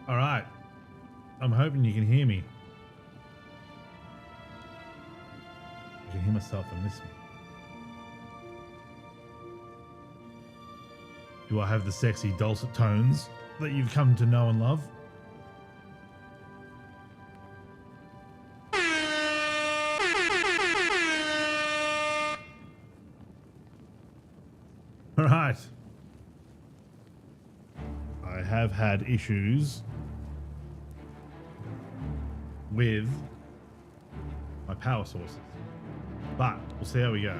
All right. I'm hoping you can hear me. I can hear myself and miss me. Do I have the sexy dulcet tones that you've come to know and love? All right. I have had issues with my power sources, but we'll see how we go.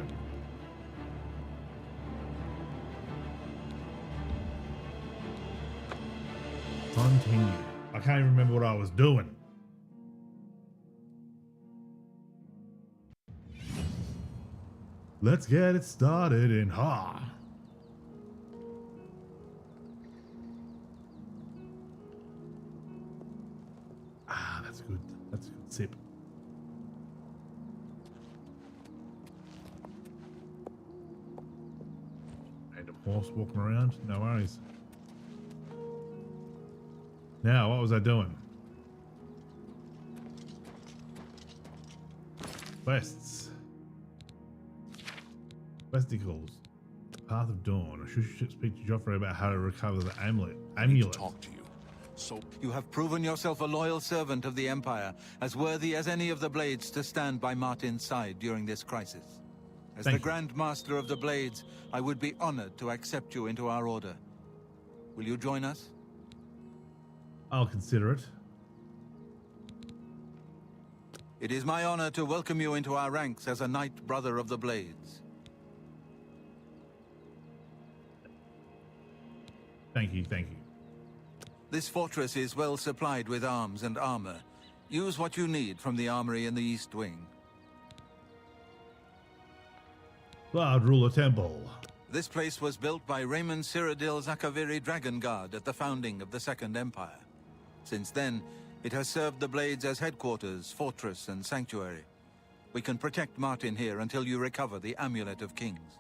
Continue. I can't even remember what I was doing. Let's get it started in ha. Ah, that's good. That's a good sip. Random horse walking around. No worries. Now, what was I doing? Quests. Questicles. Path of Dawn. I should speak to Joffrey about how to recover the amulet. I need to talk to you. So you have proven yourself a loyal servant of the Empire, as worthy as any of the Blades to stand by Martin's side during this crisis. As the Grand Master of the Blades, I would be honored to accept you into our order. Will you join us? I'll consider it. It is my honor to welcome you into our ranks as a Knight Brother of the Blades. Thank you, thank you. This fortress is well supplied with arms and armor. Use what you need from the armory in the East Wing. Cloud Ruler Temple. This place was built by Raymond Cyrodiil Zakaviri Dragon Guard at the founding of the Second Empire. Since then, it has served the Blades as headquarters, fortress, and sanctuary. We can protect Martin here until you recover the Amulet of Kings.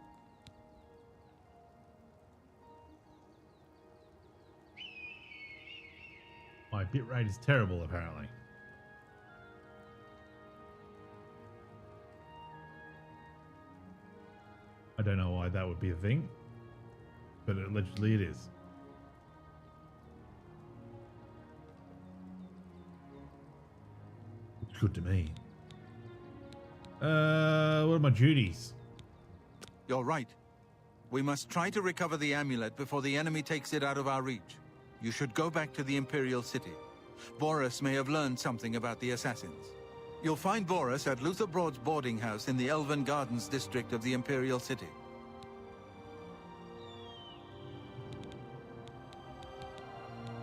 My bitrate is terrible, apparently. I don't know why that would be a thing, but allegedly it is. It's good to me. What are my duties? You're right. We must try to recover the amulet before the enemy takes it out of our reach. You should go back to the Imperial City. Boris may have learned something about the assassins. You'll find Boris at Luther Broad's boarding house in the Elven Gardens district of the Imperial City.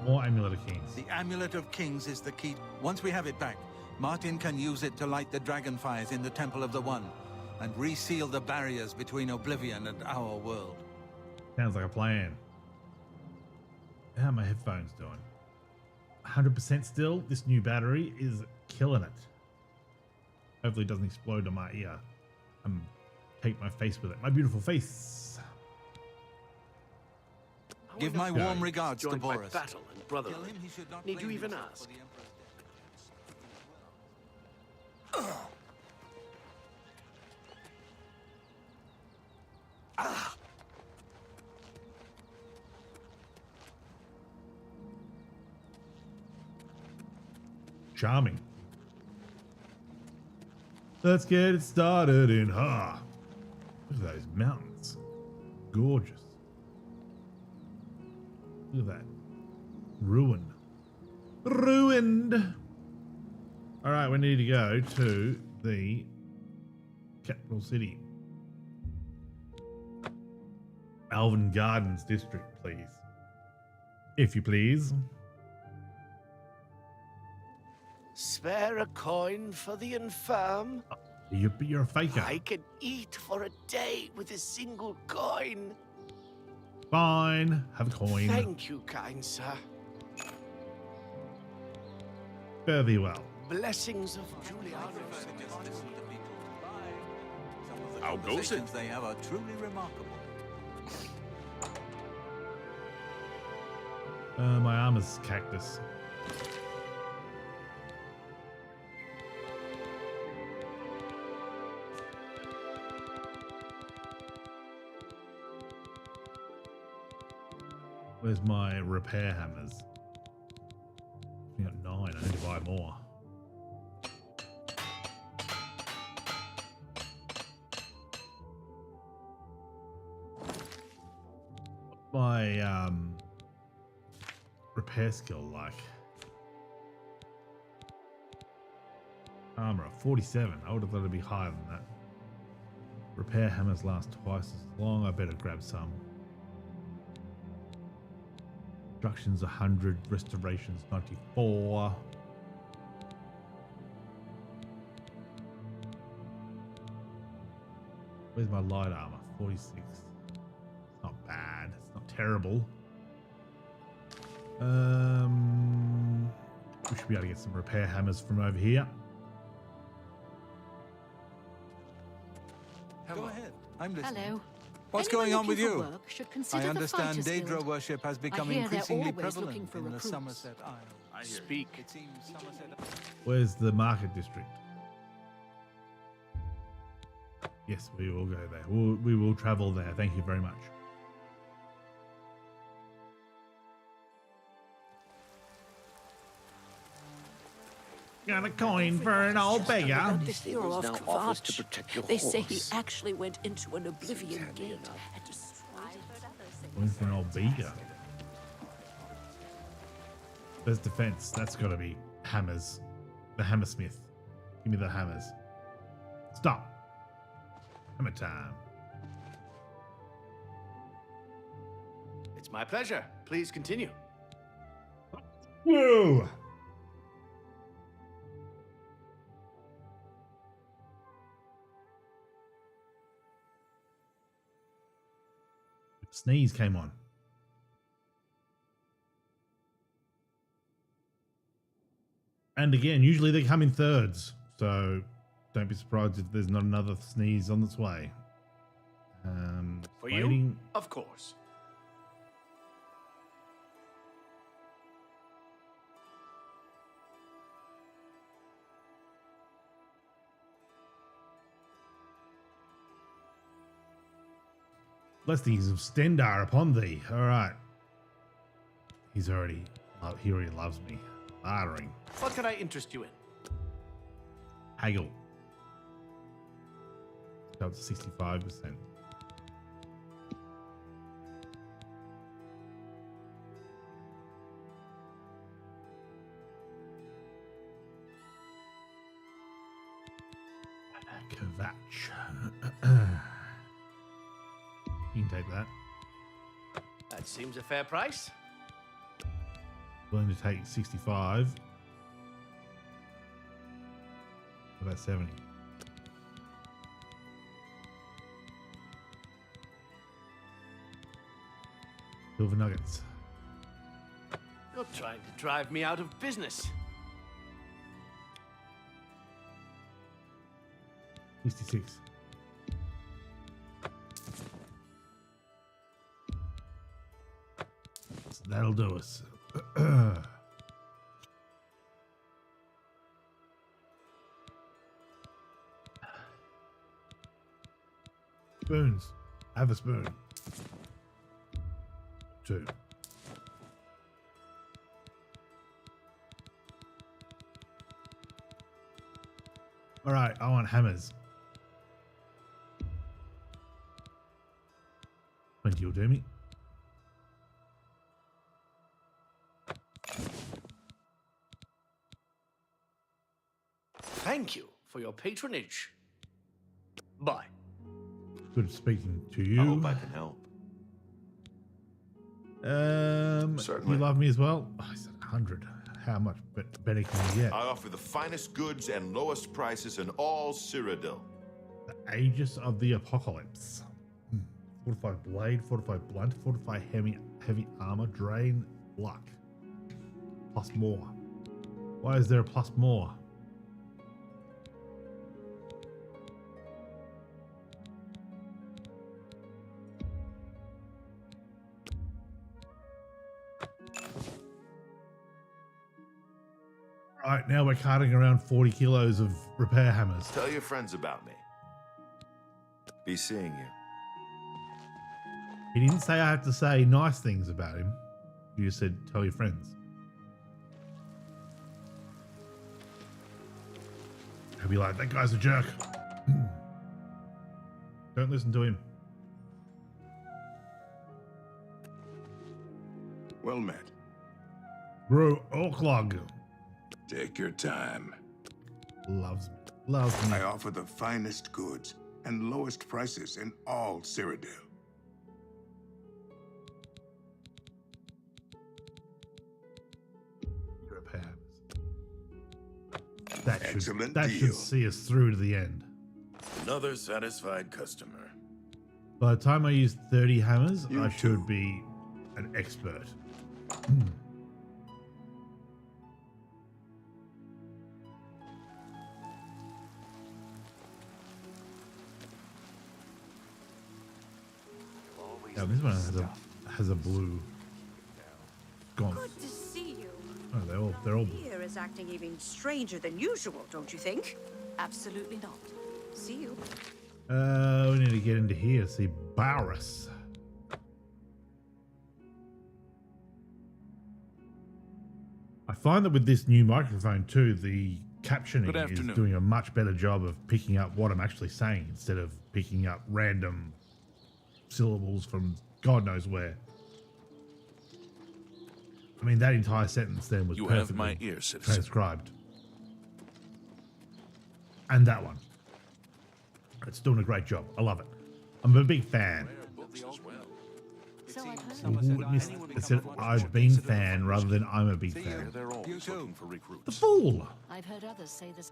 More Amulet of Kings. The Amulet of Kings is the key. Once we have it back, Martin can use it to light the dragon fires in the Temple of the One and reseal the barriers between Oblivion and our world. Sounds like a plan. How are my headphones doing? 100% still. This new battery is killing it. Hopefully it doesn't explode on my ear. Take my face with it. My beautiful face. Give my warm regards to Boris. Battle and brotherhood. Need you even ask? Charming. Let's get it started in ha. Look at those mountains. Gorgeous. Look at that. Ruin. Ruined. All right, we need to go to the capital city. Elven Gardens district, please. If you please. Spare a coin for the infirm? You're a faker. I can eat for a day with a single coin. Fine. Have a coin. Thank you, kind sir. Fare thee well. Blessings of Juliana. How goes it? They have are truly remarkable. My armor's cactus. Where's my repair hammers? I got 9. I need to buy more. My repair skill like armor 47. I would have thought it'd be higher than that. Repair hammers last twice as long. I better grab some. Destructions 100, restorations 94. Where's my light armor? 46. It's not bad. It's not terrible. We should be able to get some repair hammers from over here. Go ahead. I'm listening. Hello. What's Anyone going on with looking for you? work should consider I understand the Fighters Daedra Guild. worship has become I hear they're increasingly always prevalent looking for in the recruits. Somerset Isles. Speak. It seems Somerset. Where's the market district? Yes, we will go there. We will travel there. Thank you very much. Got a coin for an old beggar. About this hero of now offers to Kvatch. protect your They say he horse. actually went into an Oblivion gate and destroyed it. Coin for an old beggar. There's defense. That's got to be hammers. The hammersmith. Give me the hammers. Stop. Hammer time. It's my pleasure. Please continue. Whoa! Sneeze came on. And again, usually they come in thirds, so don't be surprised if there's not another sneeze on its way. For waiting. you, of course. Blessings of Stendar upon thee. All right. He already loves me. Bartering. What can I interest you in? Haggle. Up to 65%. Kvatch. You can take that. That seems a fair price. Willing to take 65. About 70. Silver nuggets. You're trying to drive me out of business. 66. So that'll do us. Spoons. Have a spoon. 2. All right, I want hammers. 20 will do me. Thank you for your patronage. Bye. Good speaking to you. I hope I can help. Certainly. You love me as well? Oh, I said 100. How much better can you get? I offer the finest goods and lowest prices in all Cyrodiil. The Aegis of the Apocalypse. Fortified blade, fortified blunt, fortified heavy armor, drain, luck. Plus more. Why is there a plus more? Right, now we're carting around 40 kilos of repair hammers. Tell your friends about me. Be seeing you. He didn't say I had to say nice things about him. You just said tell your friends. He'll be like, that guy's a jerk. Don't listen to him. Well met. Bro, Orklog Take your time. loves me. Loves me. I offer the finest goods and lowest prices in all Cyrodiil. Excellent that deal. should see us through to the end. Another satisfied customer. By the time I use 30 hammers, You I should too. be an expert. Now this one has a blue sconce. Good to see you. Oh, they're all blue. Here is acting even stranger than usual, don't you think? Absolutely not. See you. We need to get into here. See Barus. I find that with this new microphone too, the captioning Good is afternoon. doing a much better job of picking up what I'm actually saying instead of picking up random syllables from God knows where. I mean, that entire sentence then was You have perfectly my ear, citizen. transcribed. And that one. It's doing a great job. I love it. I'm a big fan. So I've heard. It said I've been fan rather than I'm a big See fan. you. They're always You too. looking for The recruits. fool! I've heard others say this.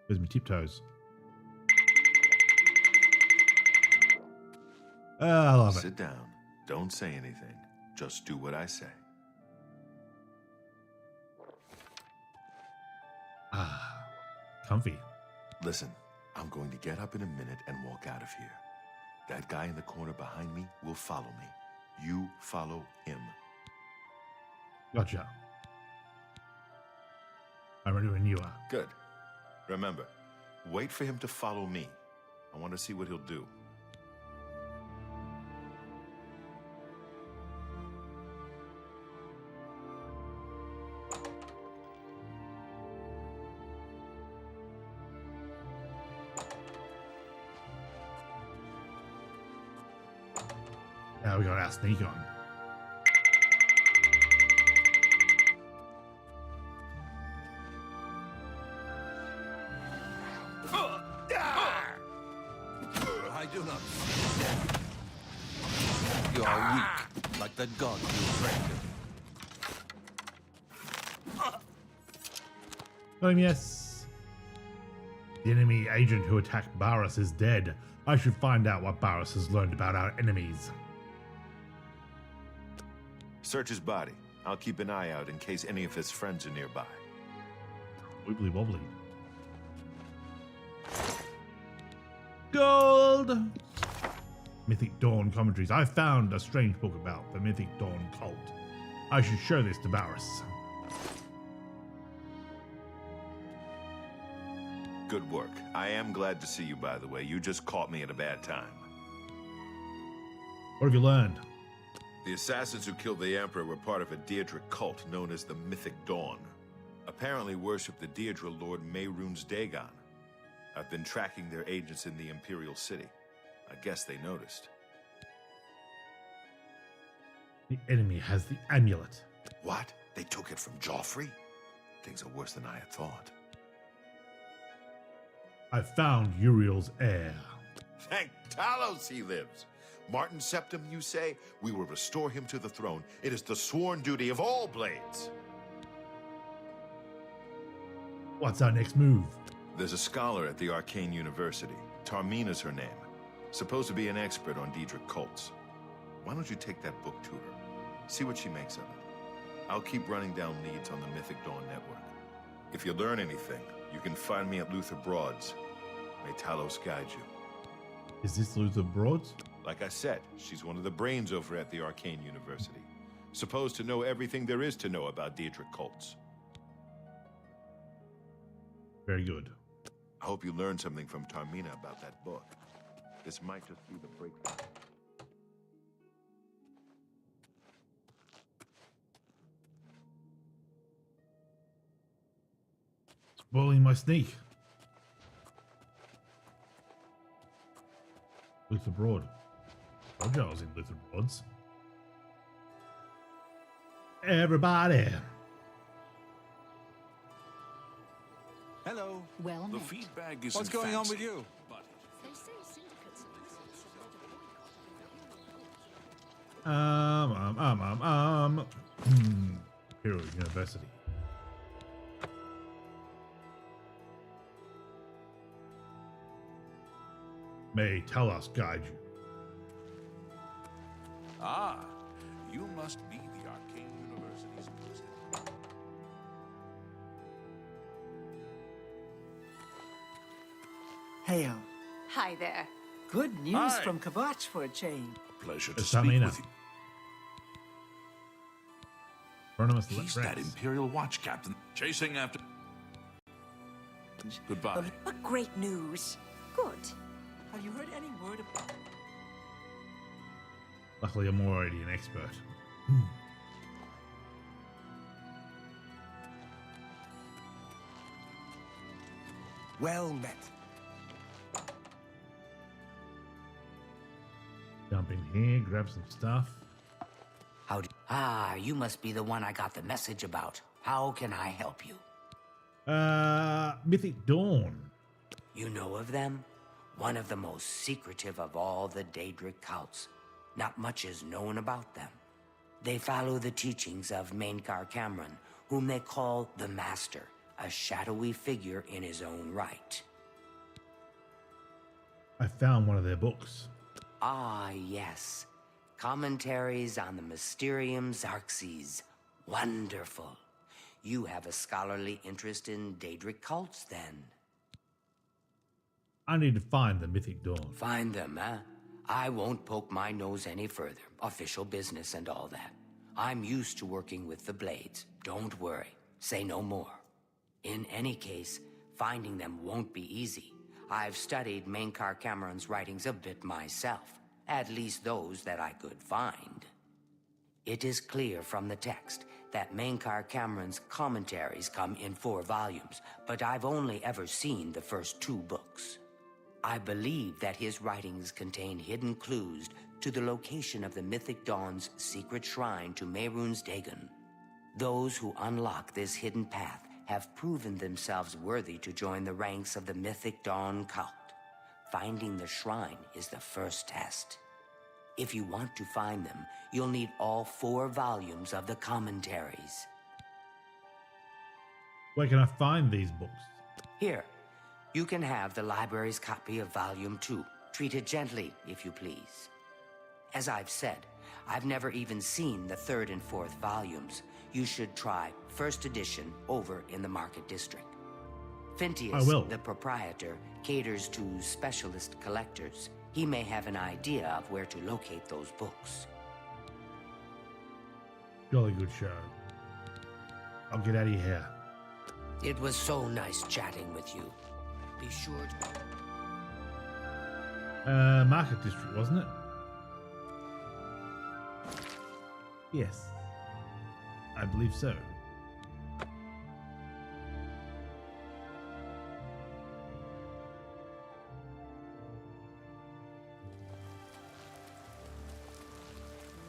Where's my tiptoes? I love it. Sit down. Don't say anything. Just do what I say. Ah, comfy. Listen, I'm going to get up in a minute and walk out of here. That guy in the corner behind me will follow me. You follow him. Gotcha. I'm ready when you are. Good. Remember, wait for him to follow me. I want to see what he'll do. Now we got our sneak on. I do not. You are weak, like the god you rejected. Yes. The enemy agent who attacked Barus is dead. I should find out what Barus has learned about our enemies. Search his body. I'll keep an eye out in case any of his friends are nearby. Wibbly wobbly. Gold! Mythic Dawn commentaries. I found a strange book about the Mythic Dawn cult. I should show this to Barus. Good work. I am glad to see you, by the way. You just caught me at a bad time. What have you learned? The assassins who killed the Emperor were part of a Daedric cult known as the Mythic Dawn. Apparently worship the Daedra Lord Mehrunes Dagon. I've been tracking their agents in the Imperial City. I guess they noticed. The enemy has the amulet. What? They took it from Joffrey? Things are worse than I had thought. I found Uriel's heir. Thank Talos he lives. Martin Septim, you say? We will restore him to the throne. It is the sworn duty of all Blades. What's our next move? There's a scholar at the Arcane University. Tarmina's her name. Supposed to be an expert on Daedric cults. Why don't you take that book to her? See what she makes of it. I'll keep running down leads on the Mythic Dawn network. If you learn anything, you can find me at Luther Broad's. May Talos guide you. Is this Luther Broads? Like I said, she's one of the brains over at the Arcane University. Supposed to know everything there is to know about Daedric cults. Very good. I hope you learned something from Tarmina about that book. This might just be the breakthrough. Spoiling my sneak. Luther Broad. Told you I was in Luther Broads. Everybody. Hello. Well The met. feedback is What's going on with you? They say syndicates Hero University. May tell us, guide you. Ah, you must be the Arcane University's president. Hail. Hi there. Good news Hi. from Kavach for a change. Pleasure to It's speak Tarmina. with you. Veronimus He's Rex. that Imperial Watch captain chasing after... Goodbye. What great news. Good. Have you heard any word of... Luckily, I'm already an expert. Well met. Jump in here, grab some stuff. Howdy. You must be the one I got the message about. How can I help you? Mythic Dawn. You know of them? One of the most secretive of all the Daedric cults. Not much is known about them. They follow the teachings of Mainkar Cameron, whom they call the Master, a shadowy figure in his own right. I found one of their books. Ah, yes. Commentaries on the Mysterium Xarxes. Wonderful. You have a scholarly interest in Daedric cults, then? I need to find the Mythic Dawn. Find them, huh? I won't poke my nose any further. Official business and all that. I'm used to working with the Blades. Don't worry. Say no more. In any case, finding them won't be easy. I've studied Mainkar Cameron's writings a bit myself. At least those that I could find. It is clear from the text that Mainkar Cameron's commentaries come in 4 volumes, but I've only ever seen the first 2 books. I believe that his writings contain hidden clues to the location of the Mythic Dawn's secret shrine to Mehrunes Dagon. Those who unlock this hidden path have proven themselves worthy to join the ranks of the Mythic Dawn cult. Finding the shrine is the first test. If you want to find them, you'll need all 4 volumes of the commentaries. Where can I find these books? Here, you can have the library's copy of Volume 2. Treat it gently, if you please. As I've said, I've never even seen the 3rd and 4th volumes. You should try first edition over in the Market District. Phintius, the proprietor, caters to specialist collectors. He may have an idea of where to locate those books. Jolly good show. I'll get out of your hair. It was so nice chatting with you. Be sure to... Market District, wasn't it? Yes. I believe so.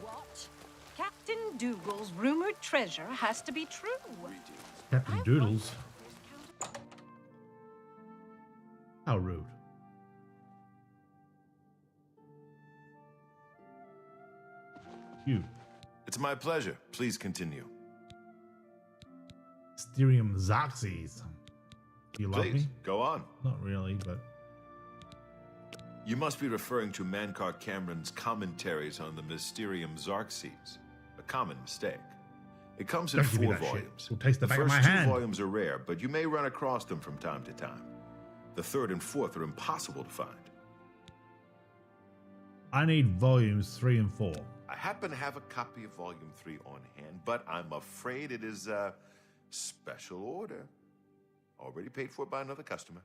What? Captain Dougal's rumored treasure has to be true. Captain Doodles. How rude. You. It's my pleasure. Please continue. Mysterium Xarxes. Do you love Please, me? go on. Not really, but... You must be referring to Mainkar Cameron's commentaries on the Mysterium Xarxes. A common mistake. It comes in Don't give me 4 that shit. volumes. We'll taste the back of first my 2 hand. volumes are rare, but you may run across them from time to time. The 3rd and 4th are impossible to find. I need volumes 3 and 4. I happen to have a copy of Volume 3 on hand, but I'm afraid it is a special order. Already paid for by another customer.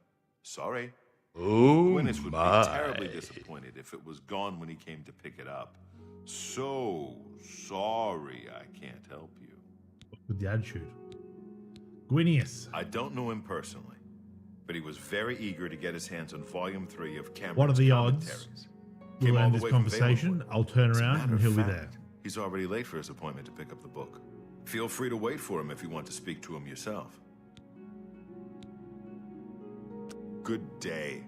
Sorry. Oh, Gwyneth would my. be terribly disappointed if it was gone when he came to pick it up. So sorry I can't help you. With the attitude. Gwinius. I don't know him personally, but he was very eager to get his hands on Volume 3 of Cameron's What are the commentaries. odds? Came We'll all end the this way from conversation. Valenwood. I'll turn As a around matter and he'll of be fact, there. He's already late for his appointment to pick up the book. Feel free to wait for him if you want to speak to him yourself. Good day.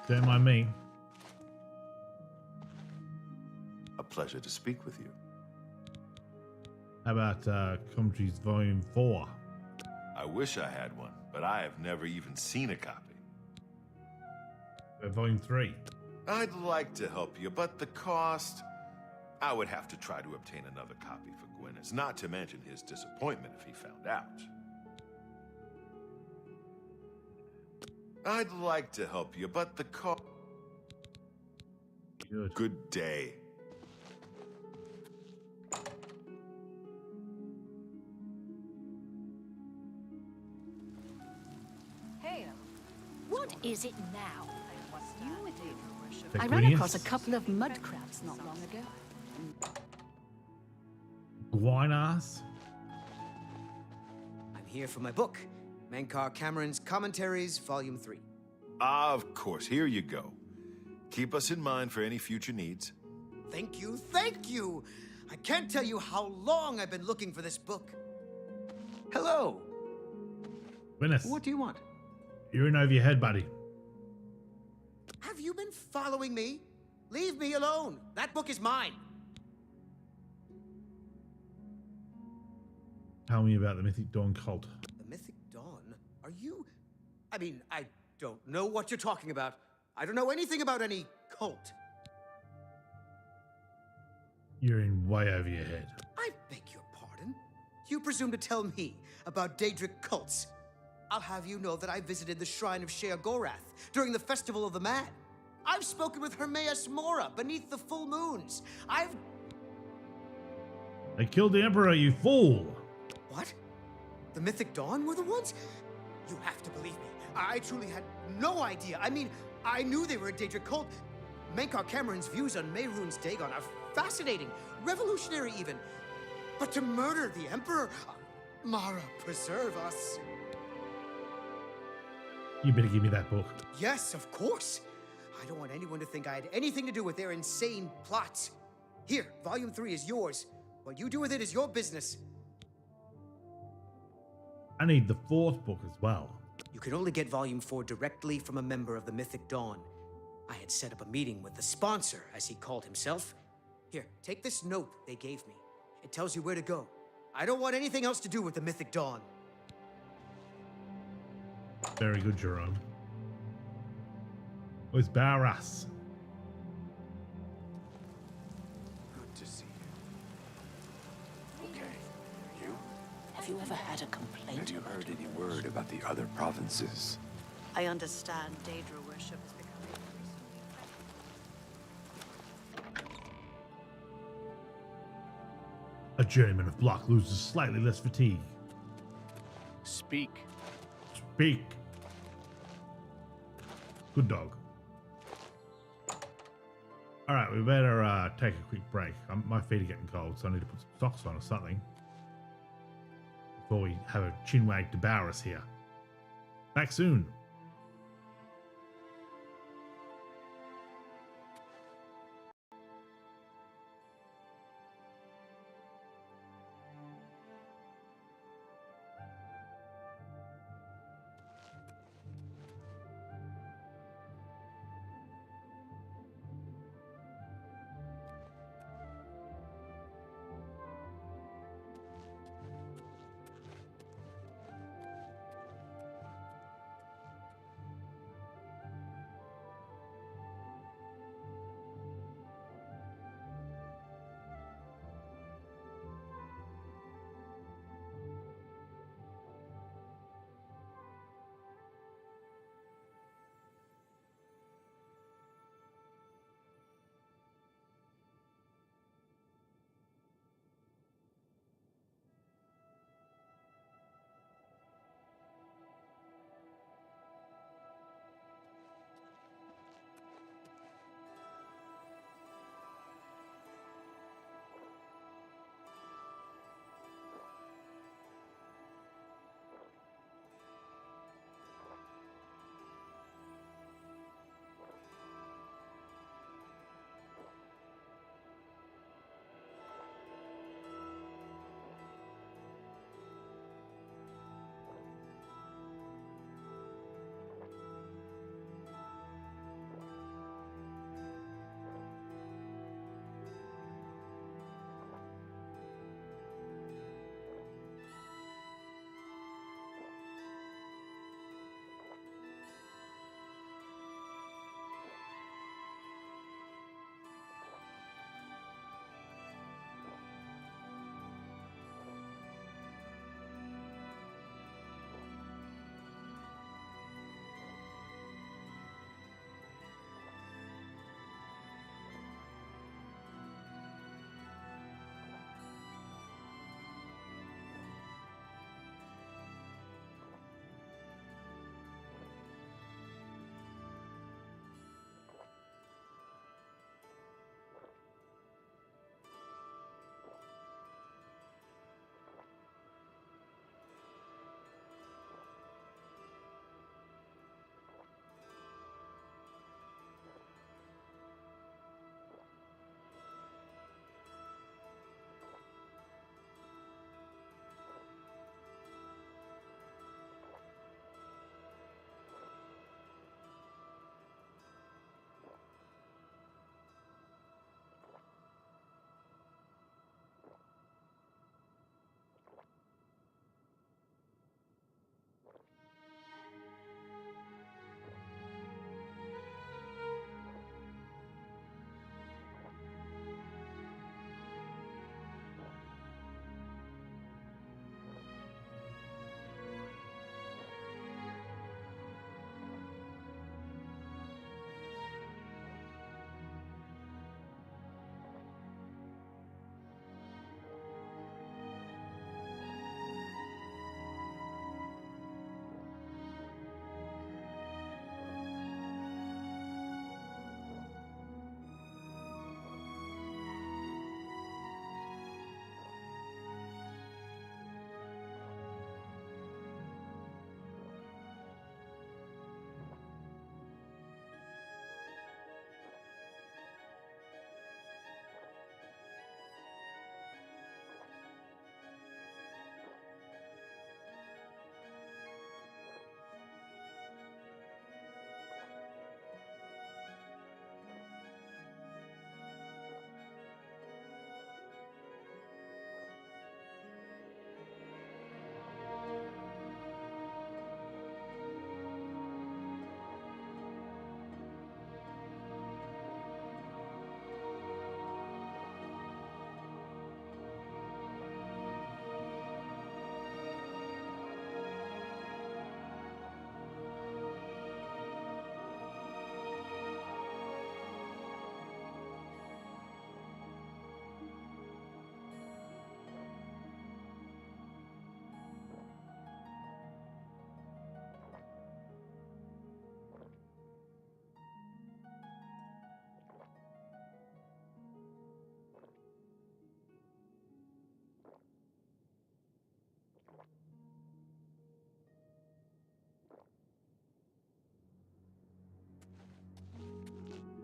Don't mind me. A pleasure to speak with you. How about Commentaries Volume 4? I wish I had one, but I have never even seen a copy. Volume 3. I'd like to help you, but the cost... I would have to try to obtain another copy for Gwyneth, not to mention his disappointment if he found out. I'd like to help you, but the cost... Good day. Hey, what is it now? You with you? The I ran Gwinius? across a couple of mud crabs not long ago. Guinas? I'm here for my book, Menkar Cameron's Commentaries, Volume 3. Of course, here you go. Keep us in mind for any future needs. Thank you, thank you! I can't tell you how long I've been looking for this book. Hello. Gwyneth. What do you want? You're in over your head, buddy. Have you been following me? Leave me alone. That book is mine. Tell me about the Mythic Dawn cult. The Mythic Dawn? Are you... I mean, I don't know what you're talking about. I don't know anything about any cult. You're in way over your head. I beg your pardon? You presume to tell me about Daedric cults? I'll have you know that I visited the shrine of Sheogorath during the Festival of the Mad. I've spoken with Hermaeus Mora beneath the full moons. They killed the Emperor, you fool! What? The Mythic Dawn were the ones? You have to believe me. I truly had no idea. I mean, I knew they were a Daedric cult. Menkar Cameron's views on Mehrunes Dagon are fascinating, revolutionary even. But to murder the Emperor? Mara, preserve us. You better give me that book. Yes, of course. I don't want anyone to think I had anything to do with their insane plots. Here, Volume 3 is yours. What you do with it is your business. I need the 4th book as well. You can only get Volume 4 directly from a member of the Mythic Dawn. I had set up a meeting with the sponsor, as he called himself. Here, take this note they gave me. It tells you where to go. I don't want anything else to do with the Mythic Dawn. Very good, Jerome. Where's Barras? Good to see you. Okay. You? Have you ever had a complaint? Have you heard any word about the other provinces? I understand Daedra worship is becoming A journeyman of block loses slightly less fatigue. Speak. Speak. Good dog. All right, we better take a quick break. My feet are getting cold, so I need to put some socks on or something before we have a chinwag to Barras here. Back soon.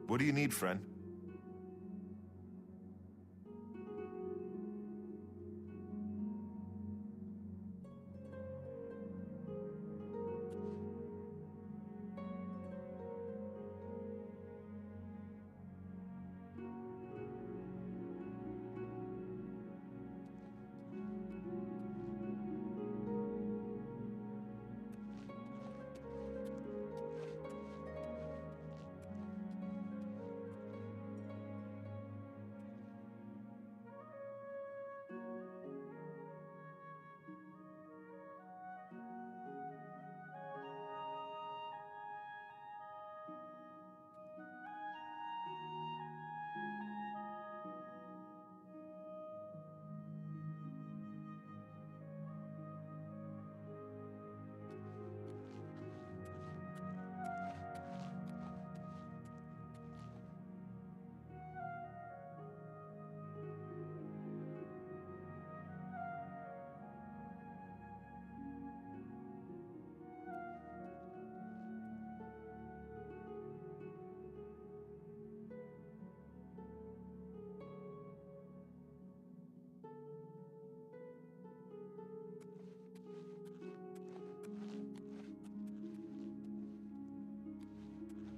What do you need, friend?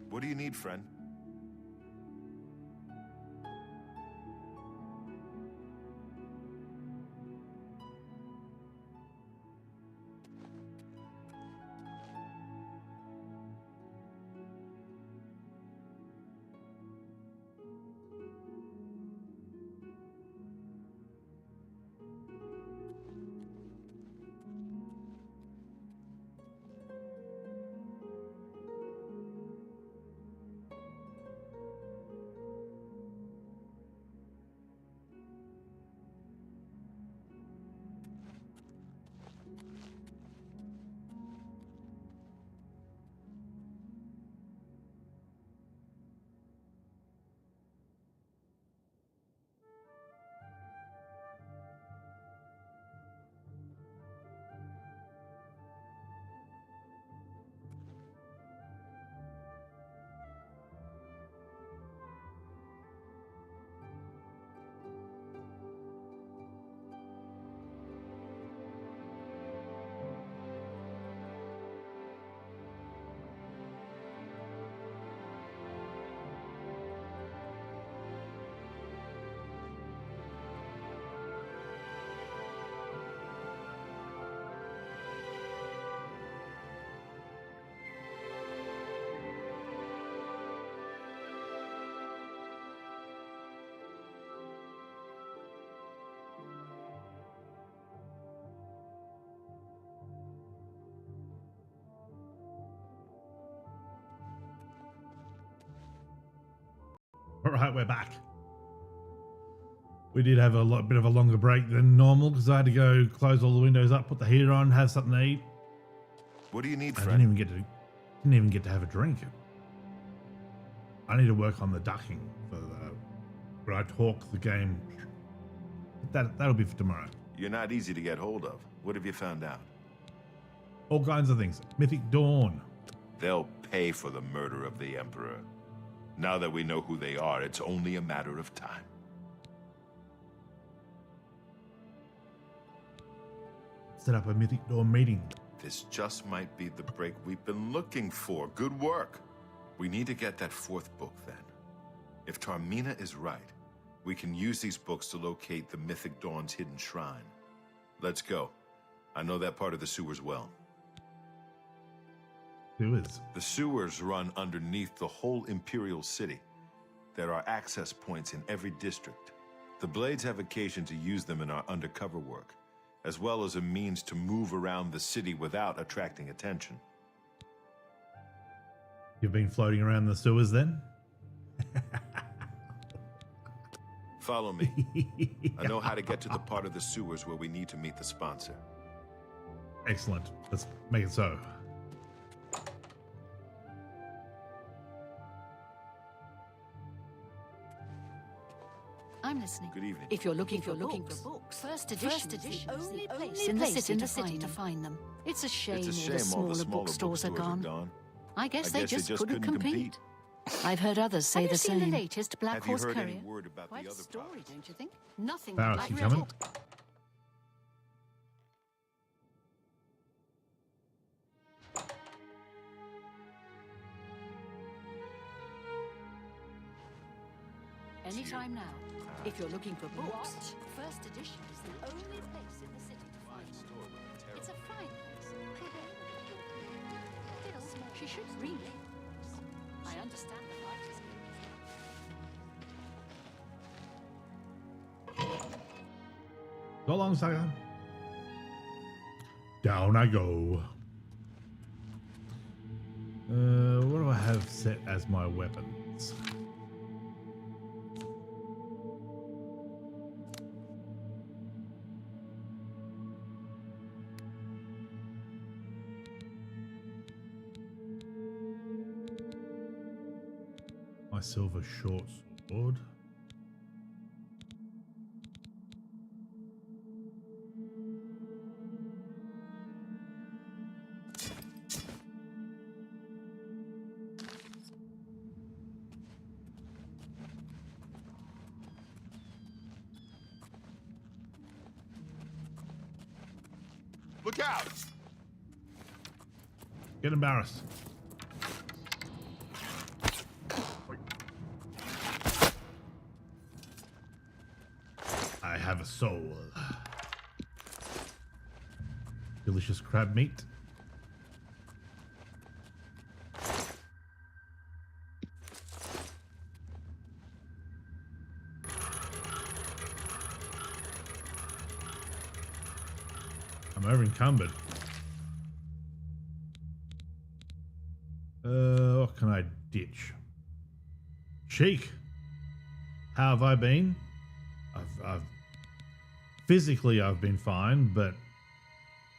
What do you need, friend? All right, we're back. We did have a bit of a longer break than normal because I had to go close all the windows up, put the heater on, have something to eat. What do you need, I friend? didn't even get to have a drink. I need to work on the ducking for where I talk the game. That'll be for tomorrow. You're not easy to get hold of. What have you found out? All kinds of things. Mythic Dawn. They'll pay for the murder of the Emperor. Now that we know who they are, it's only a matter of time. Set up a Mythic Dawn meeting. This just might be the break we've been looking for. Good work. We need to get that fourth book then. If Tarmina is right, we can use these books to locate the Mythic Dawn's hidden shrine. Let's go. I know that part of the sewers well. Sewers? The sewers run underneath the whole Imperial City. There are access points in every district. The Blades have occasion to use them in our undercover work, as well as a means to move around the city without attracting attention. You've been floating around the sewers then? Follow me. I know how to get to the part of the sewers where we need to meet the sponsor. Excellent. Let's make it so. I'm listening. Good evening. If you're looking for books, first edition is the only place in the city to find them. It's a shame all the smaller bookstores are gone. I guess they just couldn't compete. I've heard others say Have the you seen same. the latest Black Have you Horse heard Courier? any word about Quite the a other story, powers? don't you think? Nothing Barrett, like you real coming? talk. Anytime now. If you're looking for books, First Edition is the only place in the city to find one. It's a fine place. Still, she should read it. I understand the writers. Go along, sucker. Down I go. What do I have set as my weapons? My silver short sword. Look out! Get embarrassed. I have a soul. Delicious crab meat. I'm over encumbered. What can I ditch? Cheek. How have I been? I've physically I've been fine, but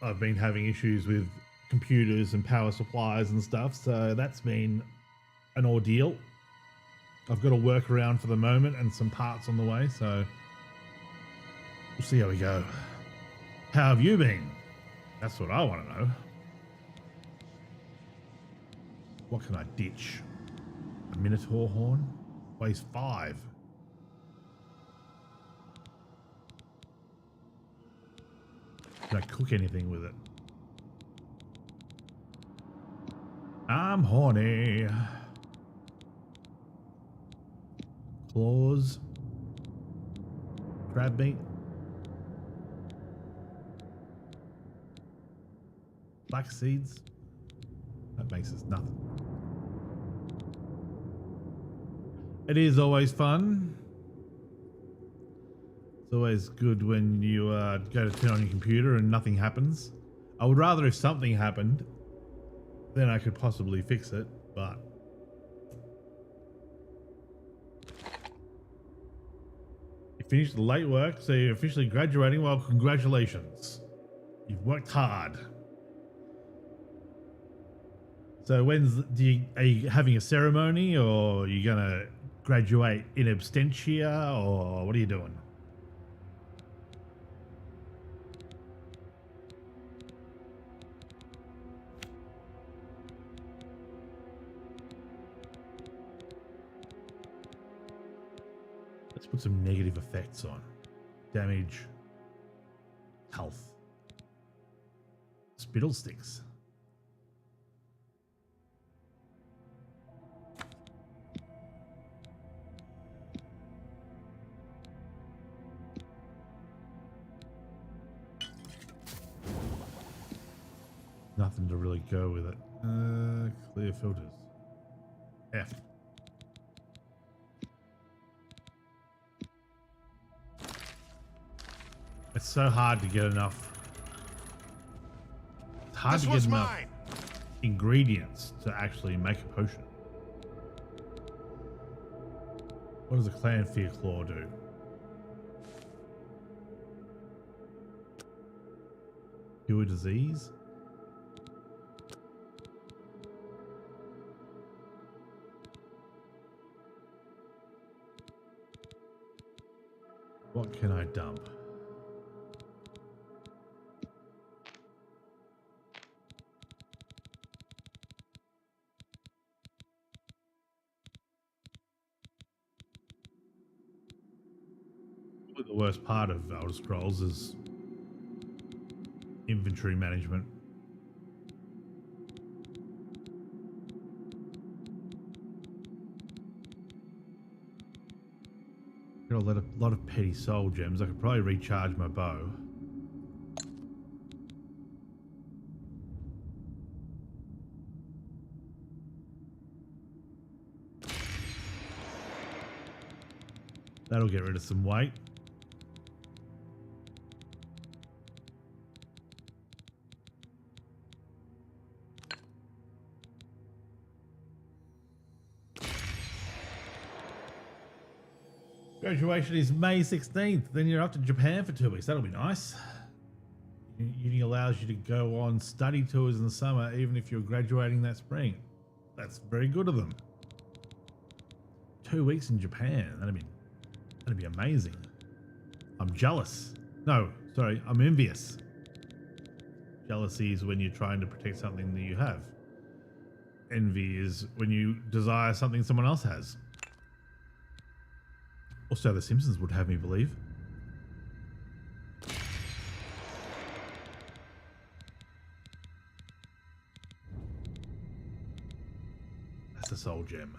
I've been having issues with computers and power supplies and stuff, so that's been an ordeal. I've got a workaround for the moment and some parts on the way, so we'll see how we go. How have you been? That's what I want to know. What can I ditch? A Minotaur horn? Weighs 5. Can I cook anything with it? I'm horny. Claws. Crab meat. Black seeds. That makes us nothing. It is always fun. It's always good when you go to turn on your computer and nothing happens. I would rather if something happened, then I could possibly fix it, but you finished the late work, so you're officially graduating. Well, congratulations. You've worked hard. So are you having a ceremony, or are you gonna graduate in absentia, or what are you doing? Let's put some negative effects on. Damage. Health. Spittle sticks. Nothing to really go with it. Clear filters. F. It's so hard to get enough. It's hard to get enough ingredients to actually make a potion. What does a clan fear claw do? Cure disease? What can I dump? The worst part of Elder Scrolls is inventory management. Got a lot of petty soul gems. I could probably recharge my bow. That'll get rid of some weight. Graduation is May 16th. Then you're up to Japan for 2 weeks. That'll be nice. Uni allows you to go on study tours in the summer, even if you're graduating that spring. That's very good of them. 2 weeks in Japan. That'd be amazing. I'm jealous. No, sorry, I'm envious. Jealousy is when you're trying to protect something that you have. Envy is when you desire something someone else has. Also, The Simpsons would have me believe. That's a soul gem.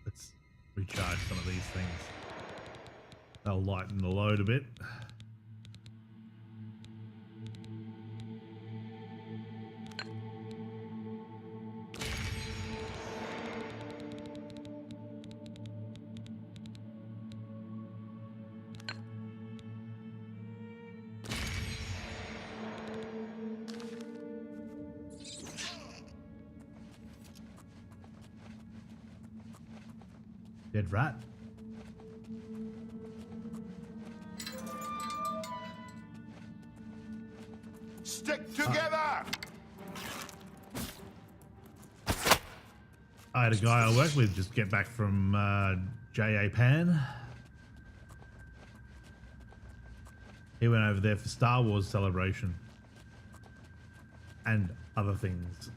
Let's recharge some of these things. They'll lighten the load a bit. Dead rat. Stick together! I had a guy I work with just get back from Japan. He went over there for Star Wars celebration and other things.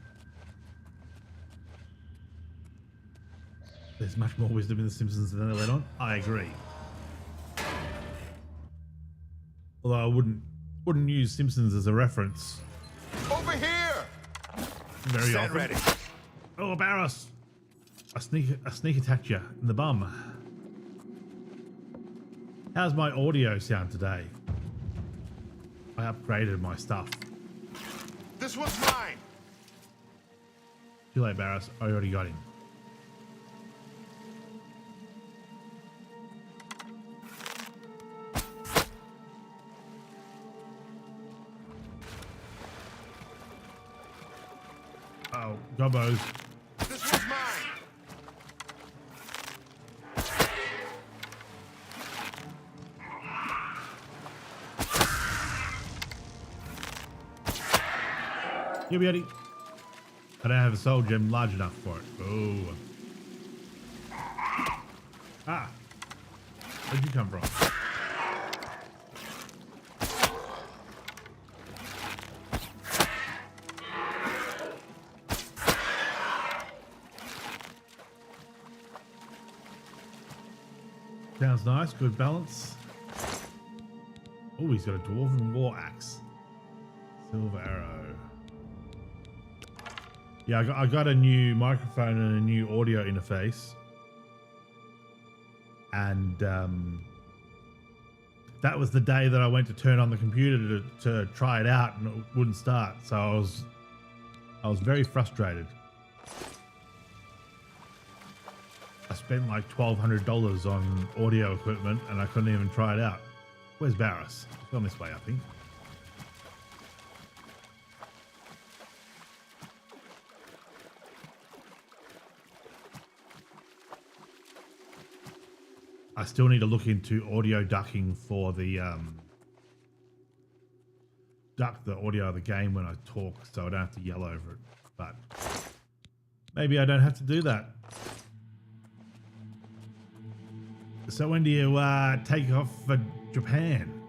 There's much more wisdom in The Simpsons than they let on. I agree. Although I wouldn't use Simpsons as a reference. Over here! Very Stand often. ready. Oh, Barris! I sneak attacked you in the bum. How's my audio sound today? I upgraded my stuff. This one's mine. Too late, Barris. I already got him. Oh, gobbos. This one's mine. You beauty. I don't have a soul gem large enough for it. Oh. Ah. Where'd you come from? Sounds nice, good balance. Oh, he's got a dwarven war axe. Silver arrow. Yeah, I got a new microphone and a new audio interface. And that was the day that I went to turn on the computer to try it out and it wouldn't start. So I was very frustrated. I spent like $1,200 on audio equipment and I couldn't even try it out. Where's Barris? He's gone this way, I think. I still need to look into audio ducking for the duck the audio of the game when I talk so I don't have to yell over it. But maybe I don't have to do that. So when do you take off for Japan?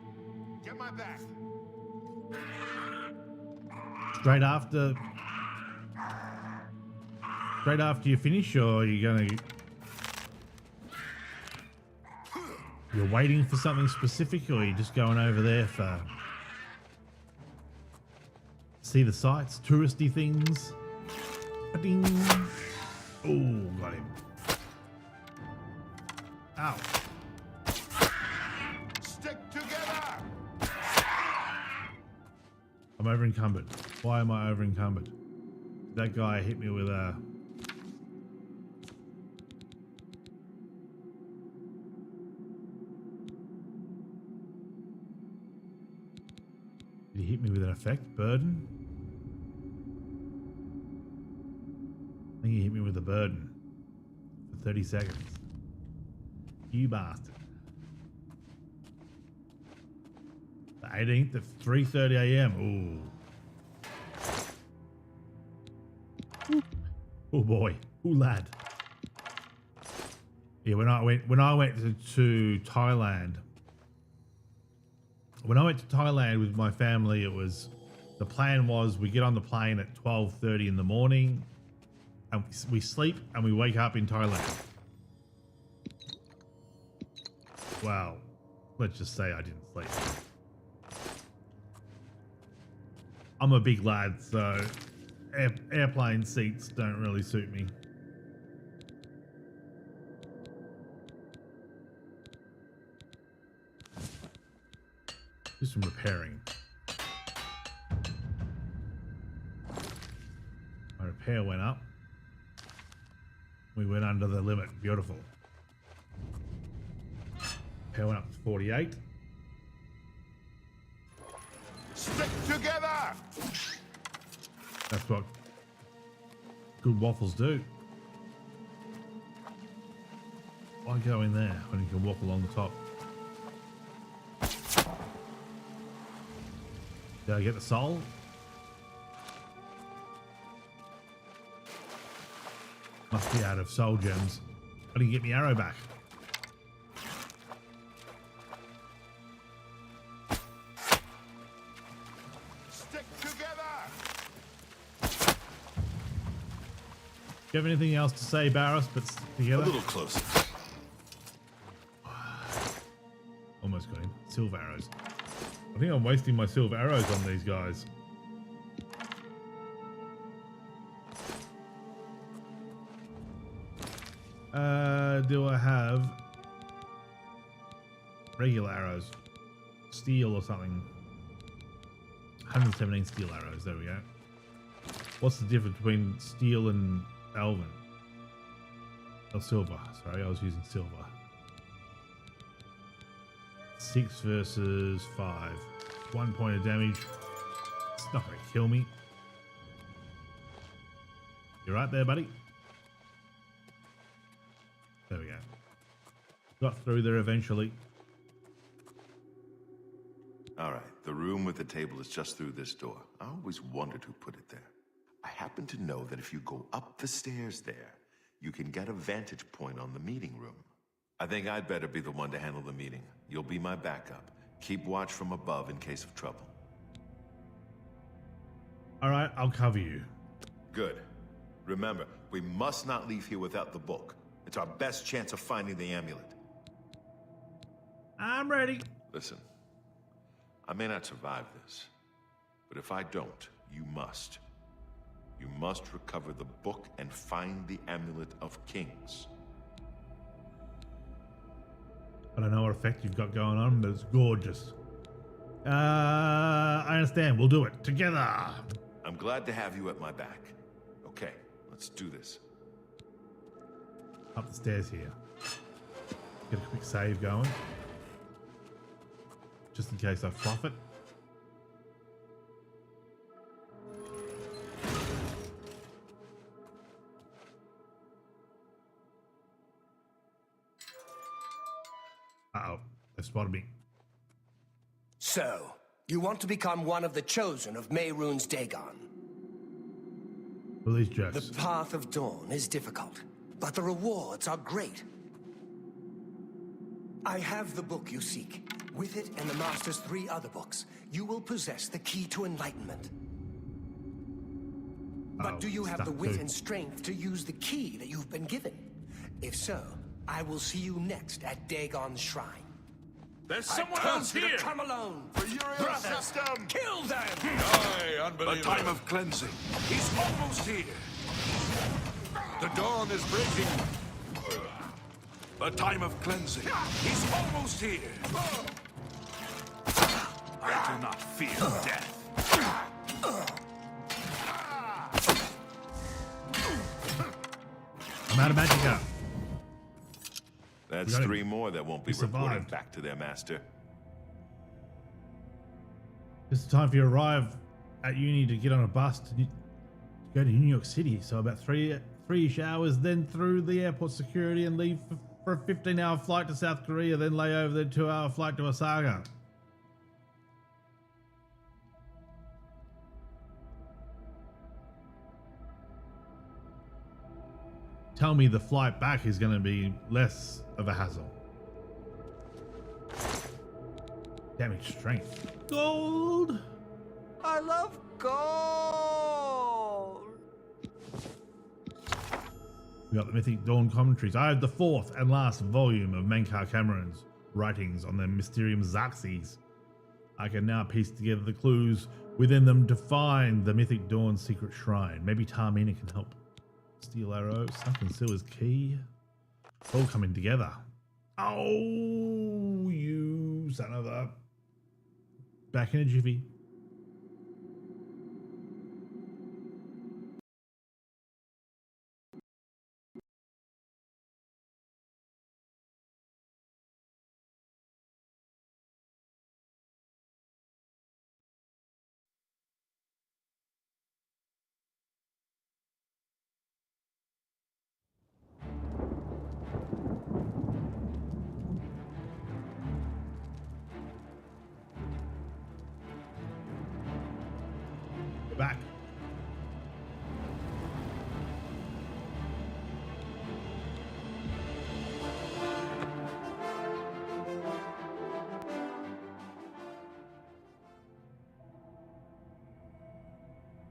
Get my back. Straight after you finish, or are you gonna You're waiting for something specific, or are you just going over there for see the sights, touristy things? Ding. Oh, got him. Ow. Stick together! I'm over encumbered. Why am I over encumbered? That guy hit me with a... Did he hit me with an effect? Burden? I think he hit me with a burden for 30 seconds. You bastard. The 18th at 3:30 a.m. Ooh. Oh boy. Ooh lad. Yeah, when I went to Thailand. When I went to Thailand with my family, it was the plan was we get on the plane at 12:30 in the morning, and we sleep and we wake up in Thailand. Well, let's just say I didn't sleep. I'm a big lad, so airplane seats don't really suit me. Do some repairing. My repair went up. We went under the limit. Beautiful. Repair went up to 48. Stick together! That's what good waffles do. Why go in there when you can walk along the top? Did I get the soul? Must be out of soul gems. I didn't get my arrow back. Stick together! Do you have anything else to say, Barris, but stick together? A little closer. Almost got him. Silver arrows. I think I'm wasting my silver arrows on these guys. Do I have regular arrows? Steel or something? 117 steel arrows. There we go. What's the difference between steel and elven? Oh, silver. Sorry, I was using silver. 6 versus 5. 1 point of damage. It's not going to kill me. You right there, buddy? There we go. Got through there eventually. All right, the room with the table is just through this door. I always wondered who put it there. I happen to know that if you go up the stairs there, you can get a vantage point on the meeting room. I think I'd better be the one to handle the meeting. You'll be my backup. Keep watch from above in case of trouble. All right, I'll cover you. Good. Remember, we must not leave here without the book. It's our best chance of finding the amulet. I'm ready. Listen, I may not survive this, but if I don't, you must. You must recover the book and find the Amulet of Kings. I don't know what effect you've got going on, but it's gorgeous. I understand. We'll do it together. I'm glad to have you at my back. Okay, let's do this. Up the stairs here. Get a quick save going. Just in case I fluff it. Uh-oh. They spotted me. So, you want to become one of the chosen of Mehrunes Dagon? Who are these jerks? The path of dawn is difficult, but the rewards are great. I have the book you seek. With it and the Master's 3 other books, you will possess the key to enlightenment. But do you have the wit and strength to use the key that you've been given? If so, I will see you next at Dagon's shrine. There's someone else here! Come alone! Virtuos Stuidios! Kill them! Aye, unbelievable. The time of cleansing. He's almost here. The dawn is breaking. The time of cleansing. He's almost here. I do not fear death. I'm out of magic. That's 3 more that won't be reporting survived. back to their master. It's time for you to arrive at uni to get on a bus to go to New York City. So about three-ish hours, then through the airport security and leave for a 15-hour flight to South Korea, then lay over the 2-hour flight to Osaka. Tell me the flight back is going to be less of a hassle. Damage strength. Gold! I love gold! We got the Mythic Dawn commentaries. I have the 4th and last volume of Menkar Cameron's writings on the Mysterium Xerxes. I can now piece together the clues within them to find the Mythic Dawn's secret shrine. Maybe Tarmina can help. Steel arrow, sunken seal is key. It's all coming together. Oh, you son of a... Back in a jiffy. Back.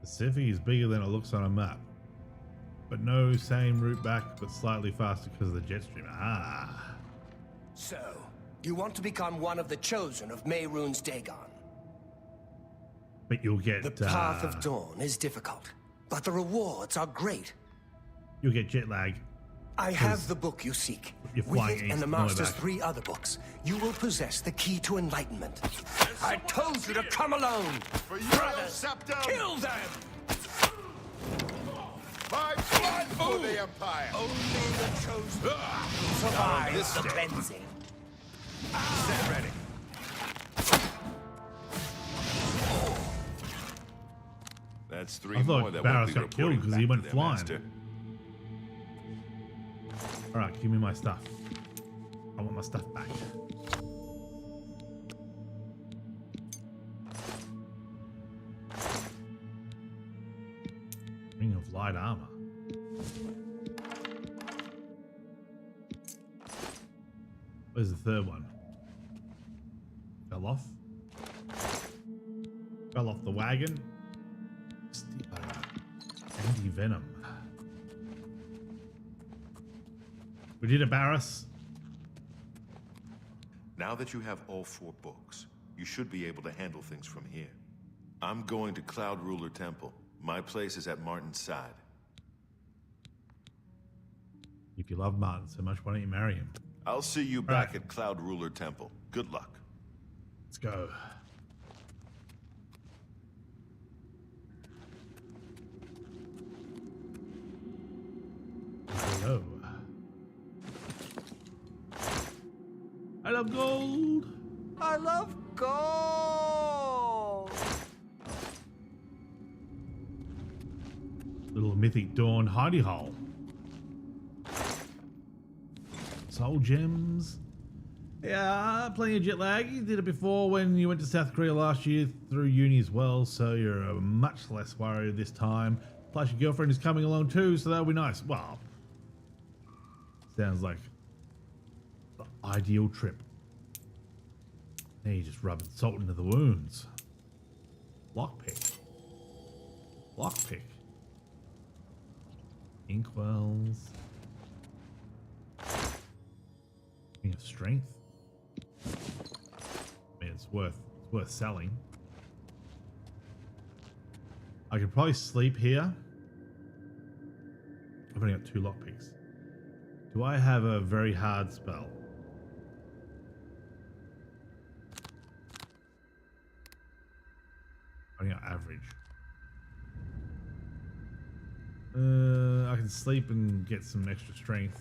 The Pacific is bigger than it looks on a map, but no same route back, but slightly faster because of the jet stream. Ah. So, you want to become one of the chosen of Mehrunes Dagon? But you'll get the path of dawn is difficult, but the rewards are great. You'll get jet lag. I have the book you seek. With it and the Master's 3 other books, you will possess the key to enlightenment. I told you to come alone! Brothers, kill them! My blood for the Empire! Only the chosen will survive the cleansing. Stand ready. That's 3 I more thought that Barros won't be got killed reporting because back he to went their flying. master. Alright, give me my stuff. I want my stuff back. Ring of light armor. Where's the third one? Fell off. Fell off the wagon. Anti-venom. We did it, Barris. Now that you have all 4 books, you should be able to handle things from here. I'm going to Cloud Ruler Temple. My place is at Martin's side. If you love Martin so much, why don't you marry him? I'll see you back at Cloud Ruler Temple. Good luck. Let's go. Hello. I love gold. I love gold. Little Mythic Dawn hidey hole. Soul gems. Yeah, plenty of jet lag. You did it before when you went to South Korea last year through uni as well, so you're much less worried this time. Plus your girlfriend is coming along too, so that'll be nice. Well, sounds like the ideal trip. Now you're just rubbing salt into the wounds. Lockpick. Lockpick. Inkwells. Ring of strength. it's worth selling. I could probably sleep here. I've only got 2 lockpicks. Do I have a very hard spell? I got average. I can sleep and get some extra strength.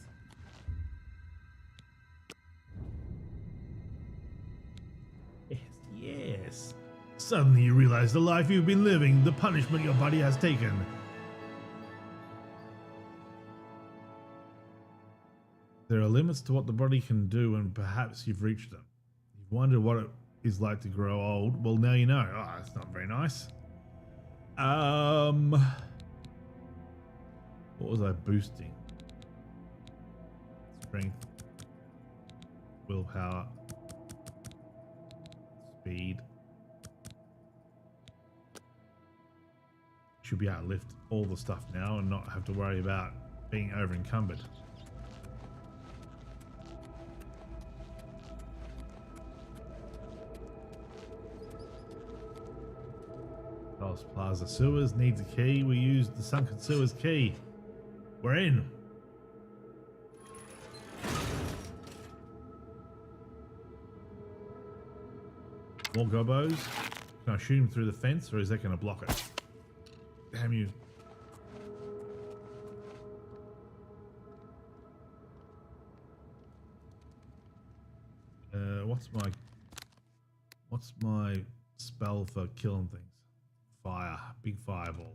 Yes, yes. Suddenly you realize the life you've been living, the punishment your body has taken. There are limits to what the body can do, and perhaps you've reached them. You've wondered what it is like to grow old. Well, now you know. Oh, that's not very nice. What was I boosting? Strength, willpower, speed. Should be able to lift all the stuff now and not have to worry about being over encumbered. Dallas Plaza Sewers needs a key. We used the sunken sewers key. We're in. More gobos. Can I shoot him through the fence, or is that going to block it? Damn you. What's my spell for killing things? Fire. Big fireballs.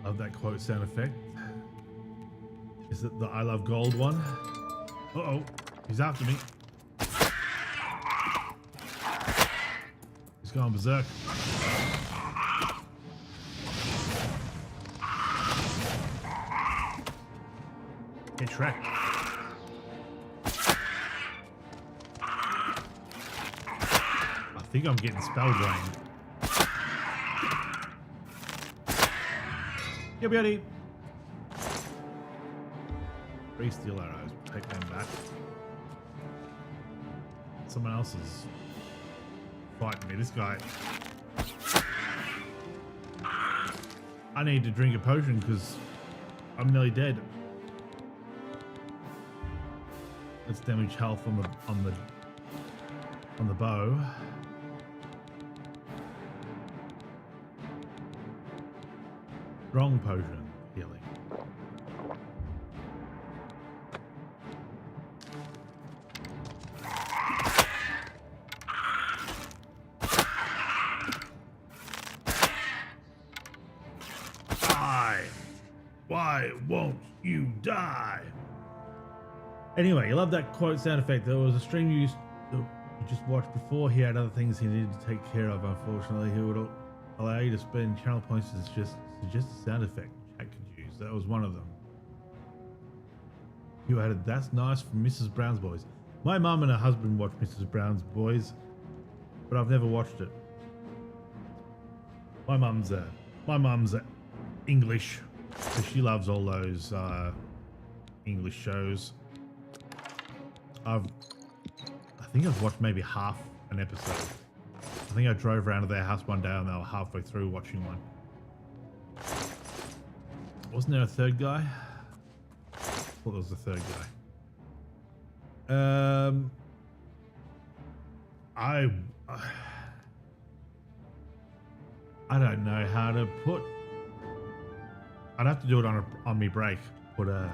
Love that quote sound effect. Is it the I love gold one? Uh-oh. He's after me. He's going berserk. Get Shrek. I think I'm getting spell drained. Yeah, buddy. 3 steel arrows. We'll take them back. Someone else is fighting me. This guy. I need to drink a potion because I'm nearly dead. Let's damage health on the bow. Strong potion healing. Why won't you die? Anyway, you love that quote sound effect. There was a stream you just watched before. He had other things he needed to take care of. Unfortunately, he would allow you to spend channel points to suggest a sound effect chat could use. That was one of them. You added, that's nice from Mrs. Brown's Boys. My mum and her husband watch Mrs. Brown's Boys, but I've never watched it. My mum's English, so she loves all those English shows. I think I've watched maybe half an episode. I think I drove around to their house one day and they were halfway through watching one. Wasn't there a third guy? I thought there was a third guy. I don't know how to put. I'd have to do it on me break. Put a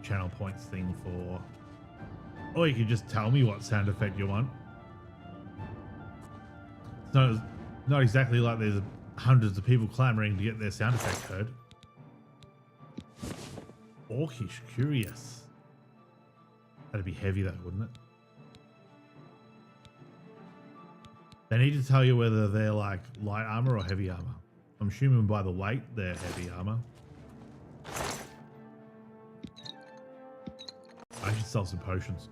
channel points thing for. Or you could just tell me what sound effect you want. It's not exactly like there's hundreds of people clamoring to get their sound effect heard. Orcish, curious. That'd be heavy though, wouldn't it? They need to tell you whether they're like light armor or heavy armor. I'm assuming by the weight they're heavy armor. I should sell some potions.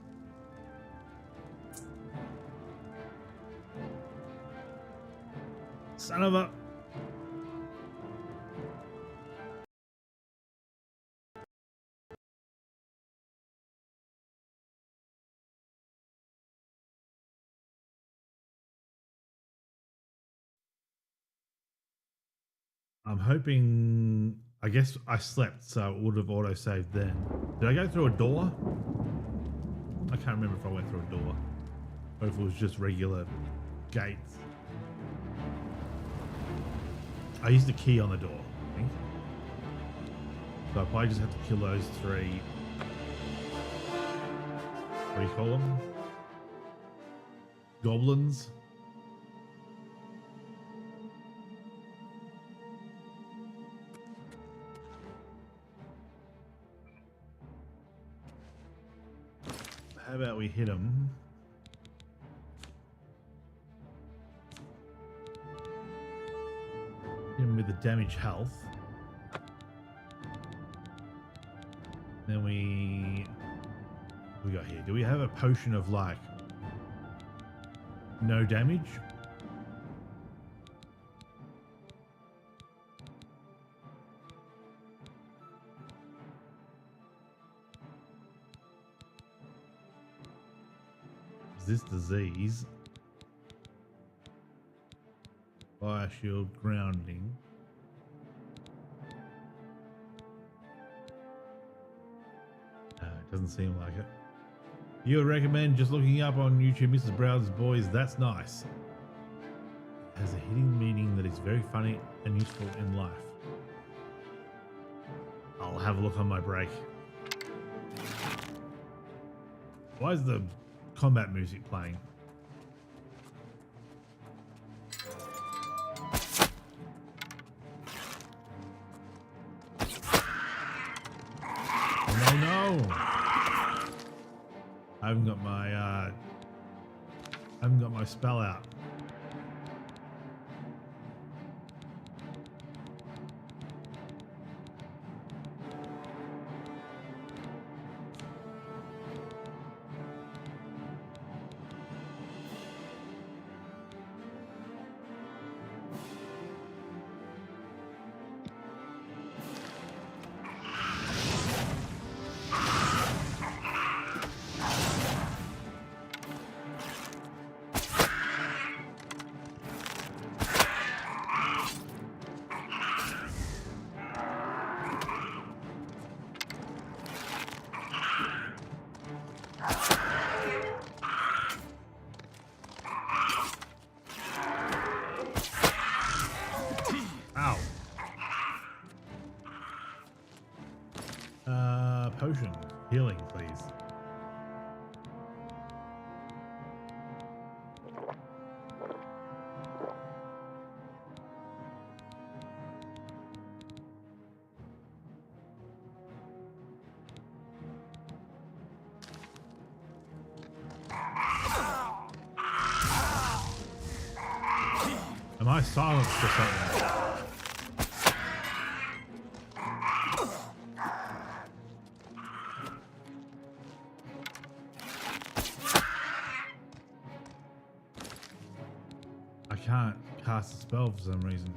Son of a... I'm hoping... I guess I slept, so it would have auto-saved then. Did I go through a door? I can't remember if I went through a door. Or if it was just regular gates. I used a key on the door, I think. So I probably just have to kill those three. What do you call them? Goblins. How about we hit them? Hit him with the damage health. Then we got here. Do we have a potion of like no damage? This disease, fire shield, grounding. It doesn't seem like it. You would recommend just looking up on YouTube Mrs. Browser's Boys. That's nice. It has a hidden meaning that is very funny and useful in life. I'll have a look on my break. Why is the combat music playing? Oh, no. I haven't got my spell out. Potion. Healing, please. Am I silenced or something? I can't cast a spell for some reason.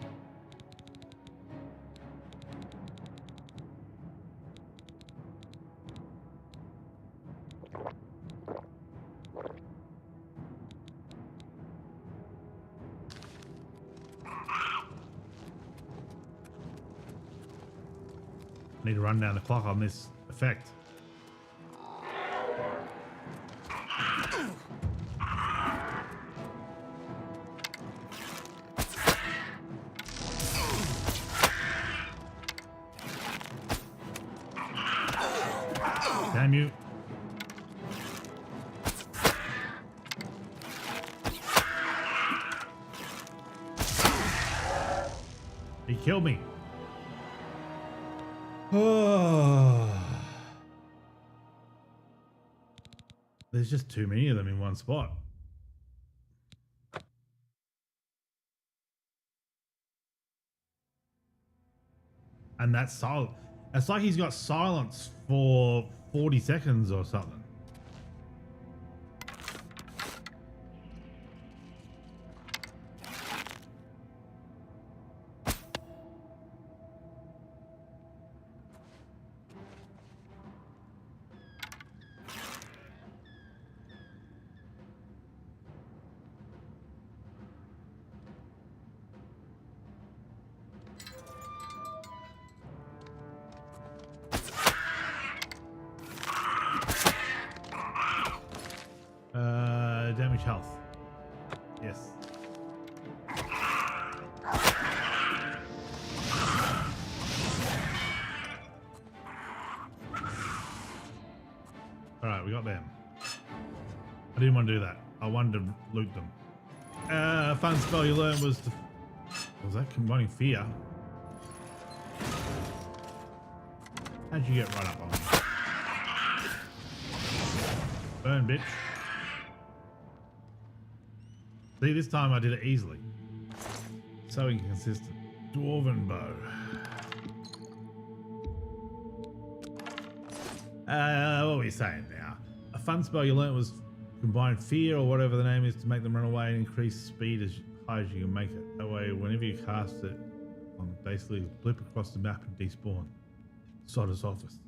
Need to run down the clock on this effect. Damn you. He killed me. There's just too many of them in one spot. And that's silent. It's like he's got silence for 40 seconds or something. health. Yes. Alright, we got them. I didn't want to do that. I wanted to loot them. Fun spell you learned was to... Was that combining fear? How'd you get right up on me? Burn, bitch. See, this time I did it easily. So inconsistent. Dwarven bow. What were we saying now? A fun spell you learnt was combine fear or whatever the name is to make them run away and increase speed as high as you can make it. That way, whenever you cast it, basically blip across the map and despawn. Sodder's office.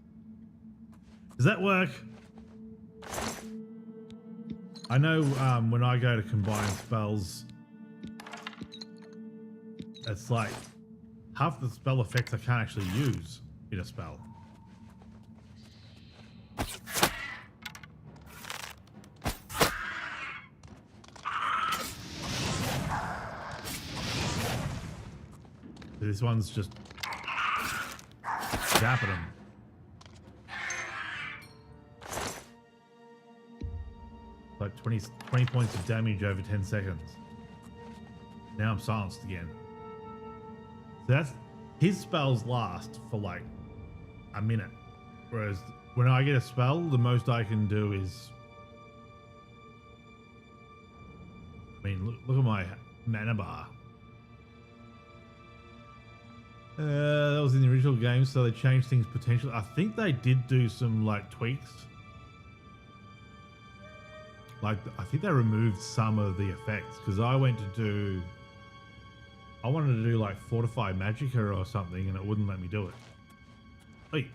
Does that work? I know when I go to combine spells, it's like half the spell effects I can't actually use in a spell. This one's just zapping them. Like 20 points of damage over 10 seconds. Now I'm silenced again. So that's his spells last for like a minute. Whereas when I get a spell, the most I can do is, I mean, look at my mana bar. That was in the original game, so they changed things potentially. I think they did do some like tweaks. Like, I think they removed some of the effects because I wanted to do like Fortify Magicka or something and it wouldn't let me do it. Wait.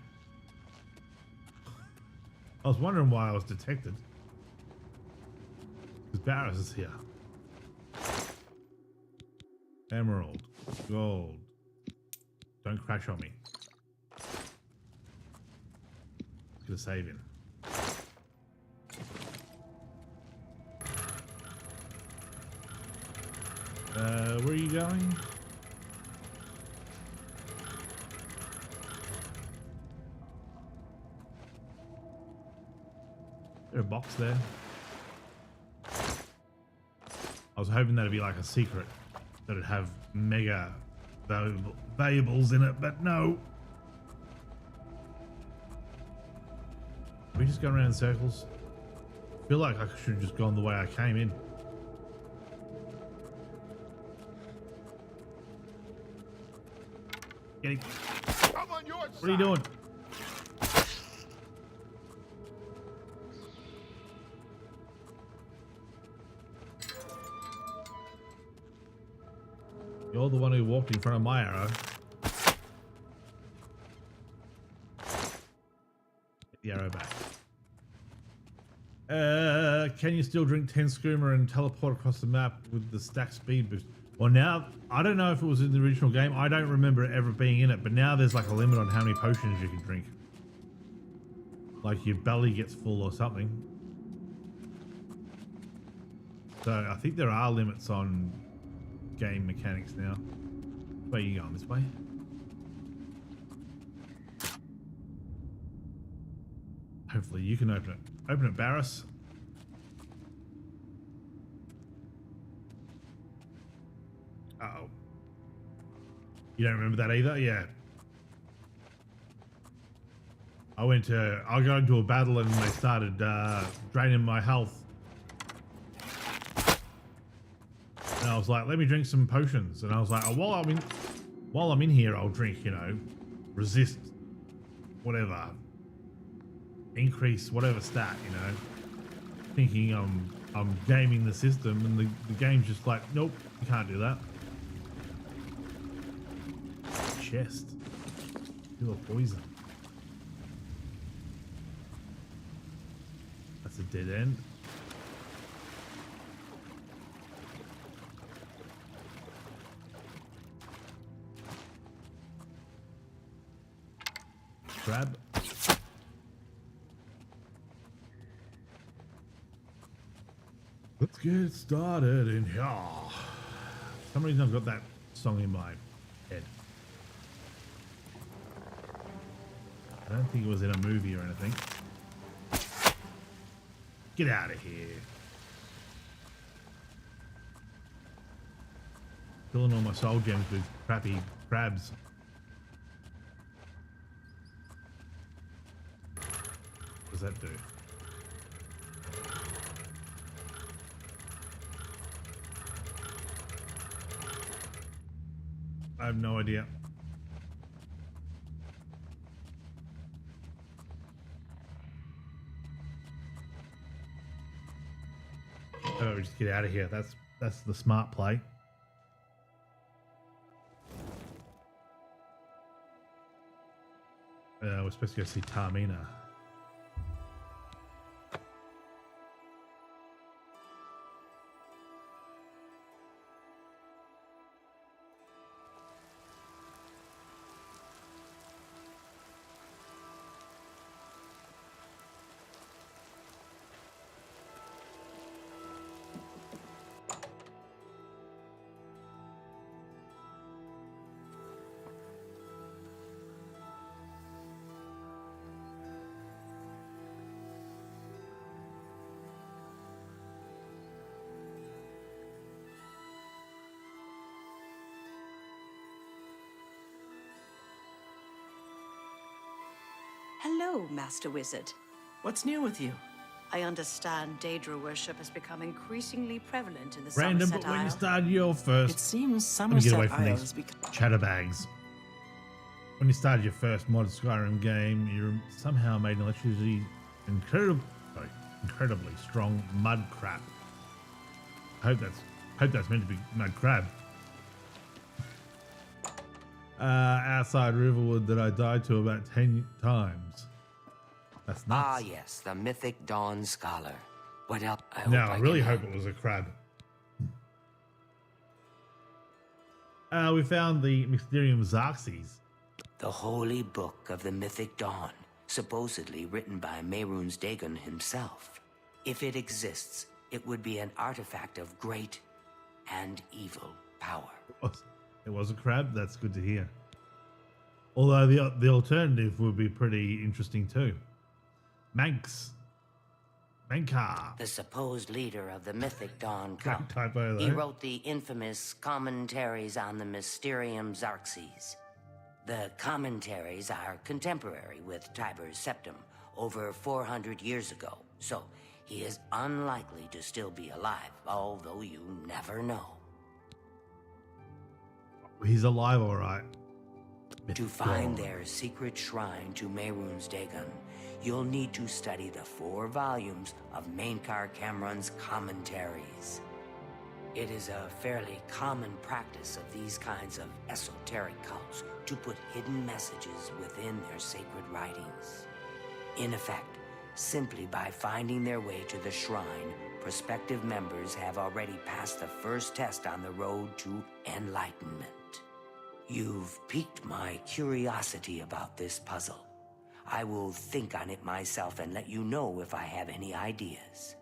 I was wondering why I was detected. Because Barris is here. Emerald. Gold. Don't crash on me. Gonna save him. Where are you going? Is there a box there? I was hoping that'd be like a secret. That'd have mega valuables in it, but no. Are we just going around in circles? I feel like I should have just gone the way I came in. Get him. What are you doing? You're the one who walked in front of my arrow. Get the arrow back. Can you still drink 10 Skooma and teleport across the map with the stack speed boost? Well, now, I don't know if it was in the original game. I don't remember it ever being in it, but now there's like a limit on how many potions you can drink. Like your belly gets full or something. So I think there are limits on game mechanics now. Where are you going? This way? Hopefully you can open it. Open it, Barris. Uh-oh. You don't remember that either? Yeah. I got into a battle and they started draining my health. And I was like, let me drink some potions. And I was like, oh, while I'm in here, I'll drink, you know, resist, whatever, increase whatever stat, you know, thinking I'm gaming the system, and the game's just like, nope, you can't do that. Chest, pure poison. That's a dead end. Grab. Let's get started in here. For some reason I've got that song in my head. I don't think it was in a movie or anything. Get out of here. Filling all my soul gems with crappy crabs. What does that do? I have no idea. Oh, just get out of here. That's the smart play. We're supposed to go see Taormina. Hello, Master Wizard. What's new with you? I understand Daedra worship has become increasingly prevalent in the Random, Somerset but when you Isle. start your first... It seems Let me get away Somerset from Isle these has become... chatterbags. When you started your first mod Skyrim game, you somehow made an incredibly strong mud crab. I hope that's meant to be mud crab. Outside Riverwood that I died to about 10 times. That's nuts. Ah, yes, the mythic Dawn Scholar. What else? I really hope it was a crab. We found the Mysterium Xerxes. The holy book of the mythic Dawn, supposedly written by Mehrunes Dagon himself. If it exists, it would be an artifact of great and evil power. It was a crab. That's good to hear. Although the alternative would be pretty interesting too. Mankar. The supposed leader of the mythic Dawn Correct cult. typo, He though. wrote the infamous Commentaries on the Mysterium Xerxes. The commentaries are contemporary with Tiber's Septim over 400 years ago, so he is unlikely to still be alive, although you never know. He's alive, all right. To find their secret shrine to Mehrunes Dagon, you'll need to study the 4 volumes of Mainkar Cameron's commentaries. It is a fairly common practice of these kinds of esoteric cults to put hidden messages within their sacred writings. In effect, simply by finding their way to the shrine, prospective members have already passed the first test on the road to enlightenment. You've piqued my curiosity about this puzzle. I will think on it myself and let you know if I have any ideas.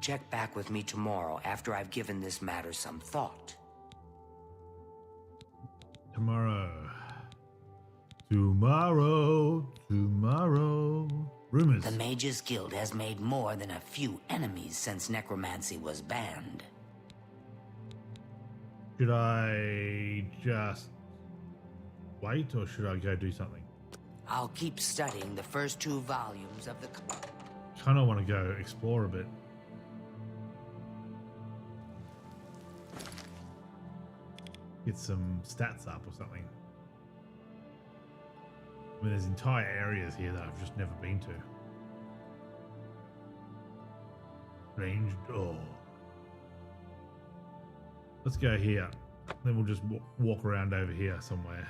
Check back with me tomorrow after I've given this matter some thought. Tomorrow. Rumors. The Mages Guild has made more than a few enemies since necromancy was banned. Should I just wait or should I go do something? I'll keep studying the first 2 volumes of the... Kind of want to go explore a bit. Get some stats up or something. I mean, there's entire areas here that I've just never been to. Strange door. Let's go here. Then we'll just walk around over here somewhere.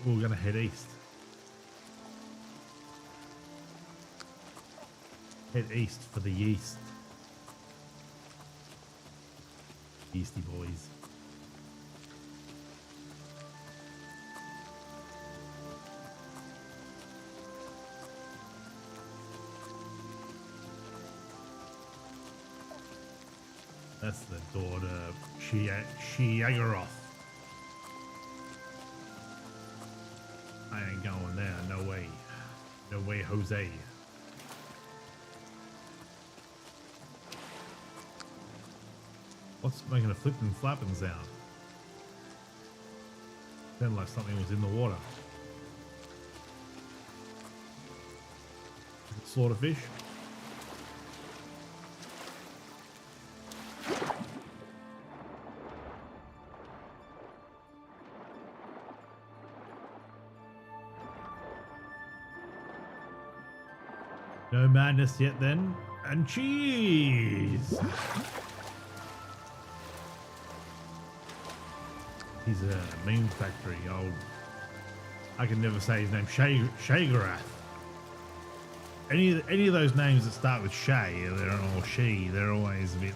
We're gonna head east. Head east for the yeast. Yeasty boys. That's the door to Shiagaroth. I ain't going there. No way. No way, Jose. What's making a flipping flapping sound? Sounded like something was in the water. Slaughterfish. No madness yet then. And cheese! He's a meme factory. I can never say his name. Shagarath. Any of those names that start with Shay or she, they're always a bit.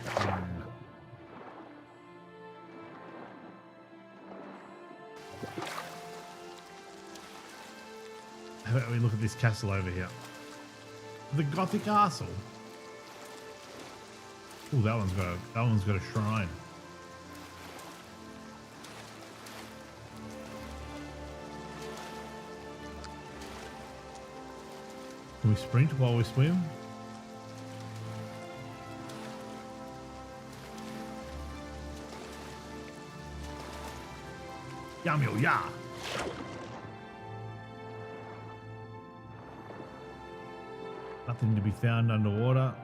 How about we look at this castle over here? The Gothic castle. Oh, that one's got a shrine. Can we sprint while we swim? Yamio ya. Nothing to be found underwater.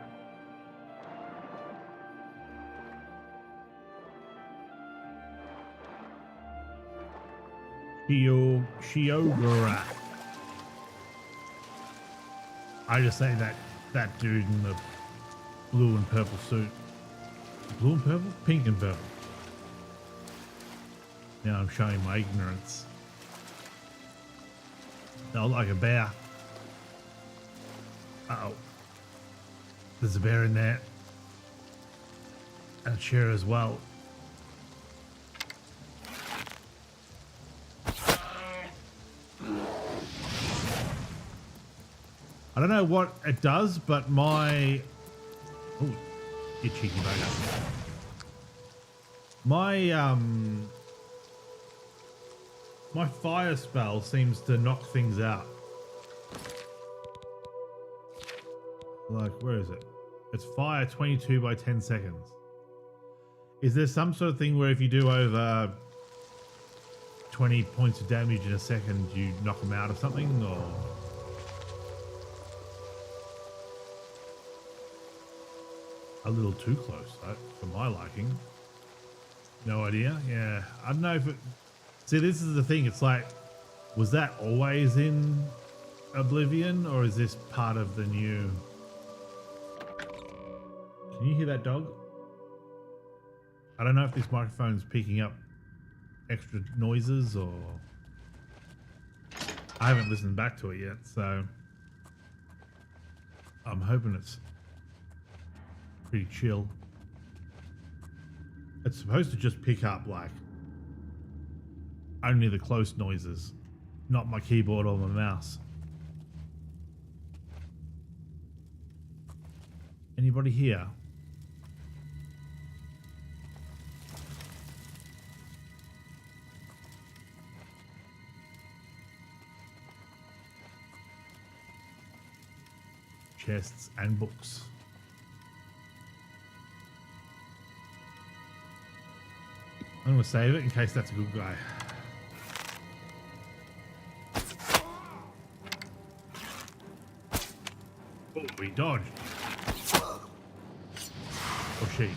Shiogara. I just say that dude in the blue and purple suit. Blue and purple? Pink and purple. Now I'm showing my ignorance. Felt like a bear. Uh-oh. There's a bear in there. And a chair as well. I don't know what it does, but my... Oh, you cheeky bugger. My fire spell seems to knock things out. Like, where is it? It's fire 22 by 10 seconds. Is there some sort of thing where if you do over 20 points of damage in a second, you knock them out of something, or... A little too close, though, for my liking. No idea. Yeah, I don't know if it... See, this is the thing. It's like, was that always in Oblivion, or is this part of the new... Can you hear that dog? I don't know if this microphone's picking up extra noises, or... I haven't listened back to it yet, so... I'm hoping it's pretty chill. It's supposed to just pick up like only the close noises, not my keyboard or my mouse. Anybody here? Chests and books. I'm going to save it in case that's a good guy. Oh, we dodged. Or she.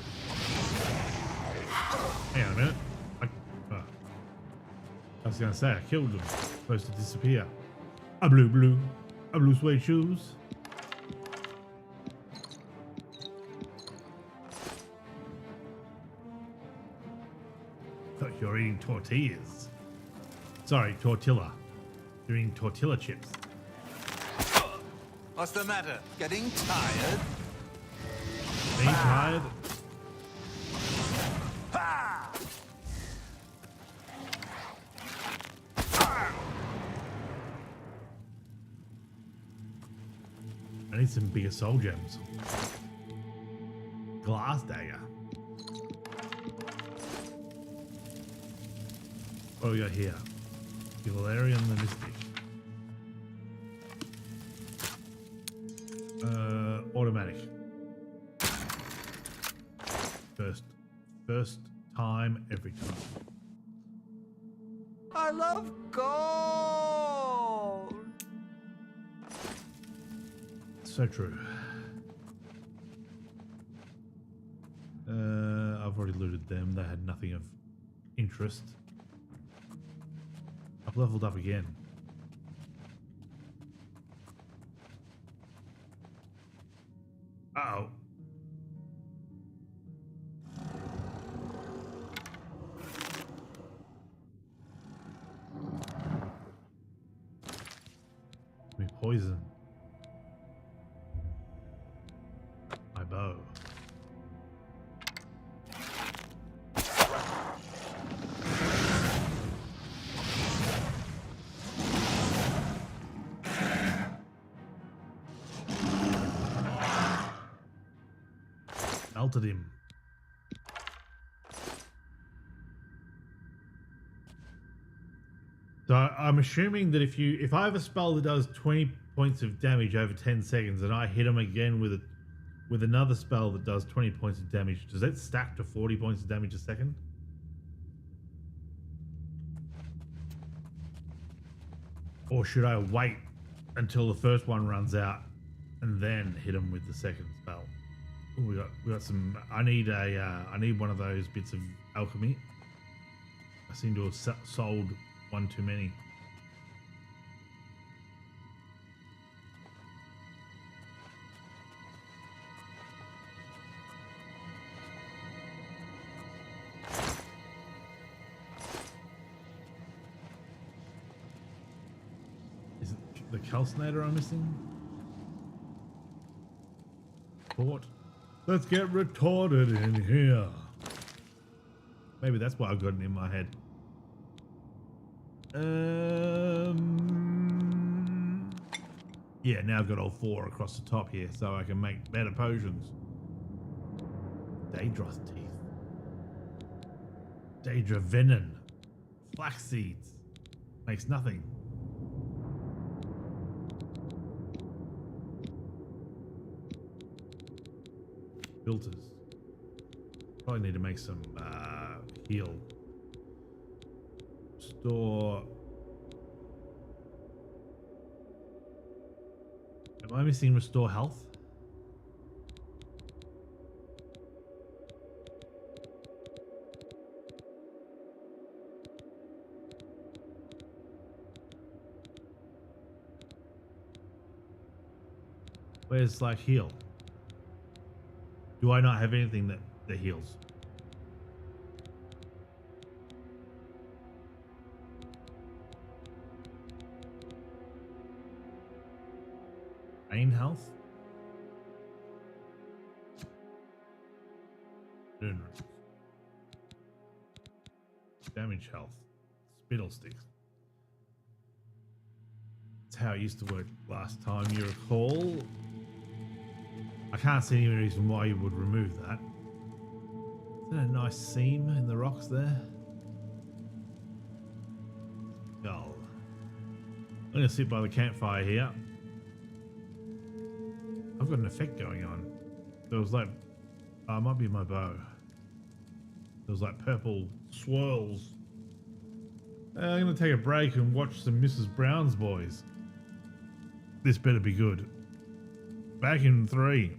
Hang on a minute. I was going to say, I killed him. Supposed to disappear. A blue suede shoes. You're eating tortillas. Sorry, tortilla. You're eating tortilla chips. What's the matter? Getting tired? Being tired? I need some bigger soul gems. Glass dagger. What do we got here? Valerian the Mystic. Automatic. First time, every time. I love gold. So true. I've already looted them. They had nothing of interest. I've leveled up again. Uh-oh. We poison. My bow. Melted him. So I'm assuming that if I have a spell that does 20 points of damage over 10 seconds and I hit him again with another spell that does 20 points of damage, does that stack to 40 points of damage a second? Or should I wait until the first one runs out and then hit him with the second spell? Ooh, we got some. I need one of those bits of alchemy. I seem to have sold one too many. Is it the calcinator I'm missing? Port. Let's get retarded in here. Maybe that's why I've got it in my head. Yeah, now I've got all 4 across the top here, so I can make better potions. Daedroth teeth. Daedra venom. Flax seeds. Makes nothing. Filters. Probably need to make some heal. Store. Am I missing restore health? Where's like heal? Do I not have anything that heals? Main health? Damage health. Spittle sticks. That's how it used to work last time you recall. I can't see any reason why you would remove that. Is that a nice seam in the rocks there? Skull. I'm going to sit by the campfire here. I've got an effect going on. There was like, it might be my bow. There was like purple swirls. I'm going to take a break and watch some Mrs. Brown's Boys. This better be good. Back in 3.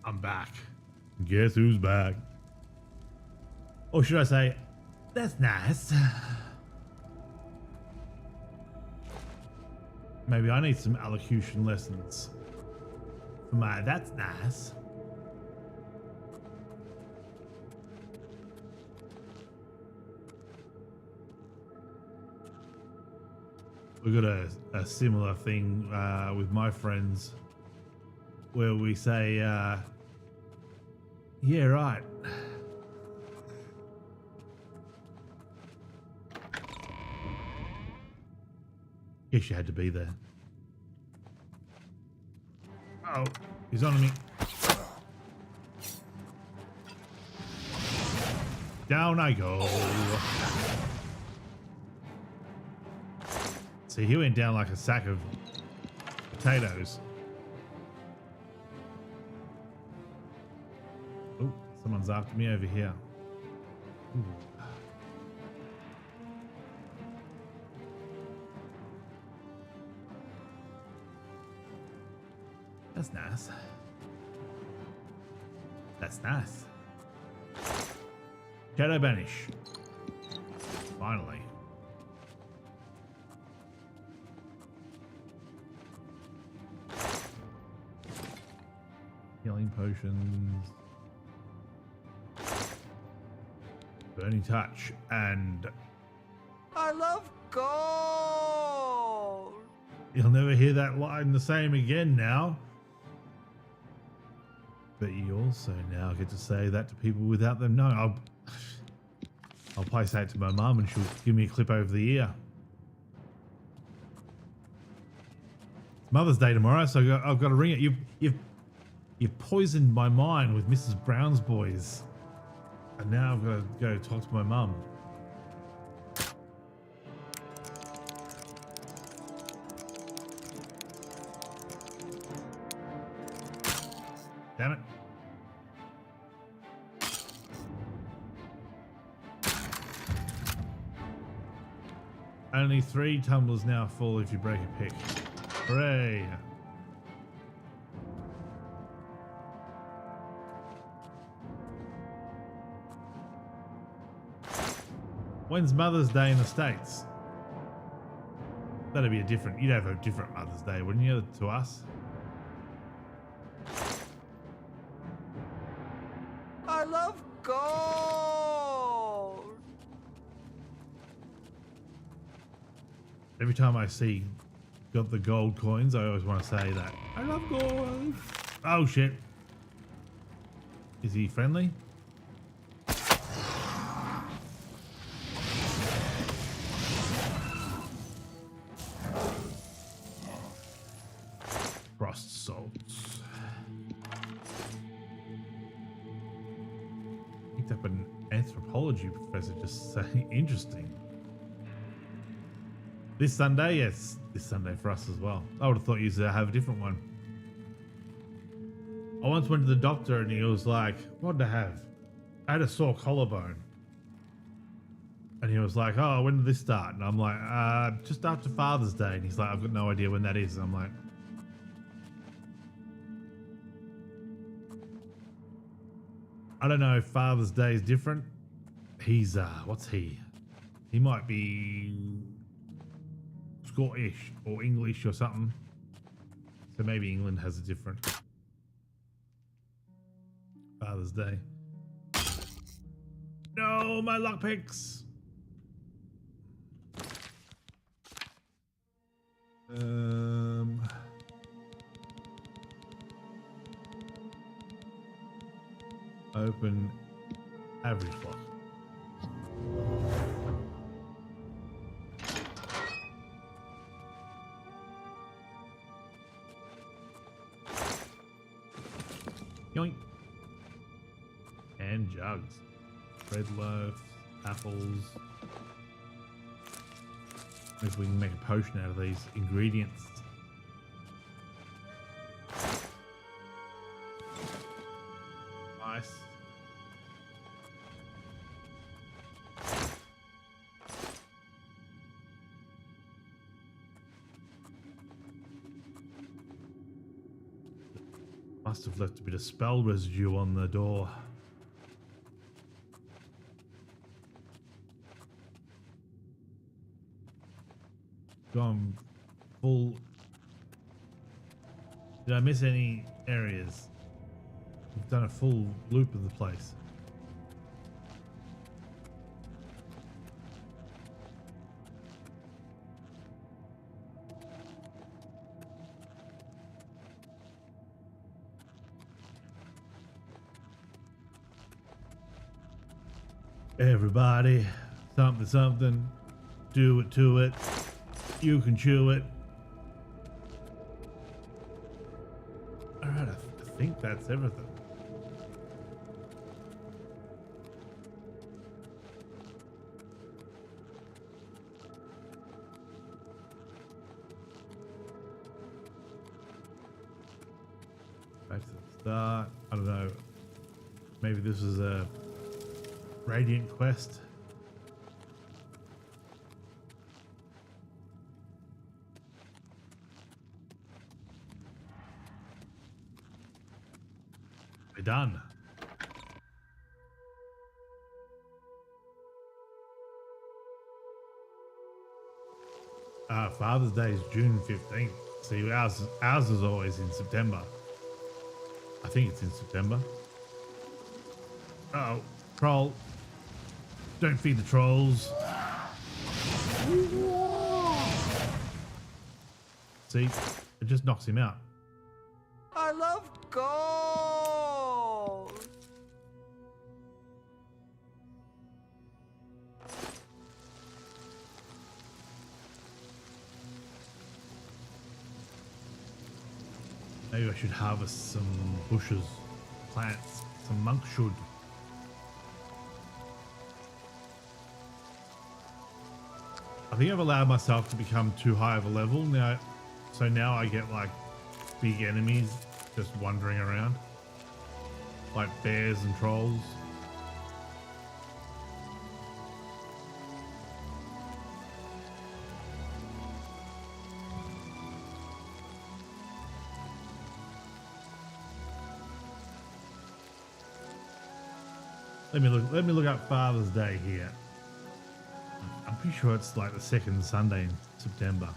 I'm back. Guess who's back? Or should I say, that's nice. Maybe I need some elocution lessons for my that's nice. We got a similar thing with my friends where we say, yeah, right. Guess you had to be there. Oh, he's on me. Down I go. See, he went down like a sack of potatoes. Oh, someone's after me over here. Ooh. That's nice. That's nice. Shadow banish. Finally. Healing potions. Burning touch and I love gold. you'll never hear that line the same again now. But you also now get to say that to people without them knowing. I'll probably say it to my mum and she'll give me a clip over the ear. It's Mother's Day tomorrow, so I've got to ring it. You've poisoned my mind with Mrs. Brown's Boys. And now I've got to go talk to my mum. Damn it. Only 3 tumblers now full if you break a pick. Hooray! When's Mother's Day in the States? That'd be you'd have a different Mother's Day, wouldn't you, to us? I love gold. Every time I see got the gold coins, I always want to say that. I love gold. Oh shit. Is he friendly? Frost salts. Picked up an anthropology professor just saying interesting. This Sunday? Yes, this Sunday for us as well. I would have thought you'd have a different one. I once went to the doctor and he was like, what'd I have? I had a sore collarbone. And he was like, oh, when did this start? And I'm like, just after Father's Day. And he's like, I've got no idea when that is. And I'm like, I don't know if Father's Day is different. He's, what's he? He might be Scottish or English or something. So maybe England has a different Father's Day. No, my lockpicks. Open average block. Yoink. And jugs. Bread loaves, apples. If we can make a potion out of these ingredients. Nice. Must have left a bit of spell residue on the door. Gone full. Did I miss any areas? We've done a full loop of the place. Everybody, something, something, do it to it. You can chew it. Alright, I think that's everything. Back to the start. I don't know. Maybe this is a Radiant quest. We're done. Father's Day is June 15th. See, ours is always in September. I think it's in September. Uh oh, troll. Don't feed the trolls. See, it just knocks him out. I love gold. Maybe I should harvest some bushes, plants, some monk should. I think I've allowed myself to become too high of a level now, so now I get like big enemies just wandering around, like bears and trolls. Let me look up Father's Day here. I'm pretty sure it's like the second Sunday in September.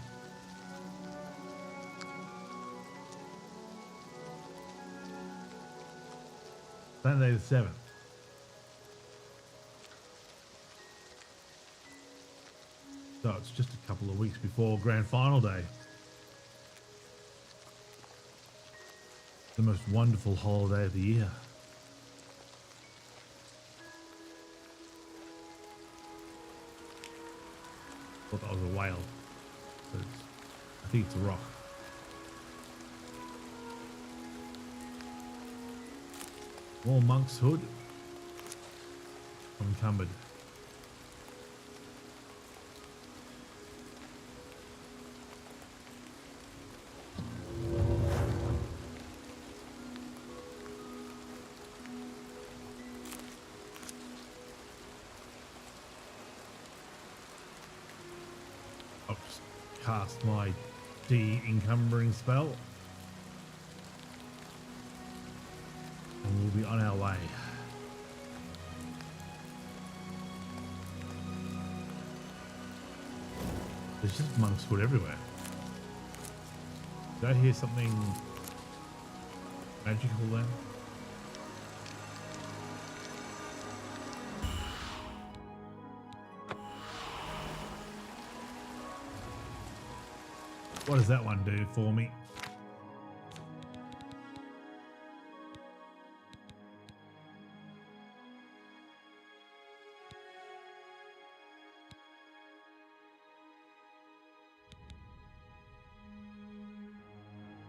Sunday the 7th. So it's just a couple of weeks before Grand Final Day. The most wonderful holiday of the year. I thought that was a whale, but I think it's a rock. More monk's hood. Unencumbered. I'll just cast my de-encumbering spell. And we'll be on our way. There's just monk's foot everywhere. Did I hear something magical then? What does that one do for me?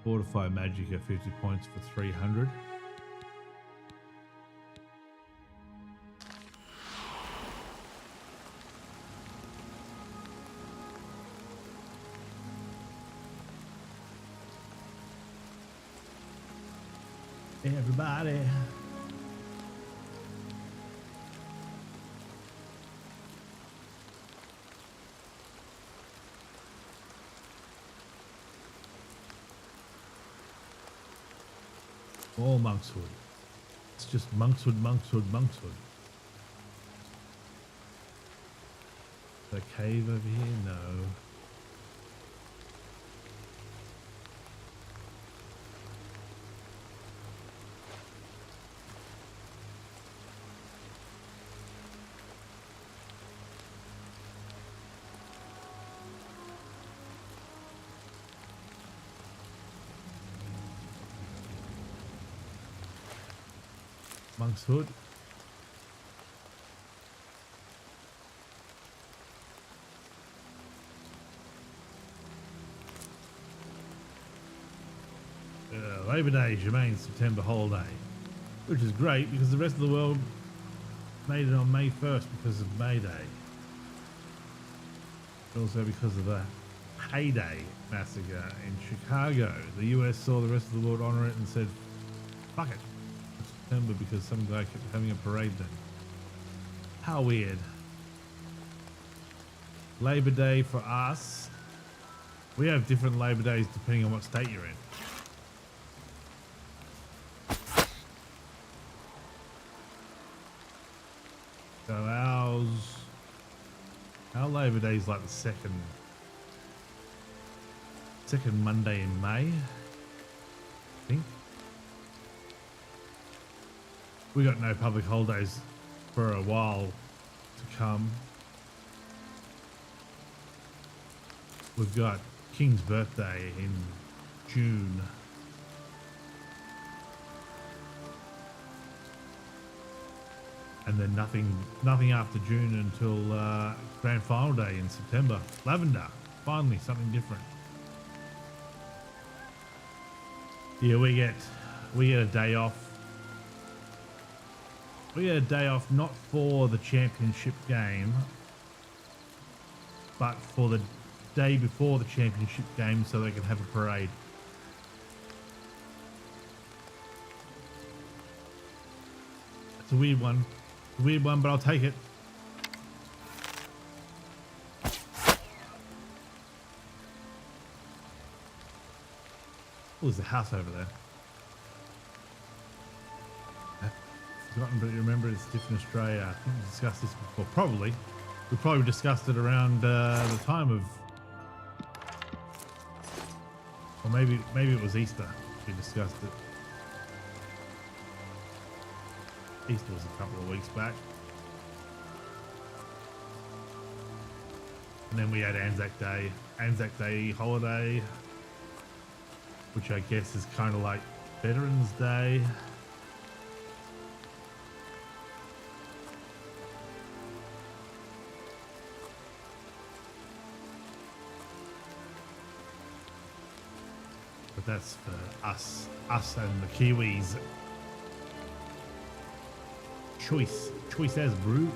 Fortify magic at 50 points for 300. Everybody. All Monkshood. It's just Monkshood, Monkshood, Monkshood. The cave over here? No. Monk's Hood. Labor Day is your main September holiday, which is great because the rest of the world made it on May 1st because of May Day. Also because of the Heyday massacre in Chicago. The US saw the rest of the world honor it and said, fuck it. September because some guy kept having a parade then. How weird. Labor Day for us. We have different Labor Days depending on what state you're in. So our Labor Day is like the second Monday in May, I think. We got no public holidays for a while to come. We've got King's birthday in June. And then nothing after June until Grand Final Day in September. Lavender, finally something different. Yeah, we get a day off. We get a day off not for the championship game, but for the day before the championship game so they can have a parade. It's a weird one. Weird one, but I'll take it. Oh, there's a house over there. I've forgotten, but you remember it's different in Australia. I think we discussed this before. Probably. We probably discussed it around the time of... Or maybe it was Easter we discussed it. Easter was a couple of weeks back. And then we had Anzac Day holiday, which I guess is kind of like Veterans Day. But that's for us and the Kiwis. Choice as brew.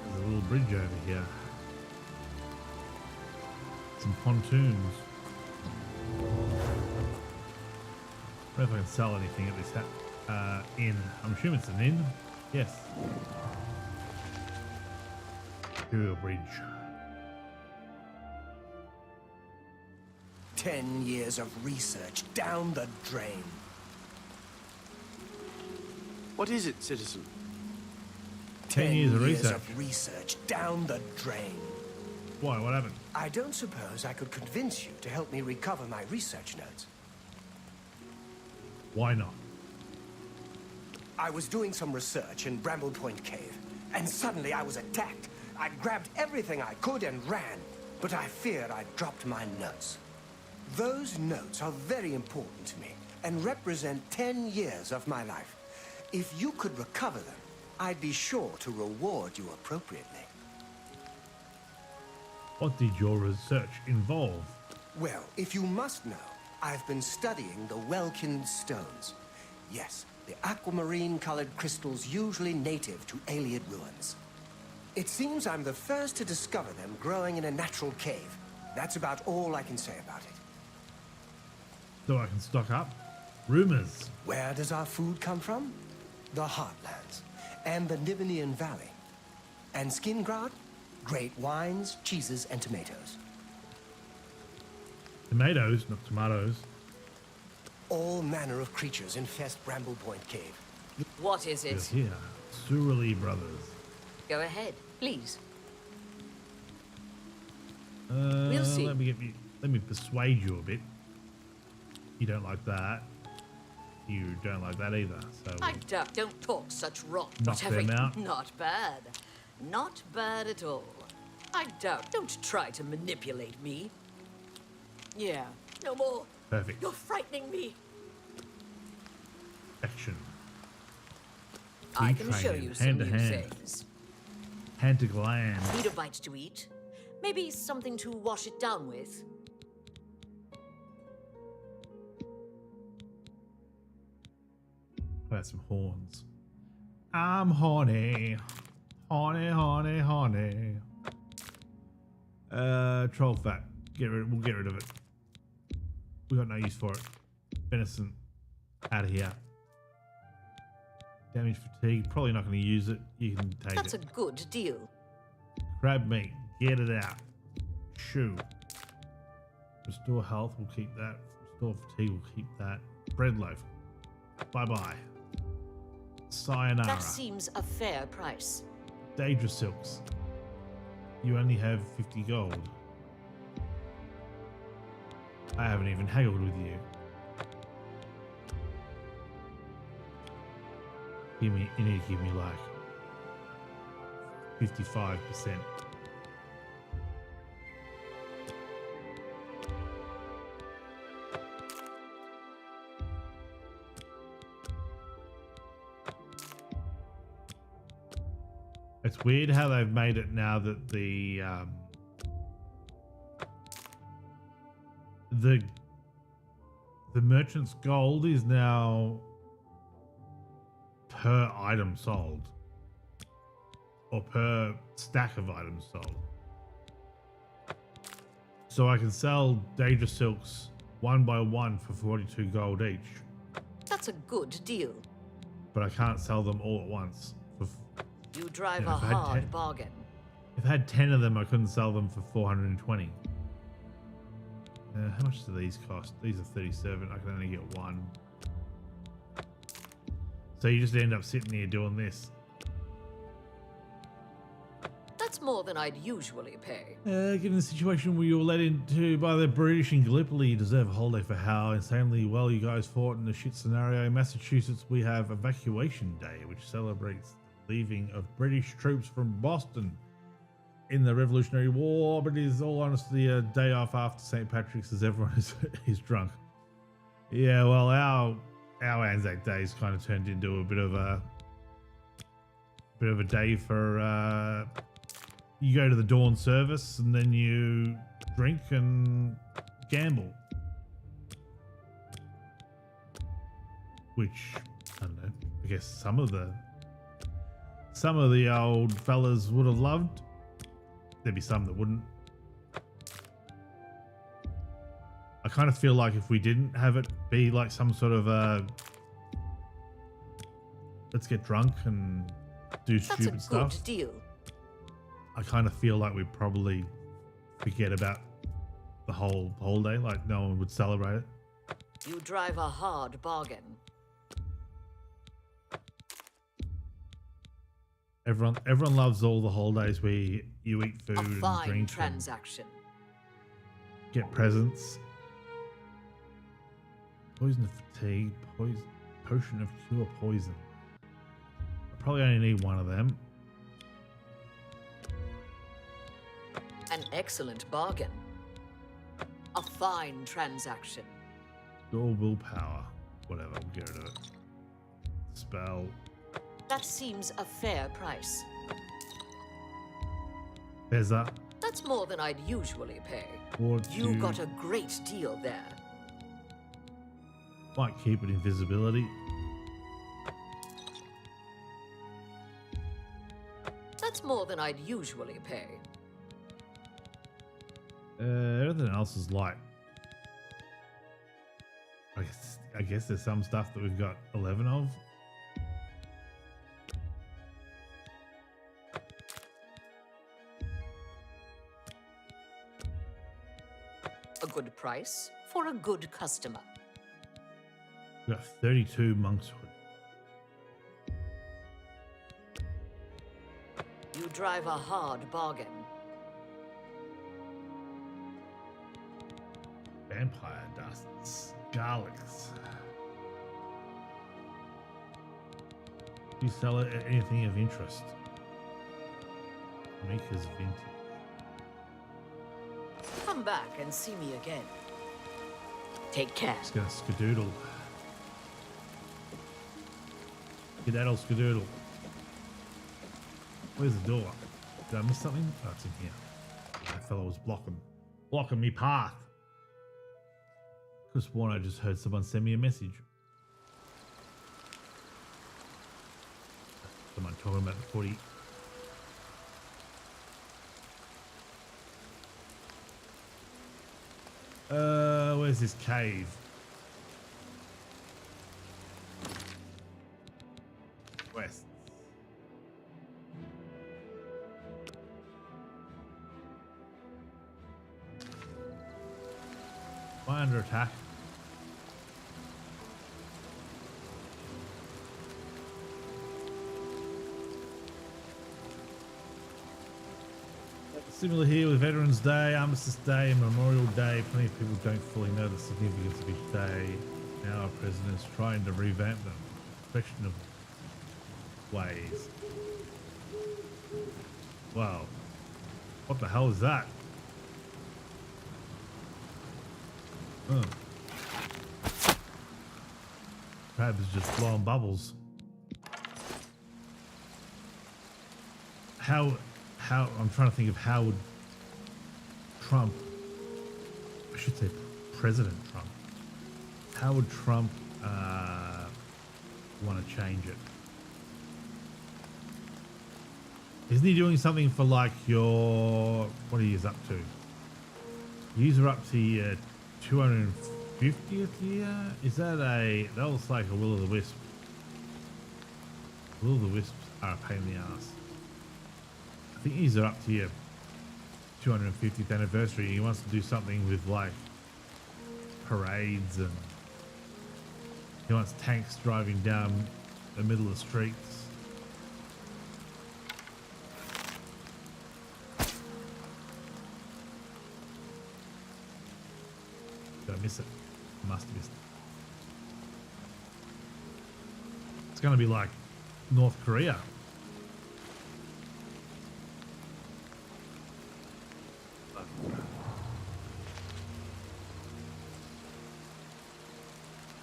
There's a little bridge over here. Some pontoons. I don't know if I can sell anything at this inn. I'm assuming it's an inn. Yes. Imperial Bridge. 10 years of research down the drain. What is it, citizen? 10 years of research down the drain. Why? What happened? I don't suppose I could convince you to help me recover my research notes. Why not? I was doing some research in Bramble Point Cave, and suddenly I was attacked. I grabbed everything I could and ran, but I feared I'd dropped my notes. Those notes are very important to me and represent 10 years of my life. If you could recover them, I'd be sure to reward you appropriately. What did your research involve? Well, if you must know, I've been studying the Welkin stones. Yes, the aquamarine-colored crystals usually native to Ayleid ruins. It seems I'm the first to discover them growing in a natural cave. That's about all I can say about it. So I can stock up? Rumors. Where does our food come from? The Heartlands and the Nivenian Valley. And Skingrad? Great wines, cheeses, and tomatoes. Tomatoes, not tomatoes. All manner of creatures infest Bramble Point Cave. What is it? Here, Surly Brothers. Go ahead, please. We'll see. Let me persuade you a bit. You don't like that. You don't like that either. So I don't talk such rot. Knock them out. Not bad. Not bad at all. I don't try to manipulate me. Yeah, no more. Perfect. You're frightening me. Action. I Keep can show training, you some hand to new hand. things. Hand to gland. Need a bite to eat? Maybe something to wash it down with? That's some horns. I'm horny. Horny, horny, horny. Troll fat. We'll get rid of it. We got no use for it. Venison. Out of here. Damage fatigue. Probably not going to use it. You can take That's it. a good deal. Crab meat. Get it out. Shoo. Restore health. We'll keep that. Restore fatigue. We'll keep that. Bread loaf. Bye-bye. Sayonara. That seems a fair price. Daedra silks. You only have 50 gold. I haven't even haggled with you. You need to give me like 55%. It's weird how they've made it now that the merchant's gold is now per item sold or per stack of items sold. So I can sell Daedra silks one by one for 42 gold each, That's a good deal. but I can't sell them all at once. You drive Yeah, a if I had hard bargain. If I had 10 of them, I couldn't sell them for 420. How much do these cost? These are 37. I can only get one. So you just end up sitting here doing this. That's more than I'd usually pay. Given the situation we were led into by the British in Gallipoli, you deserve a holiday for how insanely well you guys fought in the shit scenario. In Massachusetts, we have Evacuation Day, which celebrates the leaving of British troops from Boston in the Revolutionary War, but it is all honestly a day off after St. Patrick's as everyone is drunk. Yeah, well, our Anzac Days kind of turned into a bit of a day for you go to the dawn service and then you drink and gamble, which I don't know. I guess some of the old fellas would have loved. There'd be some that wouldn't. I kind of feel like if we didn't have it be like some sort of let's get drunk and do stupid stuff. That's a good deal. I kind of feel like we'd probably forget about the whole holiday. Like no one would celebrate it. You drive a hard bargain. Everyone loves all the holidays where you eat food A and fine drink transaction. and get presents. Poison of fatigue, potion of cure poison. I probably only need one of them. An excellent bargain. A fine transaction. Door willpower. Whatever, we'll get rid of it. Spell. That seems a fair price. Beza. That's more than I'd usually pay. You got a great deal there. Might keep it invisibility. That's more than I'd usually pay. Everything else is light. I guess there's some stuff that we've got 11 of. A good price for a good customer. We got 32 monkshood. You drive a hard bargain. Vampire dusts. Garlics. Do you sell anything of interest? Maker's Vintage. Come back and see me again. Take care. Just gonna skedoodle. Skedaddle, skedoodle. Where's the door? Did I miss something? Oh, it's in here. That fellow was blocking me path. Chris Warner, I just heard someone send me a message. Someone talking about the 40. Where's this cave? West. Am I under attack? Similar here with Veterans Day, Armistice Day, and Memorial Day. Plenty of people don't fully know the significance of each day. Now our president is trying to revamp them. Question of ways. Wow. What the hell is that? Oh. Crab is just blowing bubbles. How I'm trying to think of how would Trump, I should say President Trump, how would Trump want to change it? Isn't he doing something for like your, what are you up to? You're up to your 250th year? Is that that looks like a Will of the Wisp. Will of the Wisps are a pain in the ass. I think he's up to your 250th anniversary. He wants to do something with like parades, and he wants tanks driving down the middle of the streets. Did I miss it? I must have missed it. It's going to be like North Korea.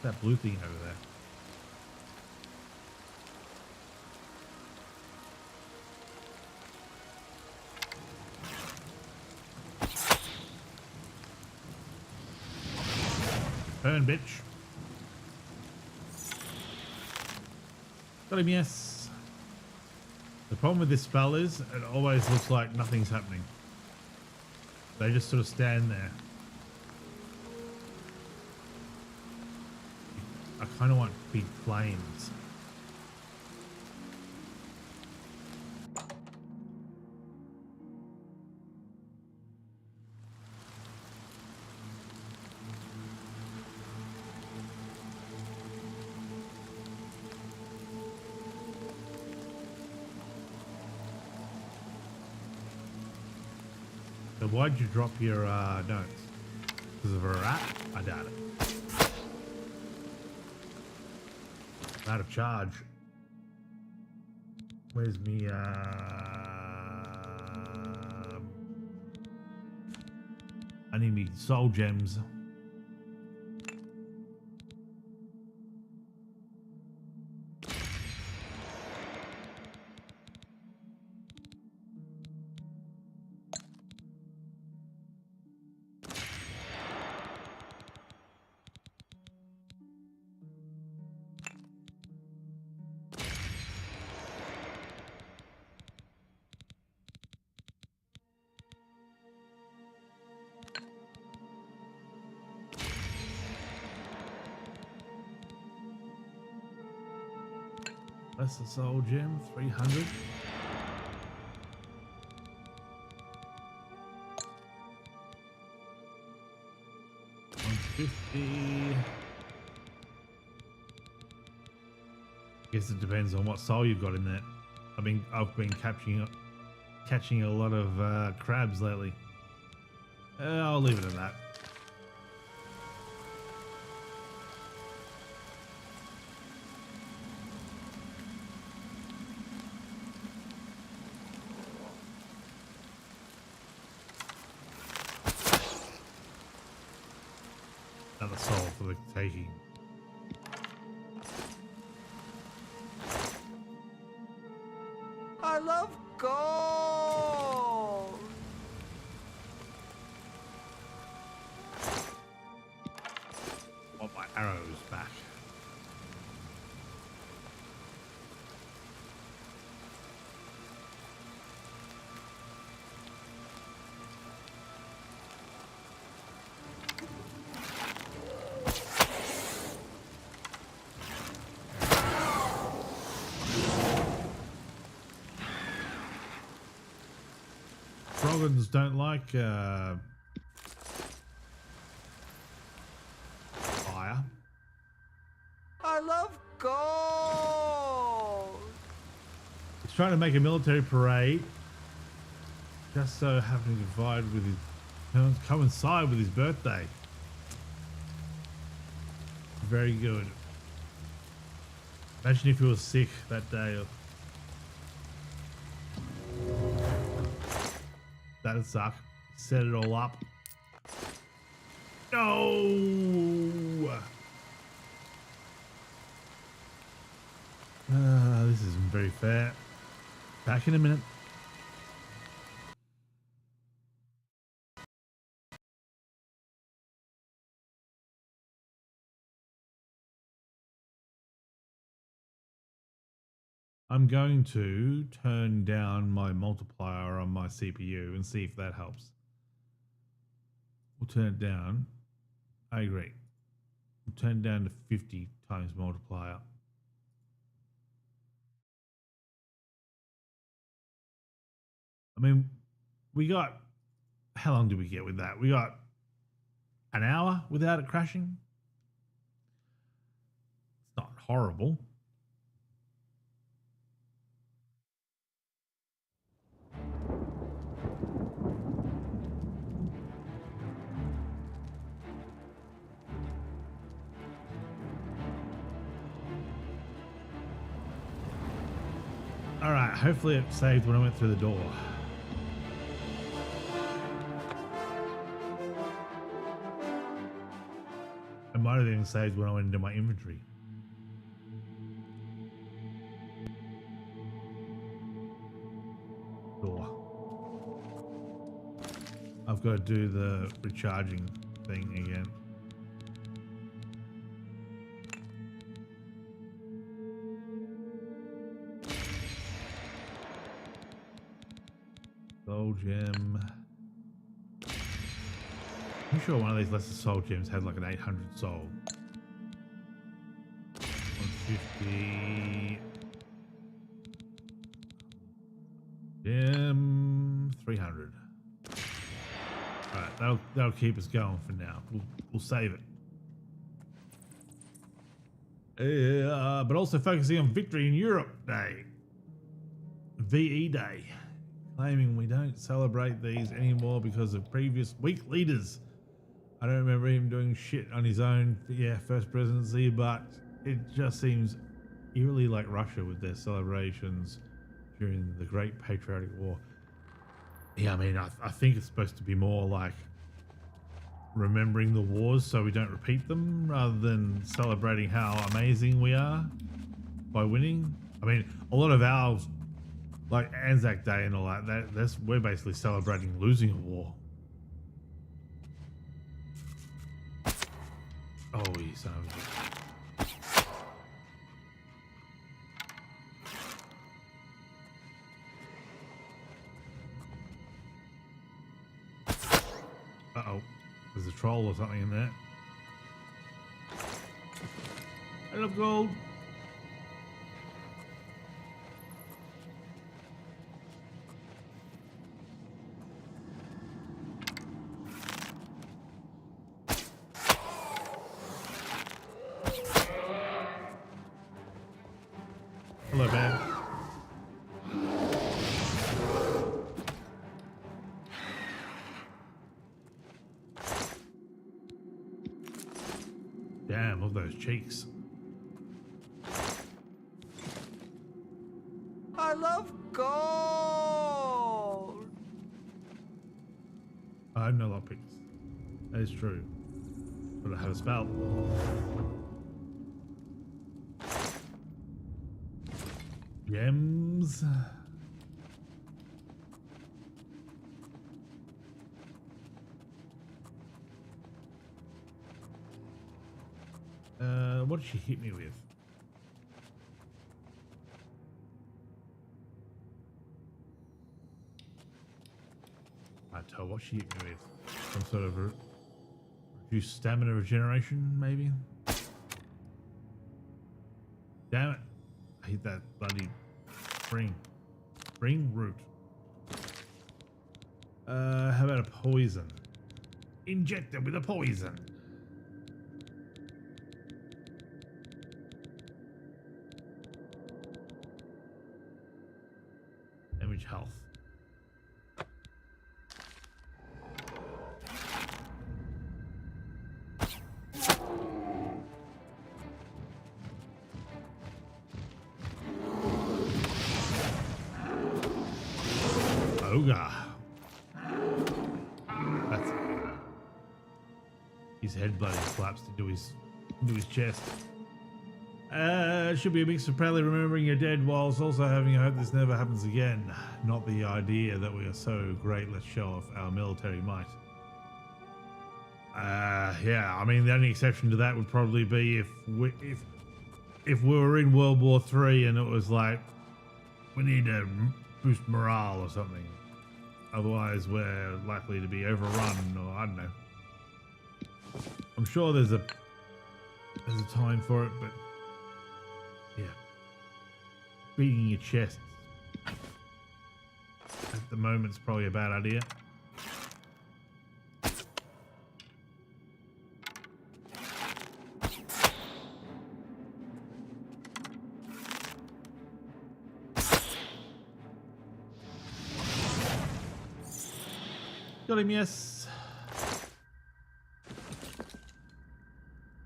That blue thing over there. Burn, bitch. Got him, yes. The problem with this spell is it always looks like nothing's happening. They just sort of stand there. I kind of want big flames. So why'd you drop your notes? Because of a rat? I doubt it. Out of charge. Where's me? I need me soul gems. That's a soul gem, 300. 50. Guess it depends on what soul you've got in that. I've been catching a lot of crabs lately. I'll leave it at that. Another soul for the taking. I love gold! Want my arrows back. Frogans don't like fire. I love gold! He's trying to make a military parade. Just so happening to coincide with his birthday. Very good. Imagine if he was sick that day. That'd suck. Set it all up. No! This isn't very fair. Back in a minute. I'm going to turn down my multiplier on my CPU and see if that helps. We'll turn it down. I agree. We'll turn it down to 50 times multiplier. I mean, we got... How long did we get with that? We got an hour without it crashing. It's not horrible. All right, hopefully it saved when I went through the door. It might have even saved when I went into my inventory. Door. I've got to do the recharging thing again. Soul gem. I'm sure one of these lesser soul gems had like an 800 soul. 150. Gem 300. Alright, that'll keep us going for now. We'll save it. But also focusing on Victory in Europe Day. VE Day. Claiming we don't celebrate these anymore because of previous weak leaders. I don't remember him doing shit on his own, first presidency, but it just seems eerily like Russia with their celebrations during the Great Patriotic War. Yeah, I mean, I think it's supposed to be more like remembering the wars so we don't repeat them rather than celebrating how amazing we are by winning. I mean, a lot of ours, like Anzac Day and all that, we're basically celebrating losing a war. Oh, you son of a bitch. Uh-oh. There's a troll or something in there. I love gold. Hello, man. Damn, look at those cheeks. I love gold. I have no lockpicks. That is true. But I have a spell. Gems. What did she hit me with? I tell what she hit me with. Some sort of reduced stamina regeneration, maybe? Damn it. I hit that bloody spring root. How about a poison? Inject them with a poison. Damage health. Ogre. That's his head bloody collapsed into his chest. Should be a mix of proudly remembering your dead whilst also having a hope this never happens again. Not the idea that we are so great, let's show off our military might. Yeah, I mean the only exception to that would probably be if we were in World War III and it was like we need to boost morale or something. Otherwise we're likely to be overrun, or I don't know. I'm sure there's a time for it, but yeah. Beating your chest at the moment's probably a bad idea. Got him, yes.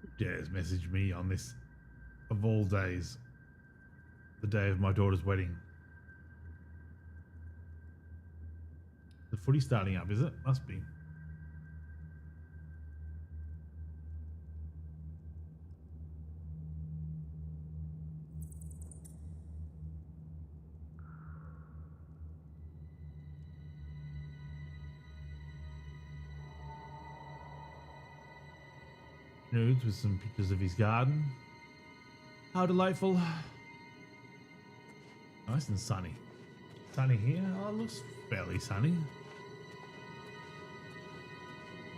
Who dares message me on this, of all days, the day of my daughter's wedding? The footy starting up, is it? Must be. Nudes with some pictures of his garden. How delightful. Nice and sunny. Sunny here? Oh, it looks fairly sunny.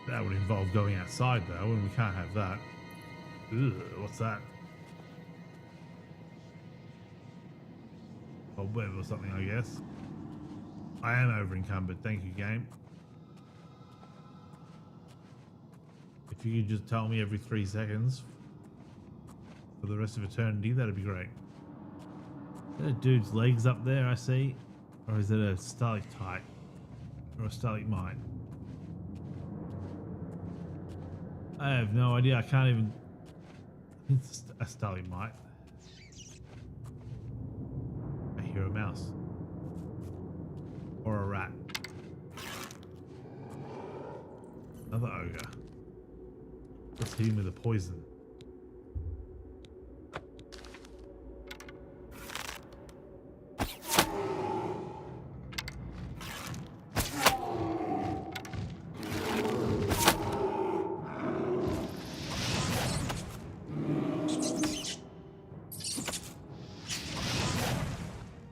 That would involve going outside though, and we can't have that. Ugh, what's that? A web or something, I guess. I am over encumbered, thank you, game. If you could just tell me every 3 seconds for the rest of eternity, that'd be great. Is that a dude's legs up there I see? Or is it a stalactite? Or a stalagmite? I have no idea, I can't even... I think it's a stalagmite. I hear a mouse. Or a rat. Another ogre. Let's hit him with a poison.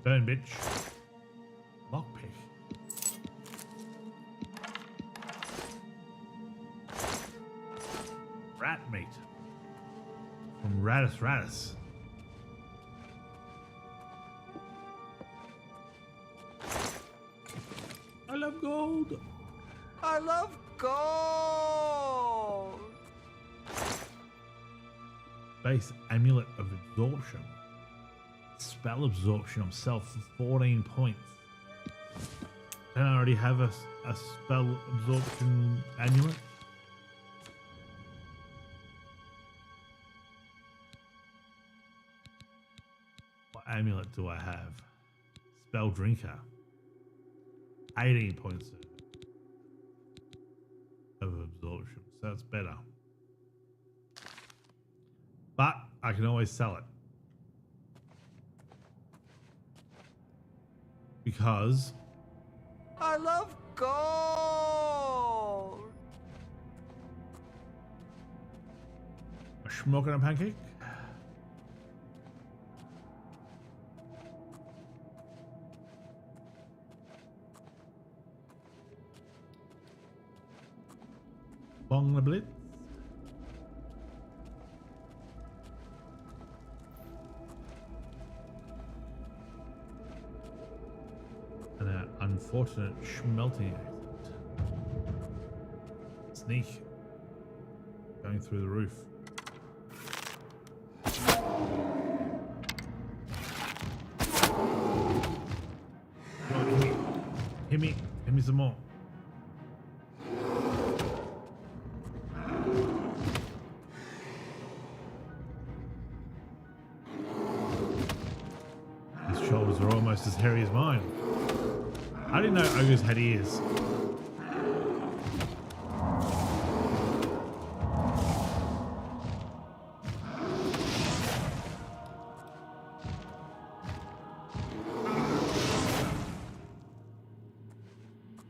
Burn, bitch. Lockpick. Rat meat. From Radis. I love gold. I love gold. Base amulet of absorption. Spell absorption himself for 14 points. Don't I already have a spell absorption amulet? What amulet do I have? Spell drinker. 18 points of absorption, so that's better. But I can always sell it. Because I love gold. a schmuck and a pancake. Bong the blitz. And an unfortunate schmelting accident. Sneak. Going through the roof. Come on, hit me some more. His shoulders are almost as hairy as mine. I didn't know ogres had ears.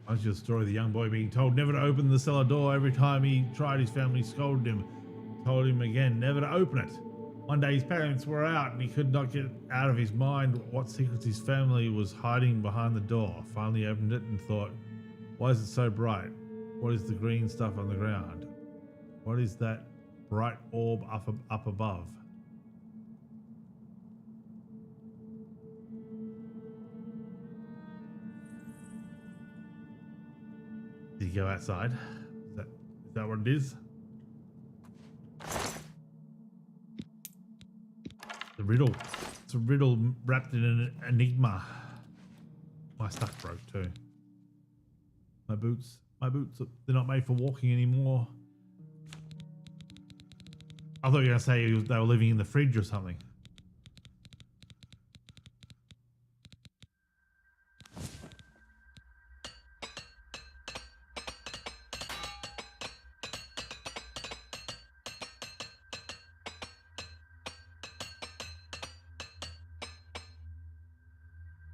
Once your story of the young boy being told never to open the cellar door every time he tried, his family scolded him, told him again never to open it. One day his parents were out and he could not get out of his mind what secrets his family was hiding behind the door. Finally opened it and thought, why is it so bright? What is the green stuff on the ground? What is that bright orb up above? Did he go outside? Is that what it is? The riddle. It's a riddle wrapped in an enigma. My stuff broke too. My boots, they're not made for walking anymore. I thought you were going to say they were living in the fridge or something.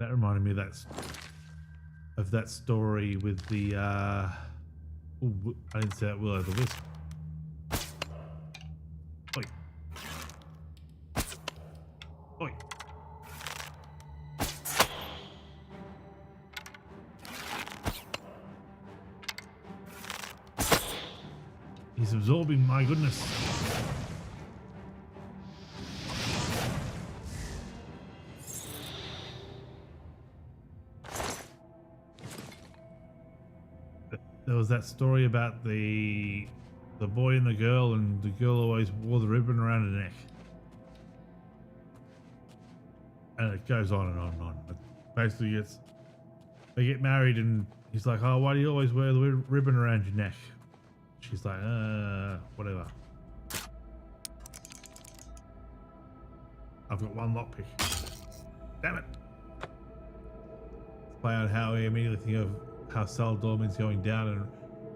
That reminded me of that story with the I didn't say that will-o'-the-wisp. Oi. Oi. He's absorbing, my goodness. There was that story about the boy and the girl always wore the ribbon around her neck. And it goes on and on and on. It basically they get married and he's like, oh, why do you always wear the ribbon around your neck? She's like, whatever. I've got one lockpick. Damn it. Play on how we immediately think of how Cell Dorman's going down and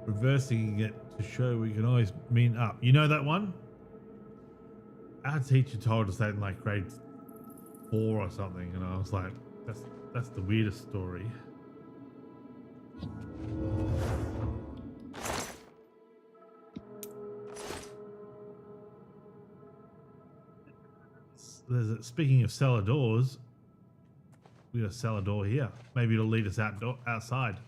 reversing it to show we can always mean up. You know that one? Our teacher told us that in like grade 4 or something, and I was like, that's the weirdest story. Speaking of cellar doors, we got a cellar door here. Maybe it'll lead us outside.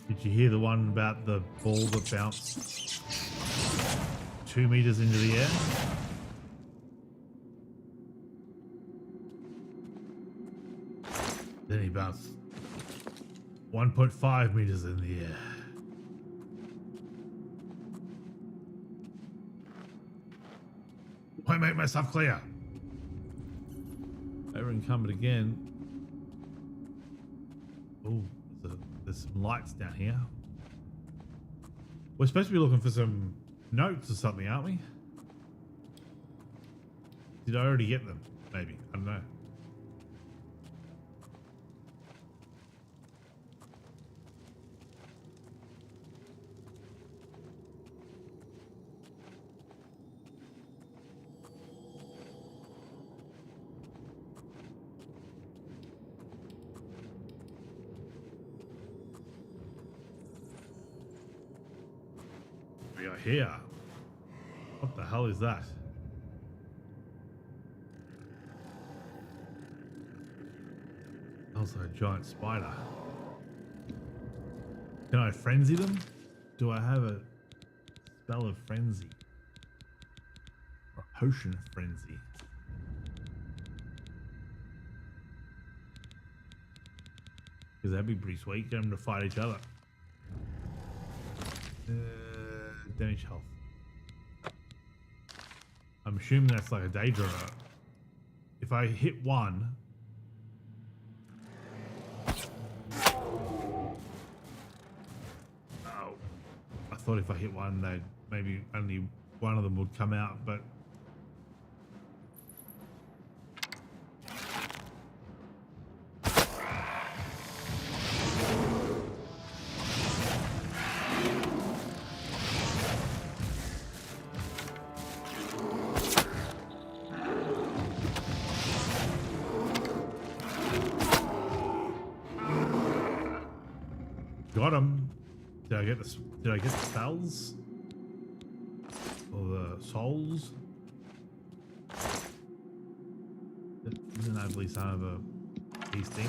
Did you hear the one about the ball that bounced 2 meters into the air. Then he bounced 1.5 meters in the air. I make myself clear. Over encumbered again. Oh, there's some lights down here. We're supposed to be looking for some notes or something, aren't we? Did I already get them? Maybe. I don't know. We are here. What the hell is that? Also a giant spider. Can I frenzy them? Do I have a spell of frenzy? Or a potion of frenzy? Because that'd be pretty sweet. Get them to fight each other. Damage health. I'm assuming that's like a Daedra. If I hit one... Oh. I thought if I hit one, they'd maybe only one of them would come out, but... Got him. Did I get the spells? Or the souls? Isn't that at least some of a feasting?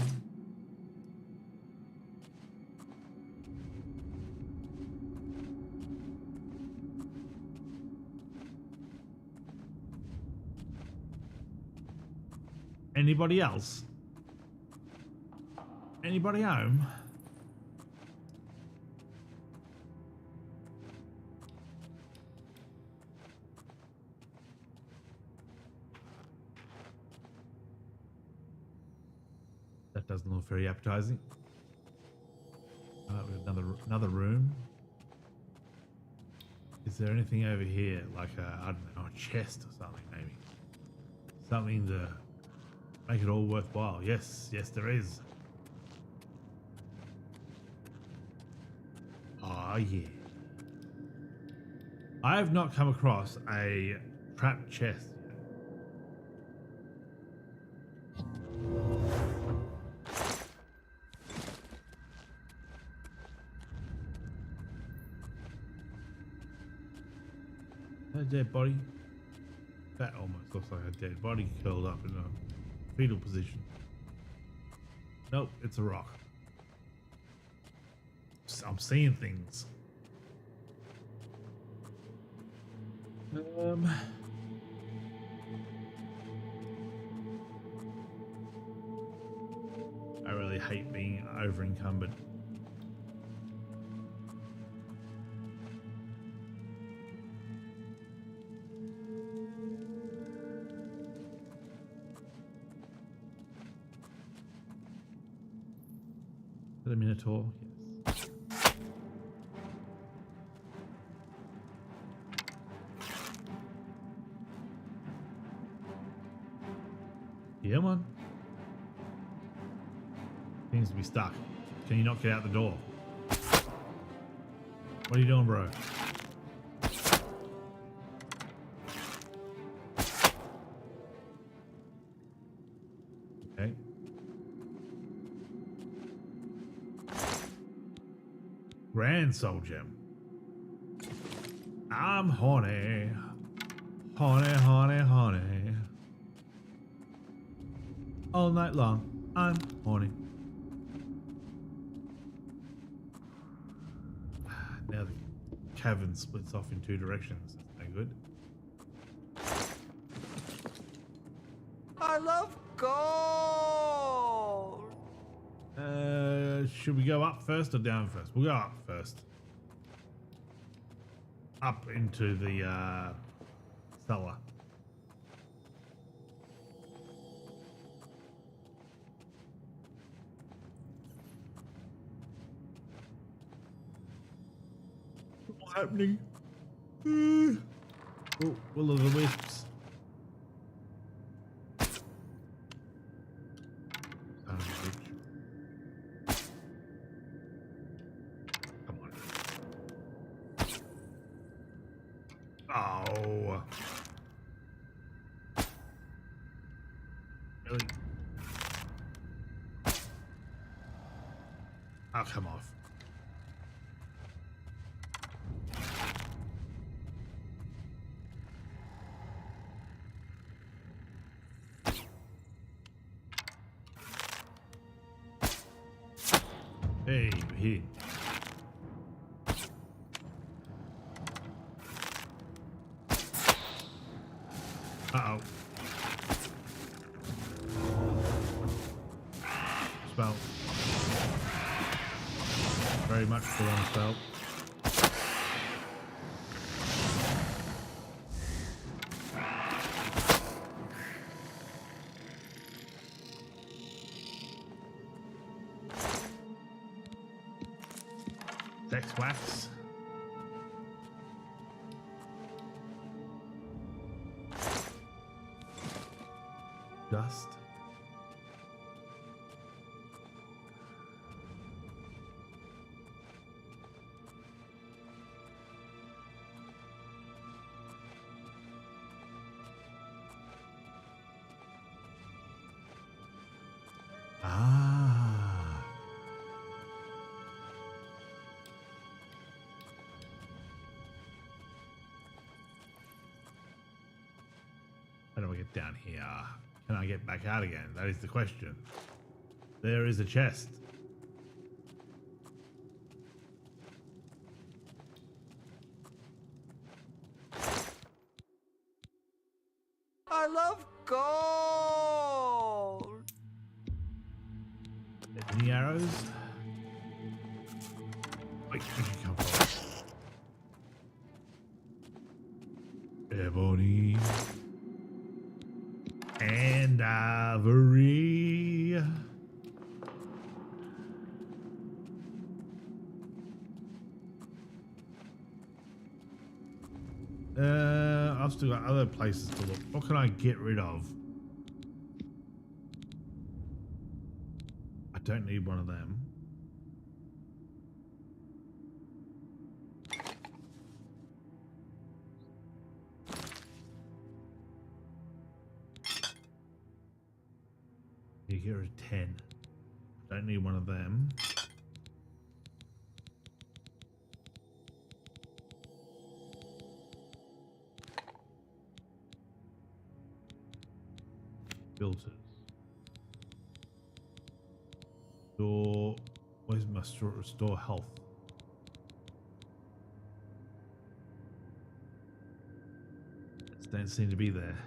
Anybody else? Anybody home? That doesn't look very appetizing. We have another room. Is there anything over here, like I don't know, a chest or something, maybe? Something to make it all worthwhile. Yes, yes, there is. Oh yeah. I have not come across a trapped chest. A dead body. That almost looks like a dead body curled up in a fetal position. Nope, it's a rock. I'm seeing things. I really hate being over encumbered. The Minotaur, yes. Yeah, man. Seems to be stuck. Can you not get out the door? What are you doing, bro? Okay. Grand Soul Gem. I'm horny. Horny, horny, horny. All night long, I'm horny. Now the cavern splits off in two directions. I think. good. I love gold. Should we go up first or down first? We'll go up first. Up into the cellar. What's happening? Oh, will of the wisps. Oh. Really? Oh, come off. Hey, he. Uh-oh. Spell. Very much the wrong spell. Sex wax. Dust. Ah. How do I get down here? Can I get back out again? That is the question. There is a chest. I love gold. Any arrows? Wait, where did you come from? Ebony. And ivory. I've still got other places to look. What can I get rid of? I don't need one of them. You get rid of 10. Don't need one of them. Filters. Store. Where's my store? Restore health. Don't seem to be there.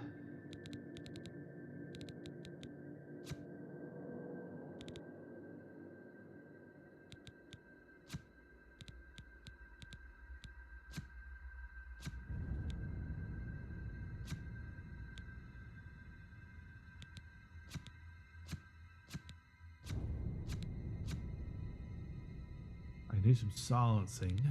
I need some silencing.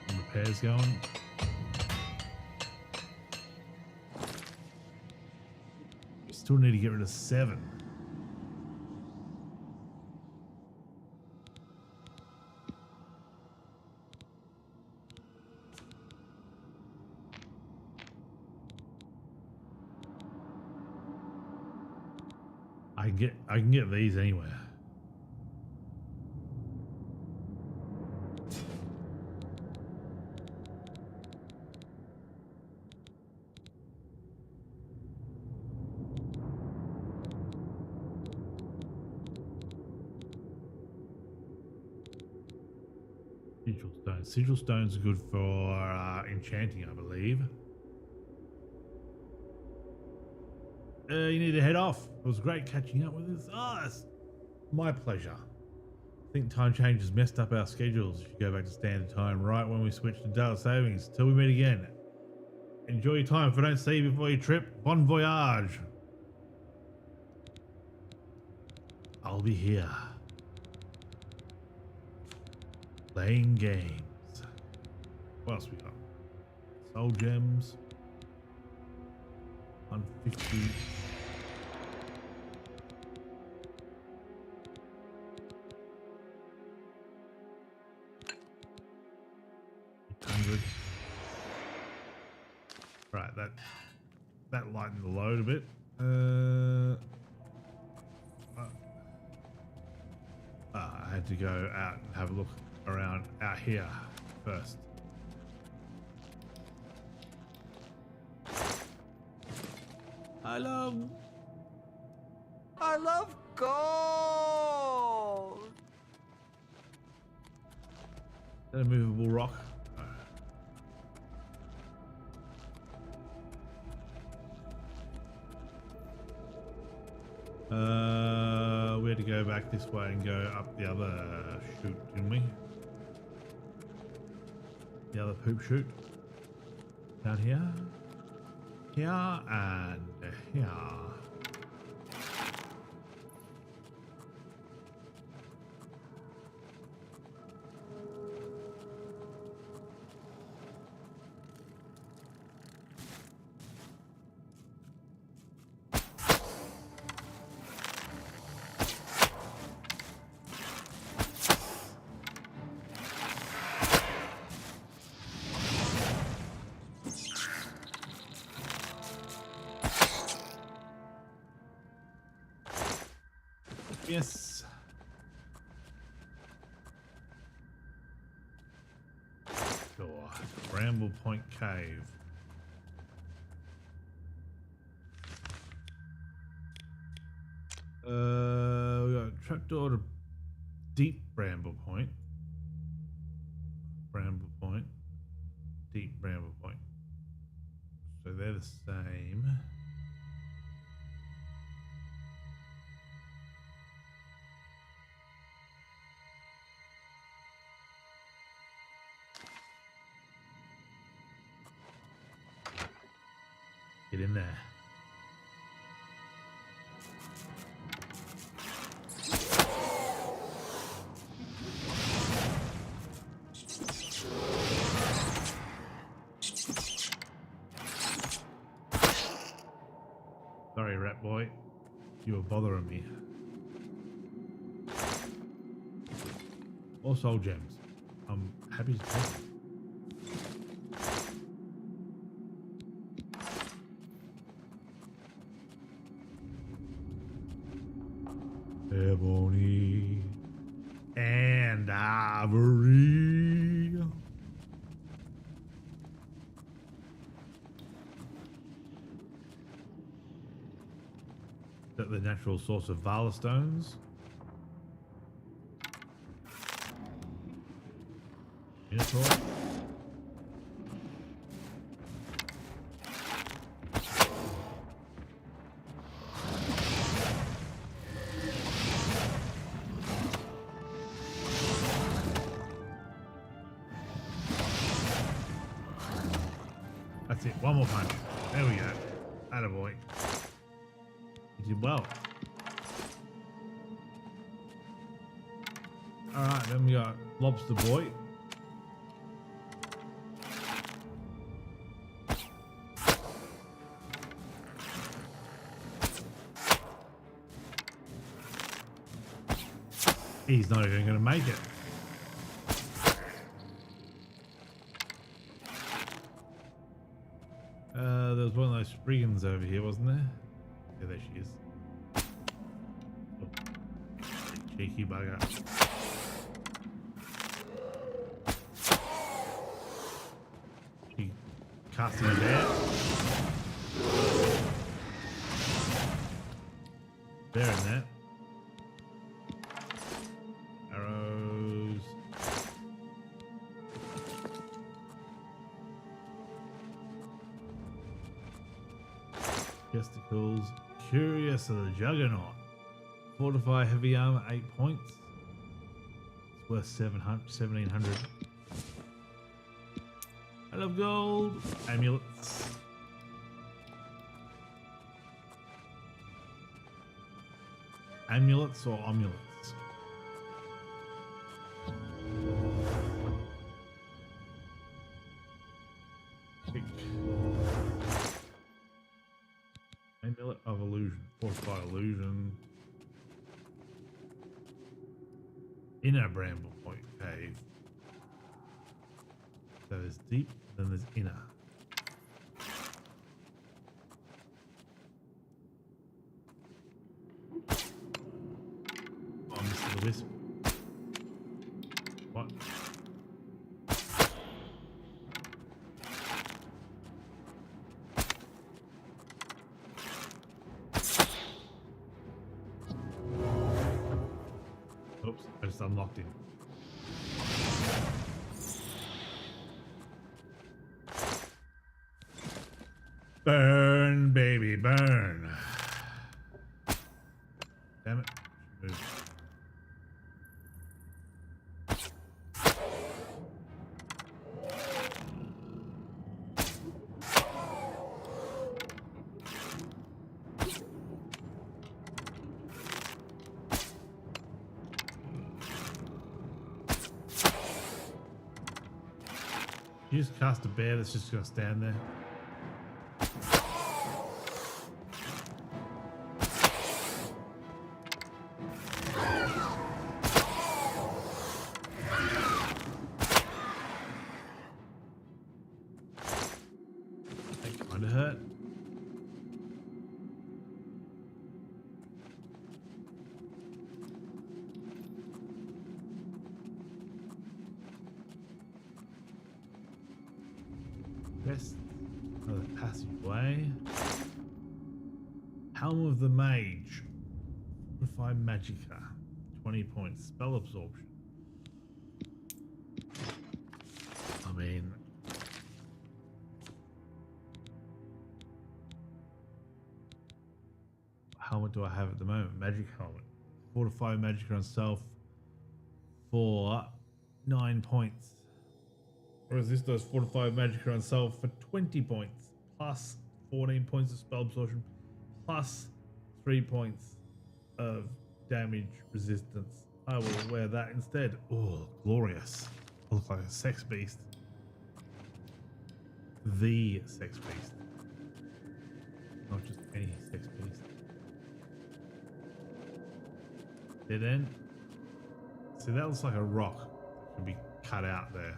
Repairs going. Still need to get rid of 7. I can get these anywhere. Sigil stone. Sigil stones are good for enchanting, I believe. You need to head off. It was great catching up with us. Oh, it's my pleasure. I think time changes messed up our schedules. You should go back to standard time right when we switch to daylight savings. Till we meet again. Enjoy your time. If I don't see you before your trip, bon voyage. I'll be here. Playing games. What else we got? Soul gems. 150. Right, that lightened the load a bit. I had to go out and have a look around out here first. I love gold. Is that a movable rock? We had to go back this way and go up the other chute, didn't we? The other poop chute. Down here. Here and here. Yes. Door. Bramble Point Cave. We got trapdoor to Deep Bramble Point. Bramble Point. Deep Bramble Point. So they're the same. Get in there. Sorry, rat boy. You were bothering me. All soul gems. I'm happy to take them. Ebony and ivory. Is that the natural source of Vala stones? Minotaur? That's it. One more punch. There we go. Attaboy. You did well. Alright, then we got Lobster Boy. He's not even going to make it. There was one of those Spriggans over here, wasn't there? Yeah, there she is. Oh, cheeky bugger. She casting it out. There in that. Arrows. Gesticles. Curious of the Juggernaut. Fortify heavy armor 8 points. It's worth 1700. I love gold. Amulets. Amulets or omulets? Amulet of illusion. Fortify illusion. Inner Bramble Point Cave. So there's deep, then there's inner. Oh, Mr. the Wisp. What? Oops, I just unlocked him. Burn, baby, burn. Damn it. Move. You just cast a bear that's just gonna stand there. That kinda hurt. Best another passageway. Helm of the Mage. Fortify Magicka. 20 points. Spell absorption. I mean, helmet do I have at the moment? Magic helmet. Fortify Magicka on self for 9 points. Whereas this does Fortify Magicka on self for 20 points, plus 14 points of spell absorption, plus 3 points of damage resistance. I will wear that instead. Oh, glorious. I look like a sex beast. The sex beast. Not just any sex beast. Dead end. See, that looks like a rock. It can be cut out there.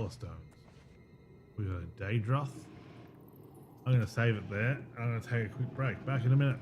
Stones. We got a Daedroth. I'm going to save it there. I'm going to take a quick break. Back in a minute.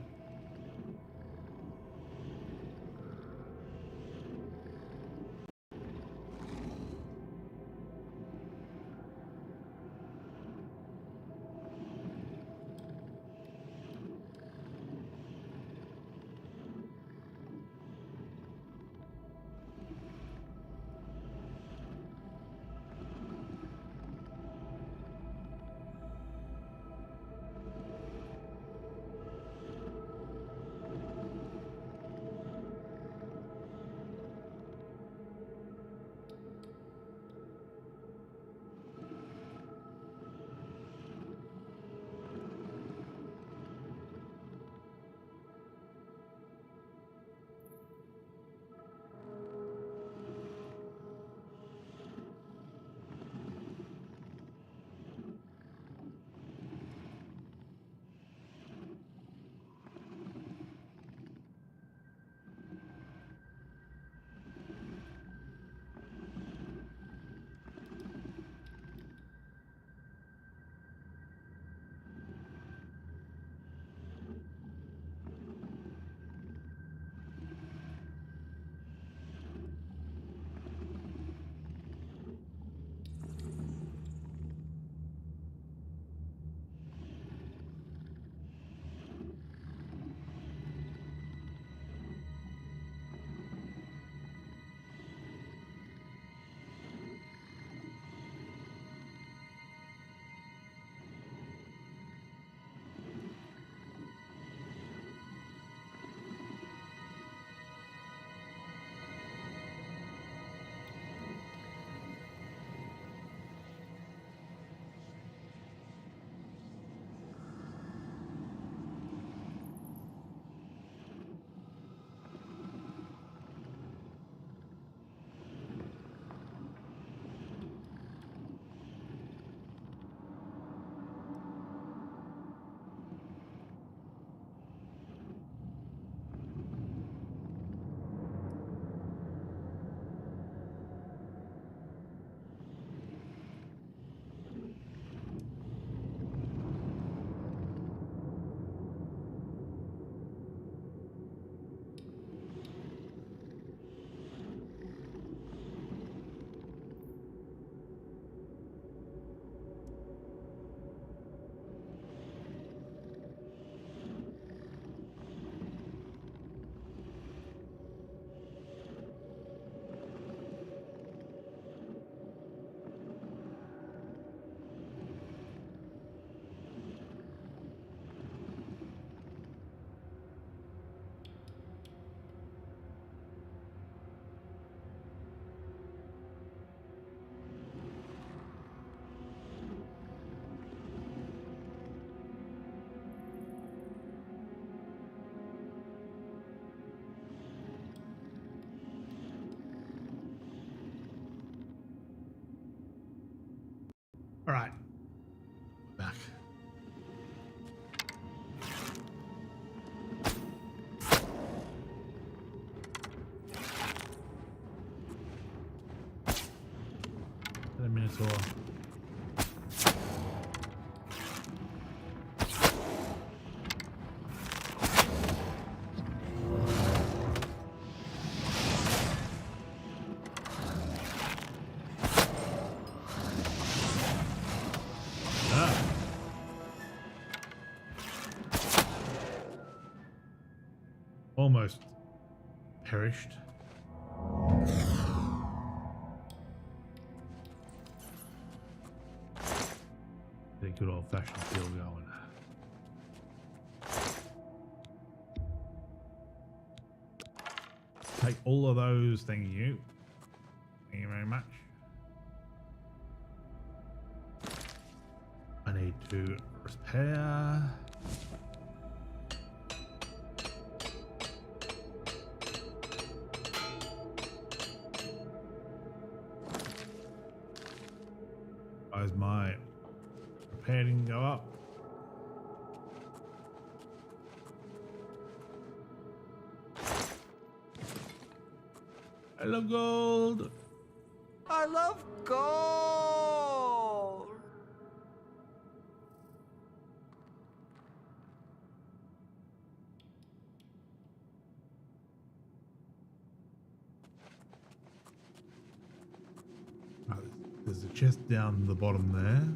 right. Back. A Minotaur. Almost perished. A good old-fashioned feel going. Take all of those, thank you. Thank you very much. I need to repair. As my repair didn't go up. I love gold. I love gold. There's a chest down the bottom there.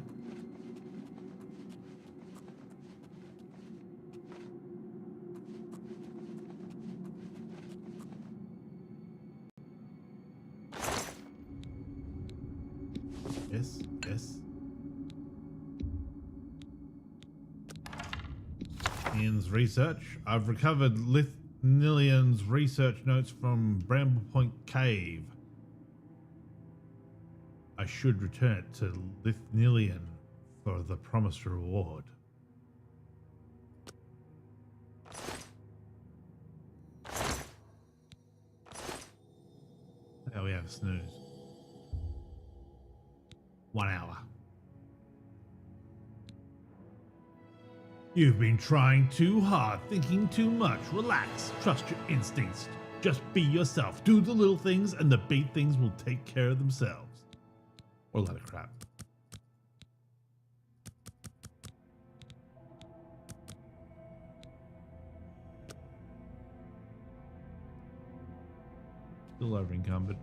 Yes, yes. Ian's research. I've recovered Lithnilian's research notes from Bramblepoint Cave. I should return it to Lithnilian for the promised reward. Now we have a snooze. 1 hour. You've been trying too hard, thinking too much. Relax. Trust your instincts. Just be yourself. Do the little things and the big things will take care of themselves. Or a lot of crap. Still over encumbered.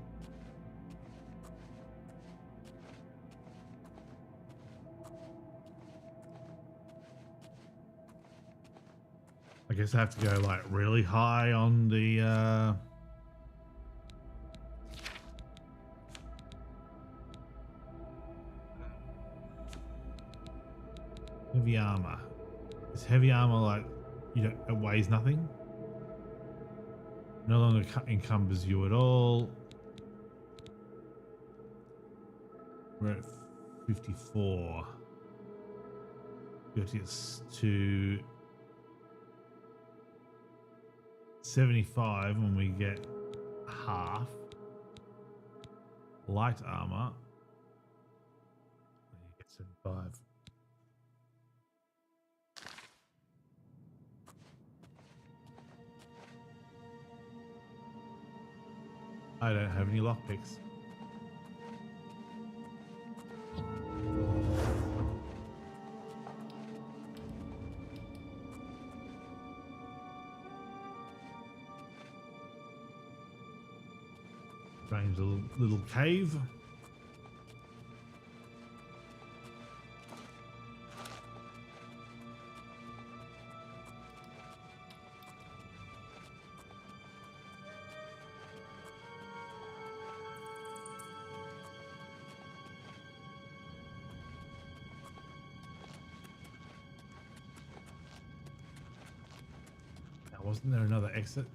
I guess I have to go like really high on the heavy armor. Is heavy armor like, you know, it weighs nothing? No longer encumbers you at all. We're at 54. Get us to 75 when we get half. Light armor. You get 75. I don't have any lockpicks. Strange little cave. Now, wasn't there another exit?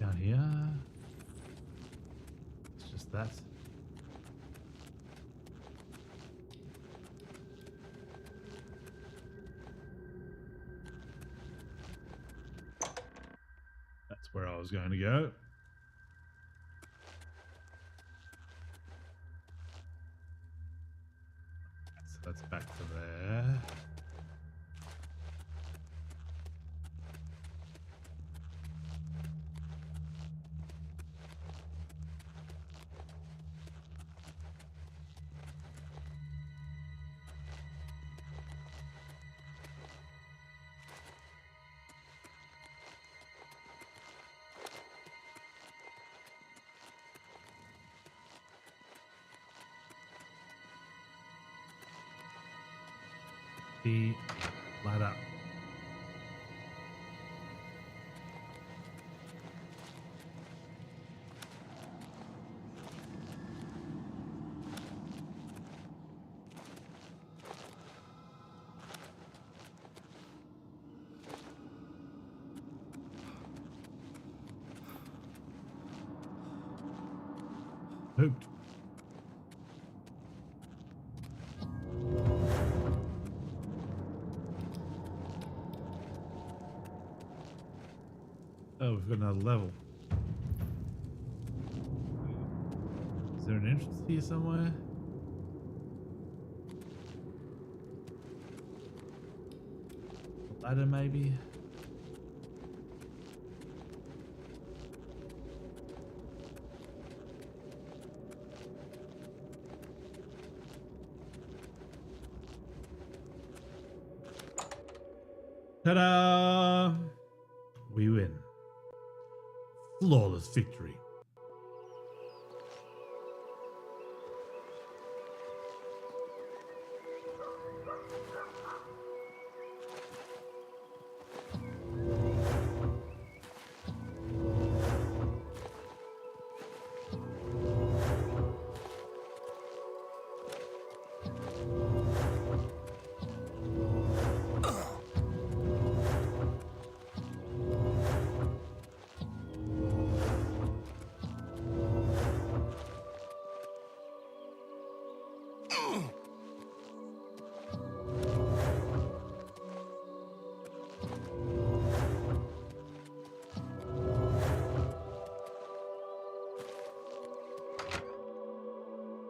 Down here. It's just that. That's where I was going to go. That's back to there. The ladder. Hooped. Oh, we've got another level. Is there an entrance here somewhere? A ladder, maybe? Ta-da! We win. Flawless victory.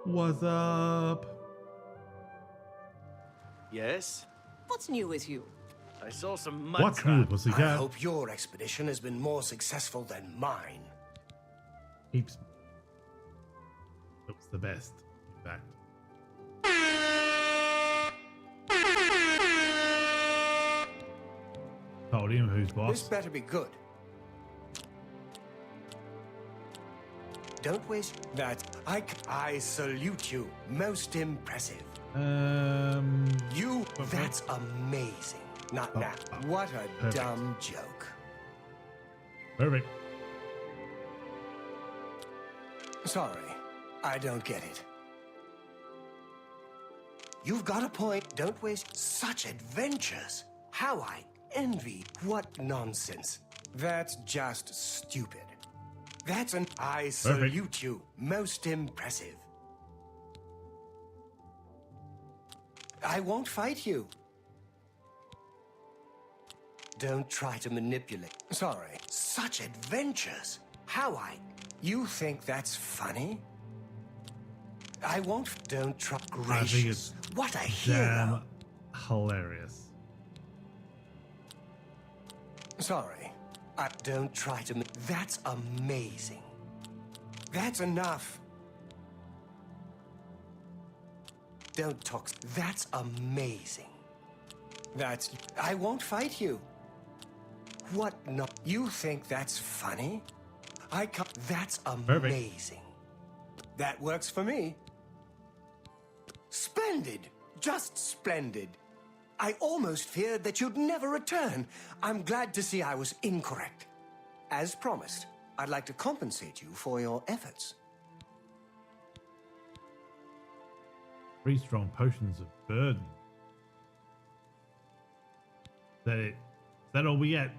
What's up? Yes? What's new with you? I saw some mud What's new, I pussycat? hope your expedition has been more successful than mine. Heaps. It was the best, in fact. Told him who's boss. This better be good. Don't waste that. I salute you. Most impressive. That's amazing. Not now. What a Perfect. dumb joke. Perfect. Sorry, I don't get it. You've got a point. Don't waste such adventures. How I envy. What nonsense. That's just stupid. That's an I salute you. Most impressive. I won't fight you. Don't try to manipulate. Sorry. Such adventures. How I... You think that's funny? I won't... Don't try... I think it's What a damn hero. hilarious. Sorry. Don't try to... That's amazing. That's enough. Don't talk... That's amazing. That's... I won't fight you. What no... You think that's funny? I can't... That's amazing. That works for me. Splendid. Just splendid. I almost feared that you'd never return. I'm glad to see I was incorrect. As promised, I'd like to compensate you for your efforts. 3 strong potions of burden. Is that it? Is that all we get?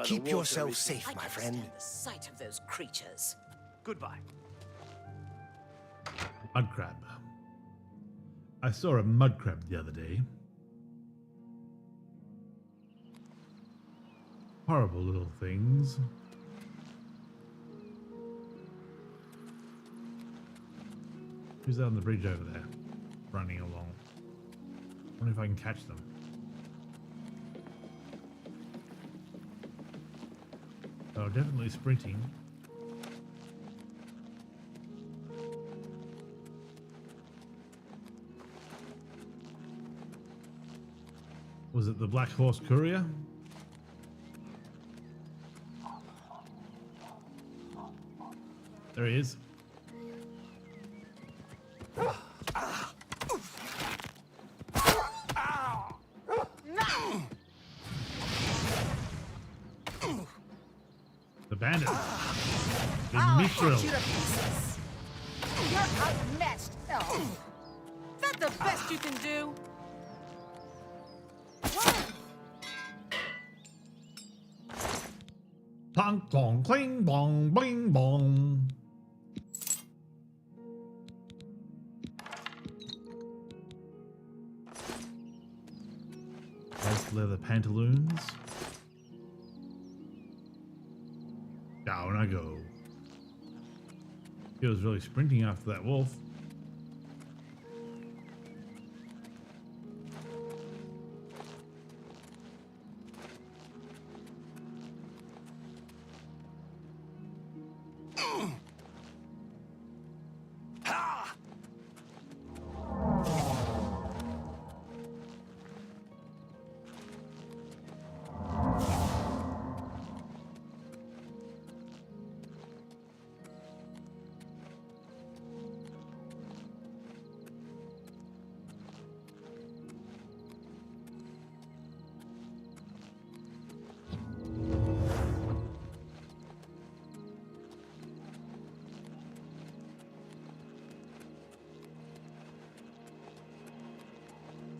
Keep yourself safe, my friend. The sight of those creatures. Goodbye. Mud crab. I saw a mud crab the other day. Horrible little things. Who's on the bridge over there? running along. I wonder if I can catch them. Oh, definitely sprinting. Was it the Black Horse Courier? There he is. The bandit. The mithril. You're outmatched, elf. That the best you can do? Clong, clong, cling, bong, bling, bong. Nice leather pantaloons. Down I go. He was really sprinting after that wolf.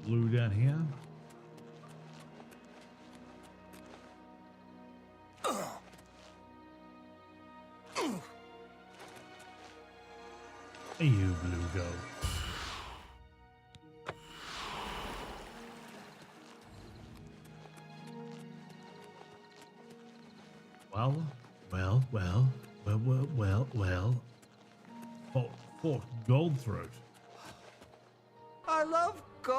Blue down here. Hey, you blue go. Well. Fort Goldthroat. I love gold.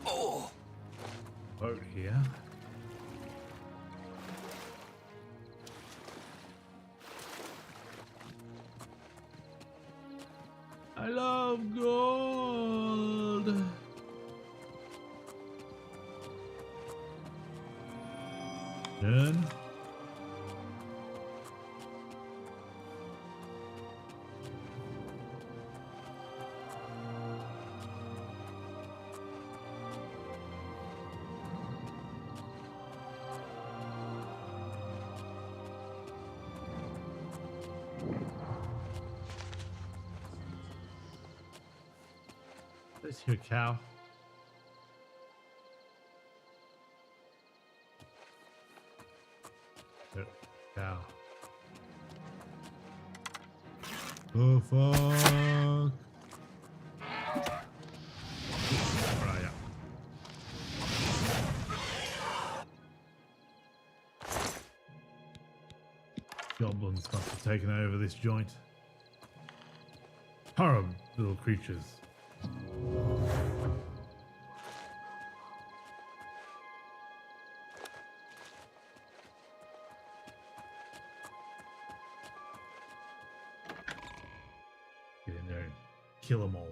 Oh. Boat here. I love gold. Turn. Let's hear cow. Cow. Oh fuck. Right, yeah. Goblins must have taken over this joint. Horrible little creatures. Get in there and kill them all.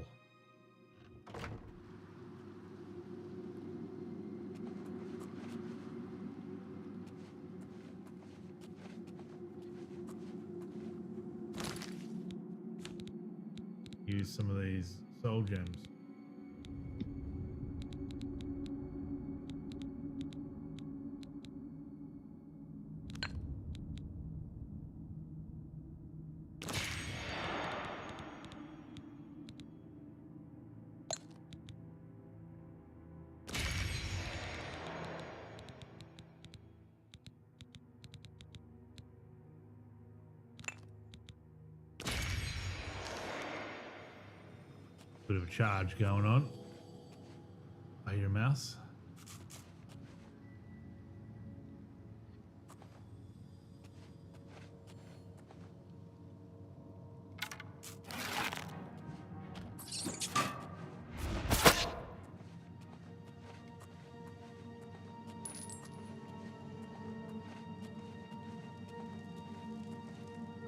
Use some of these soul gems. Bit of a charge going on. I hear a mouse.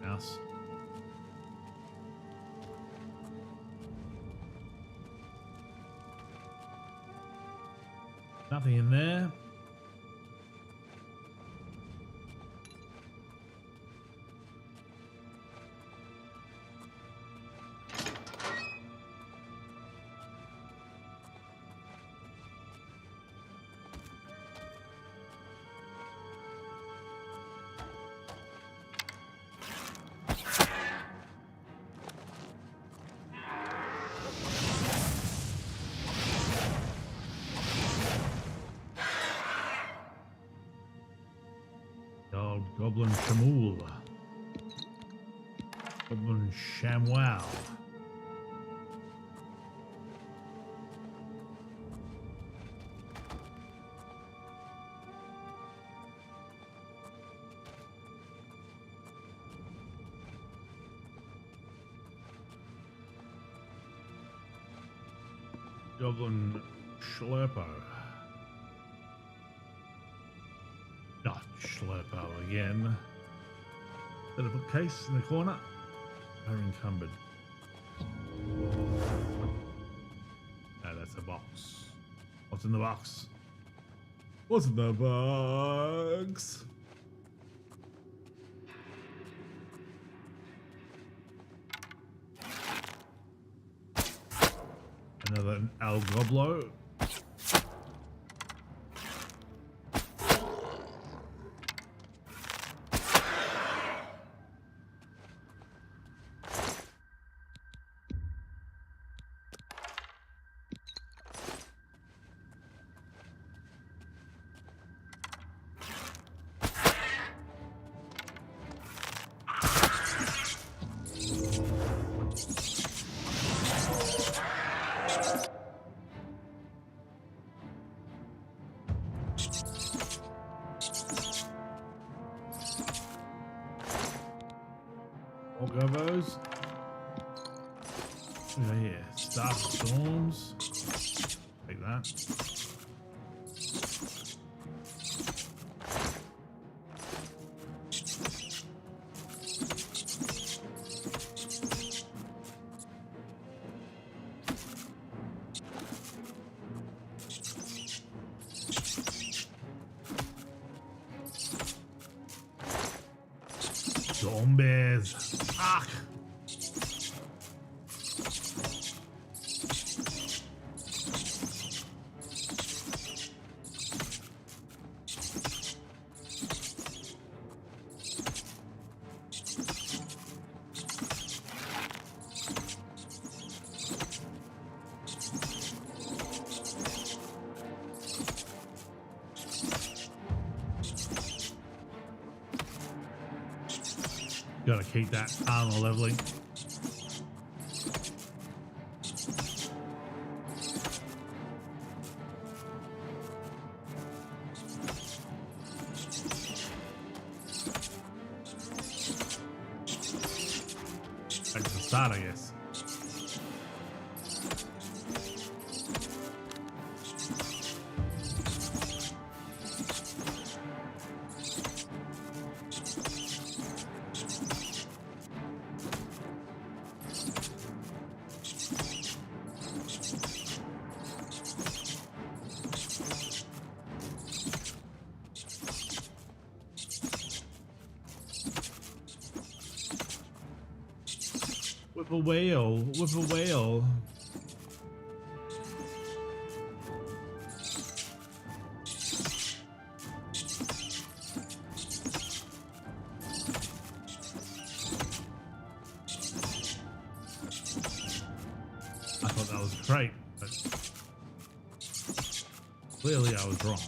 Mouse. Nothing in there. Old Goblin Shamool. Goblin Shamwow. Goblin Schlerpo. Not Schlerpo again. Set up a case in the corner. Are encumbered. Oh, that's a box. What's in the box? What's in the box? Another El Goblo. More gobos. What do we got here? Staff Storms. Take that. Zombies. Fuck. Gotta keep that armor leveling. Back to the start, I guess. With a whale, with a whale. I thought that was great, but clearly I was wrong.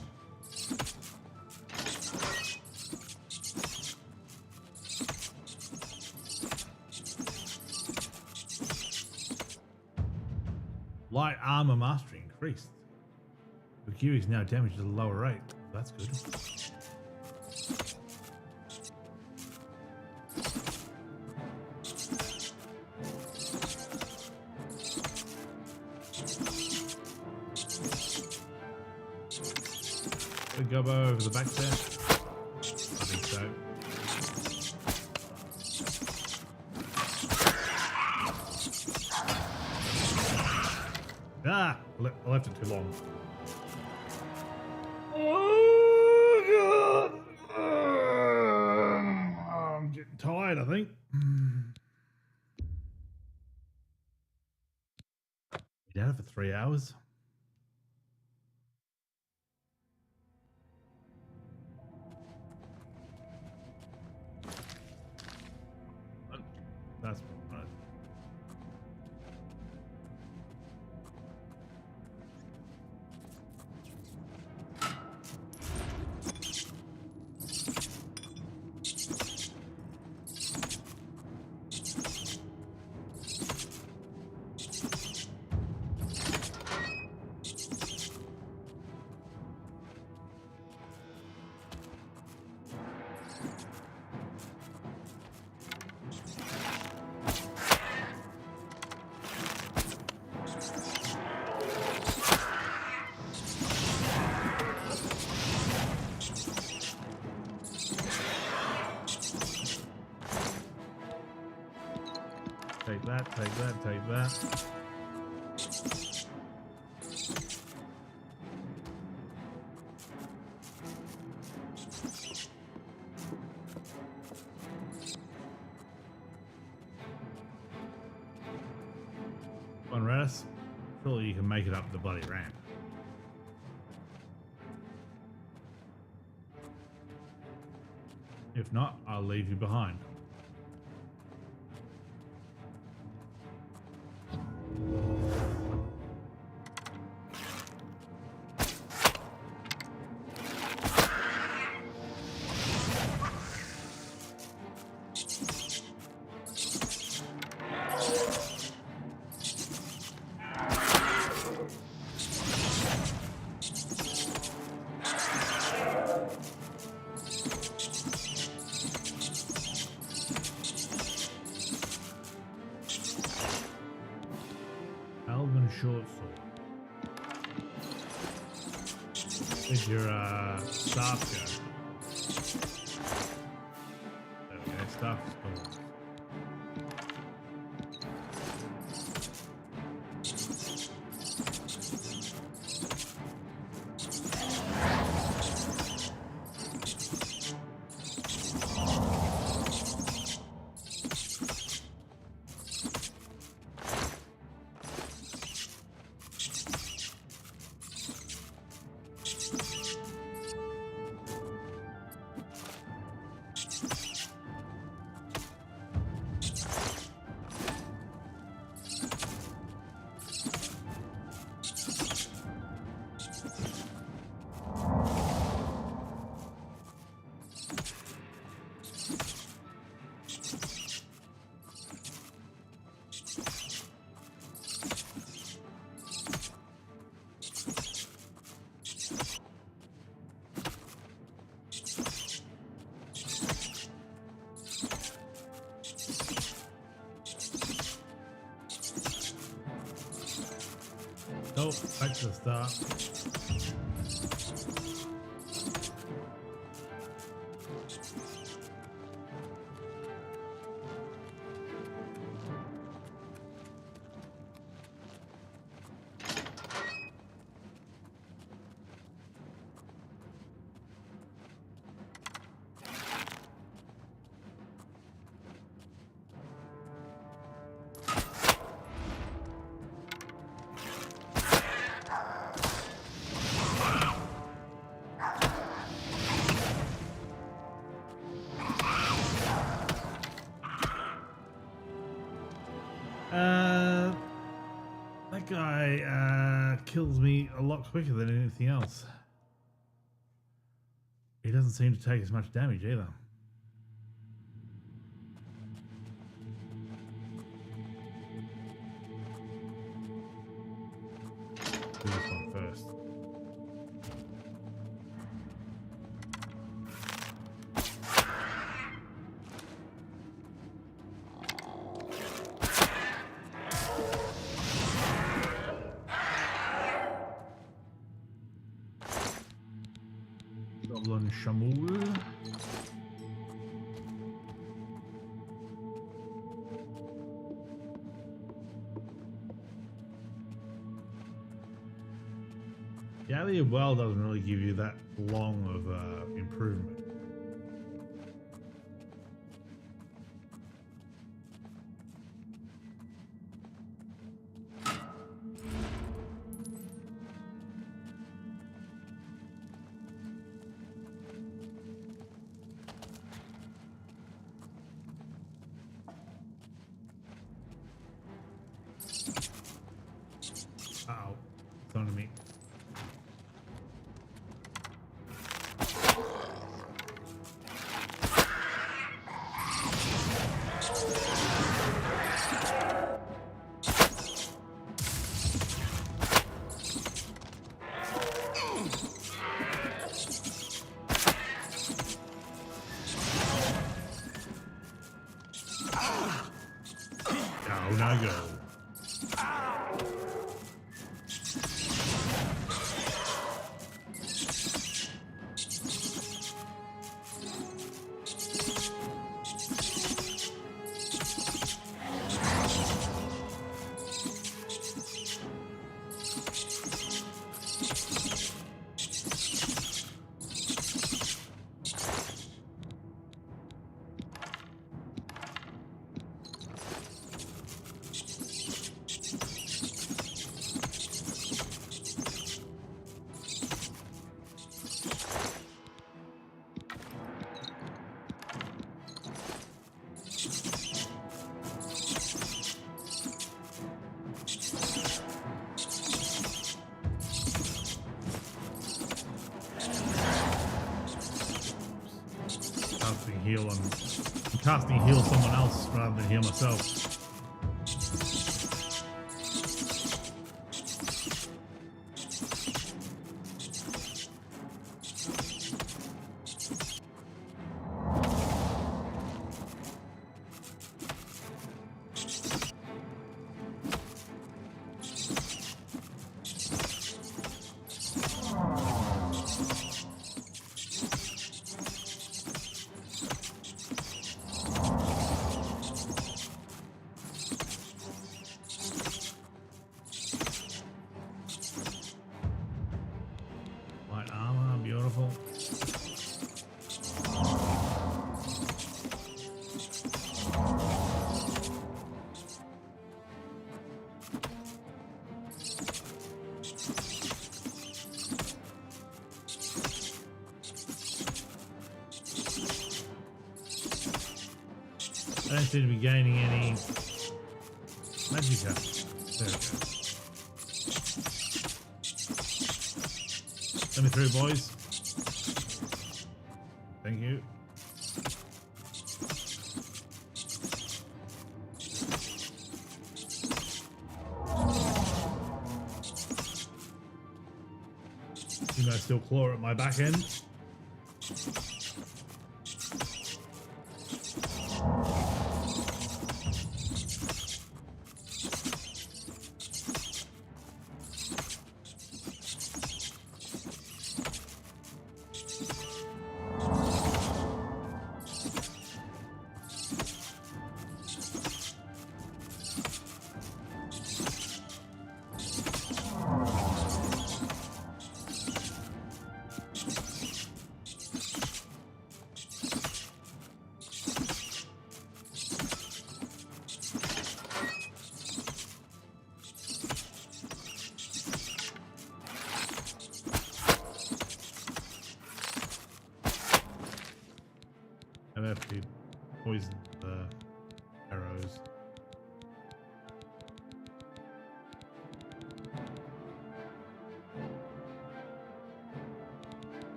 Light armor mastery increased. The gear is now damaged at a lower rate. That's good. Could go over the back there. I think so. Ah! I left it too long. Oh god! I'm getting tired, I think. Been out for 3 hours. That's right. Take that, take that, take that. Come on, Radis. Surely you can make it up the bloody ramp. If not, I'll leave you behind. Short sword. Is your staff go? There we go, staff is cool. Oh, back to the start. That guy kills me a lot quicker than anything else. He doesn't seem to take as much damage either. do this one first. Goblin Shamul. The Alien Well doesn't really give you that long of improvement. Uh-oh, it's on me. Down I go. Heal on casting heal someone else rather than heal myself. Light armor, beautiful. I don't seem to be gaining any magicka. There we go. Let me through, boys. Thank you. You guys still claw at my back end. I've actually poisoned the arrows.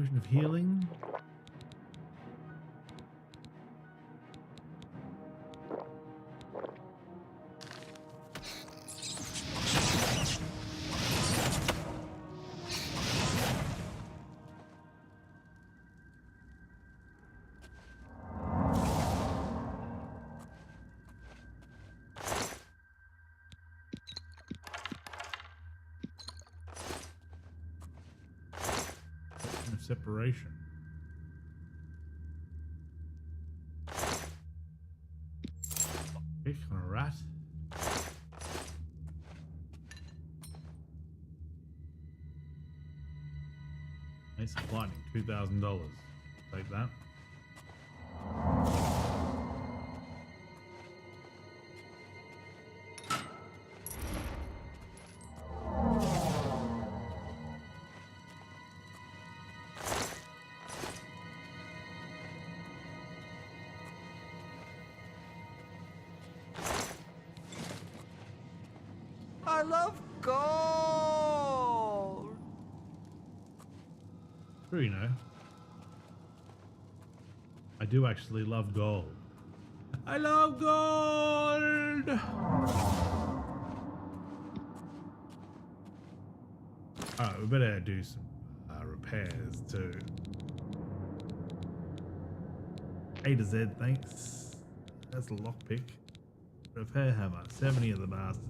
Potion of healing. Separation. Pick on a rat. Ace of lightning, $2,000. Take that. I love gold. True, you know. I do actually love gold. I love gold! Alright, we better do some repairs too. A to Z, thanks. That's a lockpick. Repair hammer, 70 of the bastards.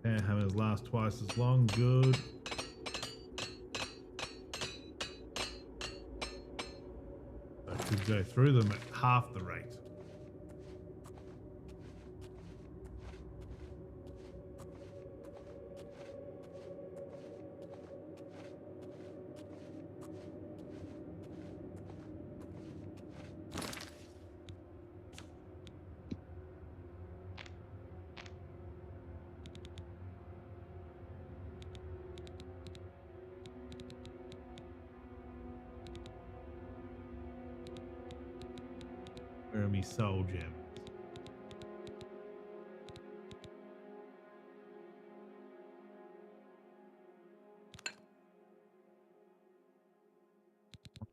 Repair hammers last twice as long, good. I could go through them at half the rate. Where are me soul gems?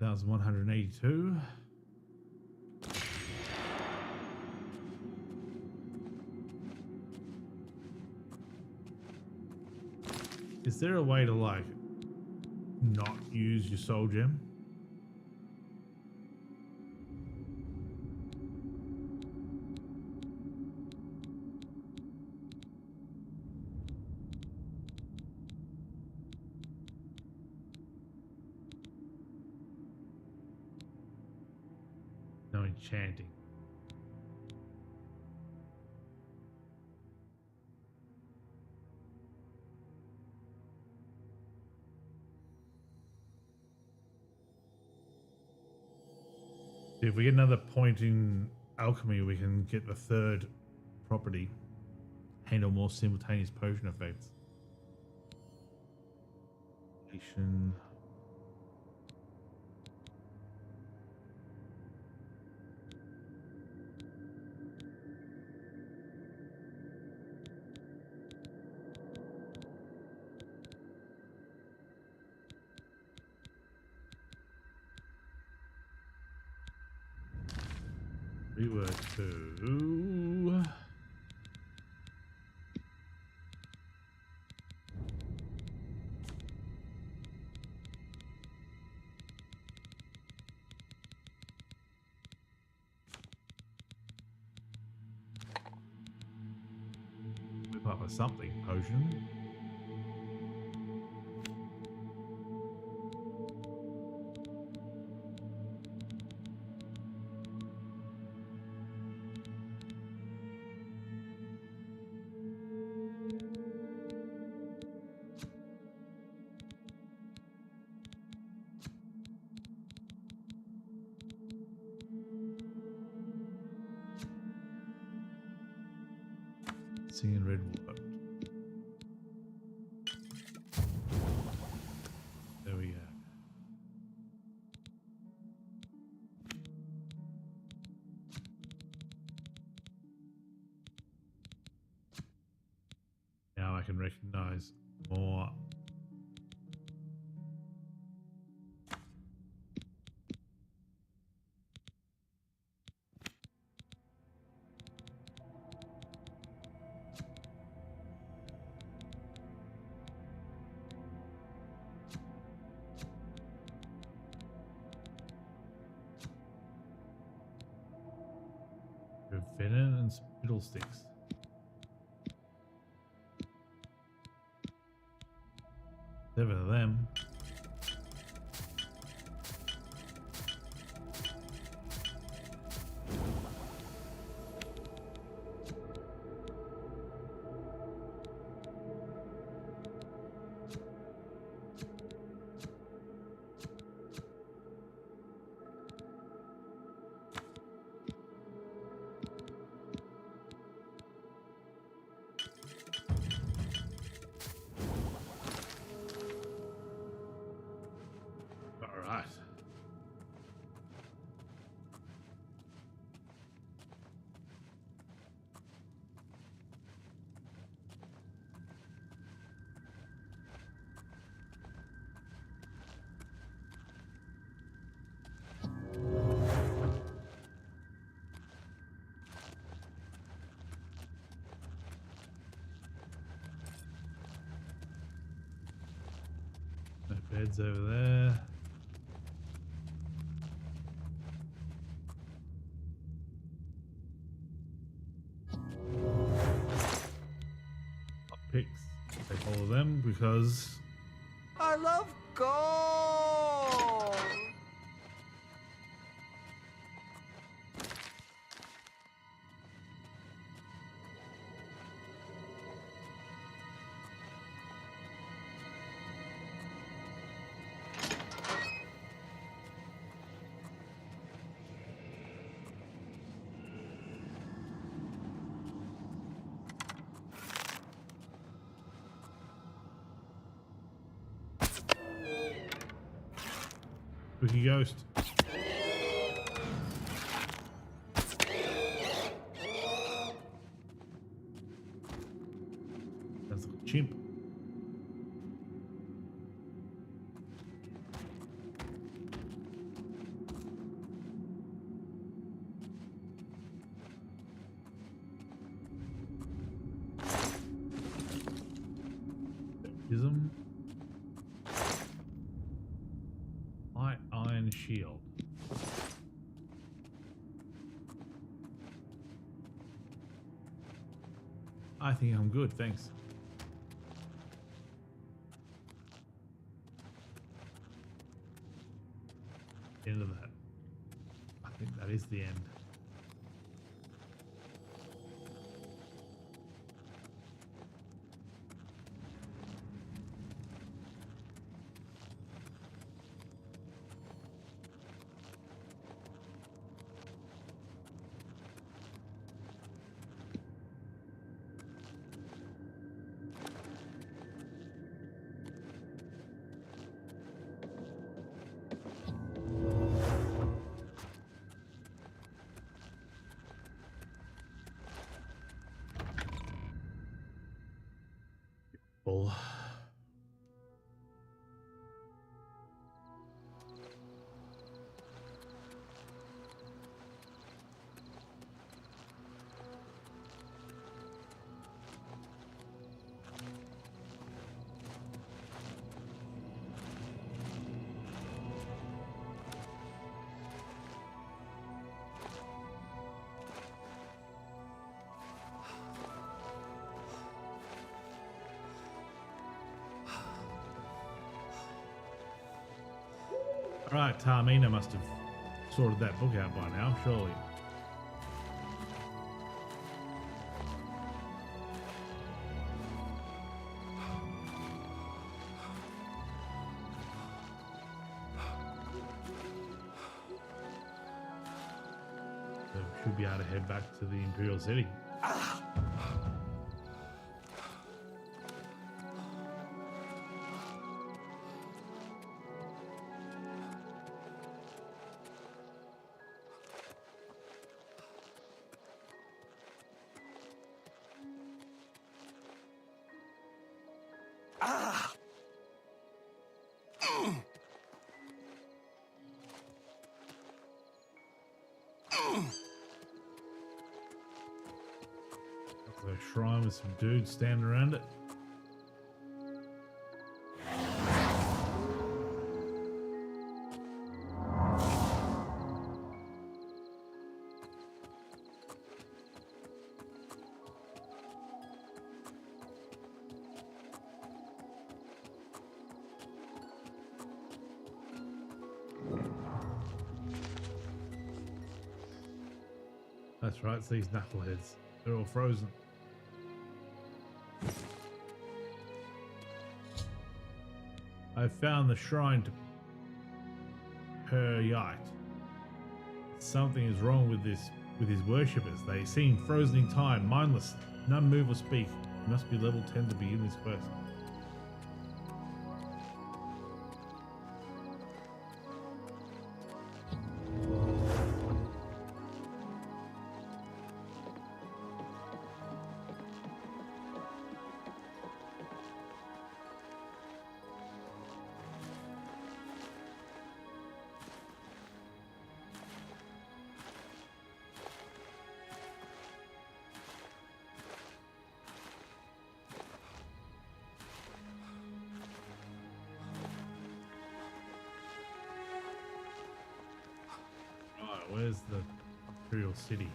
$1,182. Is there a way to like not use your soul gem? No enchanting. If we get another point in alchemy, we can get the third property. Handle more simultaneous potion effects. Nation. We were to whip up a something potion. Singing Redwood. There we go. recognize more. Venom and Spittlesticks. Seven of them. All right. No beds over there. Picks. Take all of them because I love gold! Spooky Ghost. That's a chimp. Ism. Light iron shield. I think I'm good, thanks. End of that. I think that is the end. Bull. Right, Tarmina must have sorted that book out by now, surely. So should be able to head back to the Imperial City. there's some dudes standing around it. That's right, it's these knuckleheads. They're all frozen. I found the shrine to Peryite. Something is wrong with his worshippers. They seem frozen in time, mindless. None move or speak. You must be level 10 to begin this quest. Where's the Imperial City?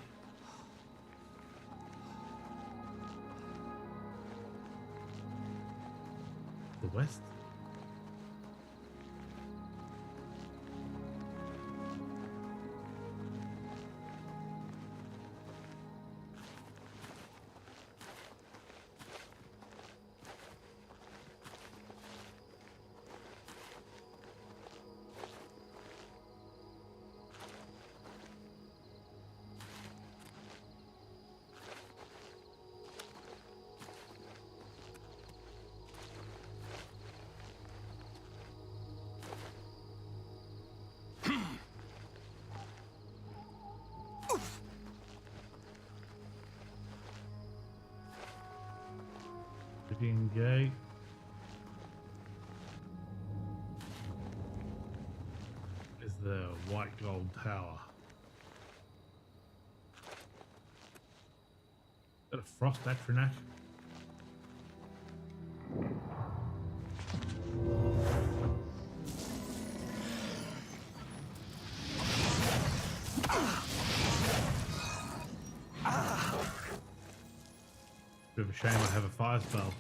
The west? Gate. Is the white gold tower. Is that a frost Atronak? Bit of a shame I have a fire spell.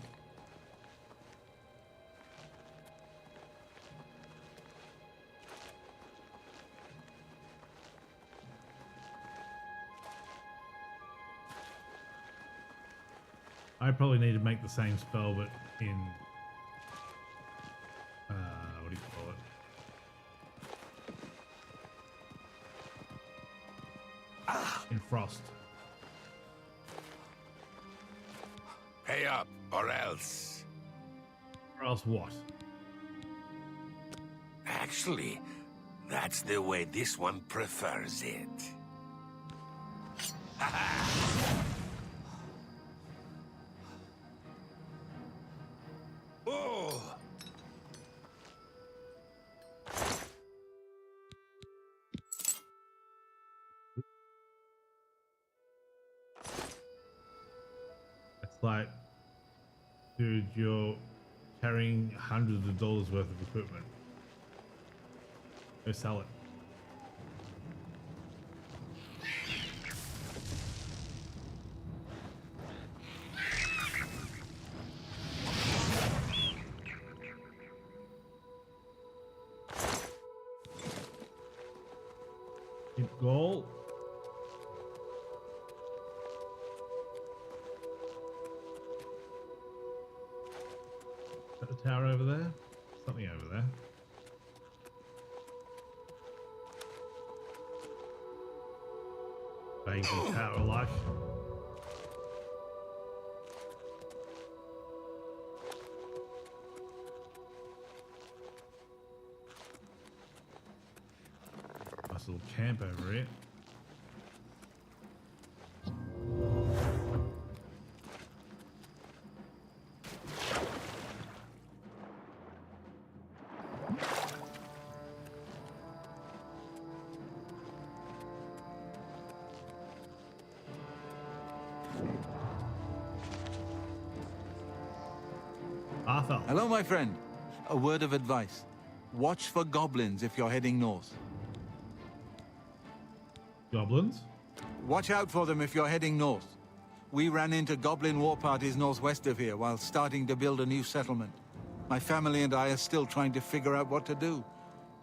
I probably need to make the same spell, but in what do you call it? In frost. Pay up, or else. Or else what? Actually, that's the way this one prefers it. Oh! It's like, dude, you're carrying hundreds of dollars worth of equipment. Go sell it. Goal. Is that the tower over there? Something over there. Vaguely tower-like. Nice little camp over here. half-elf. Hello, my friend. A word of advice. Watch for goblins if you're heading north. Goblins? Watch out for them if you're heading north. We ran into goblin war parties northwest of here while starting to build a new settlement. My family and I are still trying to figure out what to do.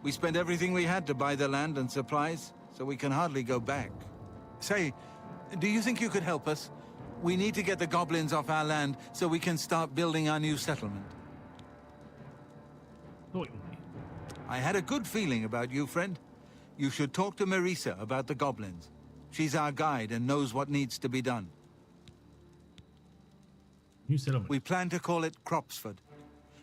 We spent everything we had to buy the land and supplies, so we can hardly go back. Say, do you think you could help us? We need to get the goblins off our land so we can start building our new settlement. I had a good feeling about you, friend. You should talk to Marisa about the goblins. She's our guide and knows what needs to be done. New settlement. We plan to call it Cropsford.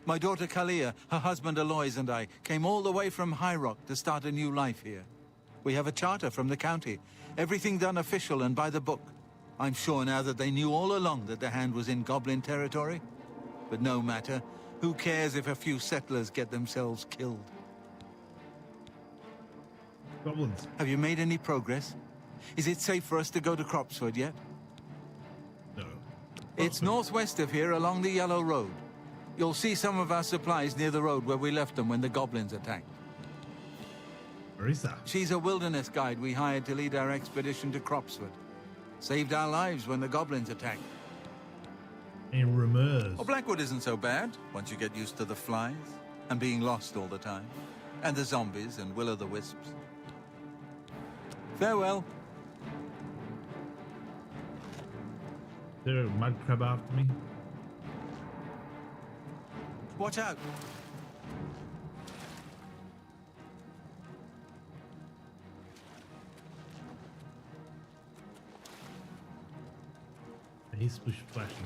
My daughter Kalia, her husband Aloys, and I came all the way from High Rock to start a new life here. We have a charter from the county. Everything done official and by the book. I'm sure now that they knew all along that the hand was in goblin territory. But no matter. Who cares if a few settlers get themselves killed? Goblins. Have you made any progress? Is it safe for us to go to Cropsford yet? No. It's northwest of here along the Yellow Road. You'll see some of our supplies near the road where we left them when the goblins attacked. Marisa. She's a wilderness guide we hired to lead our expedition to Cropsford. Saved our lives when the goblins attacked. And rumoured. Oh, Blackwood isn't so bad once you get used to the flies and being lost all the time. And the zombies and will-o'-the-wisps. Farewell. Is there a mud crab after me? Watch out. He's splish splashing.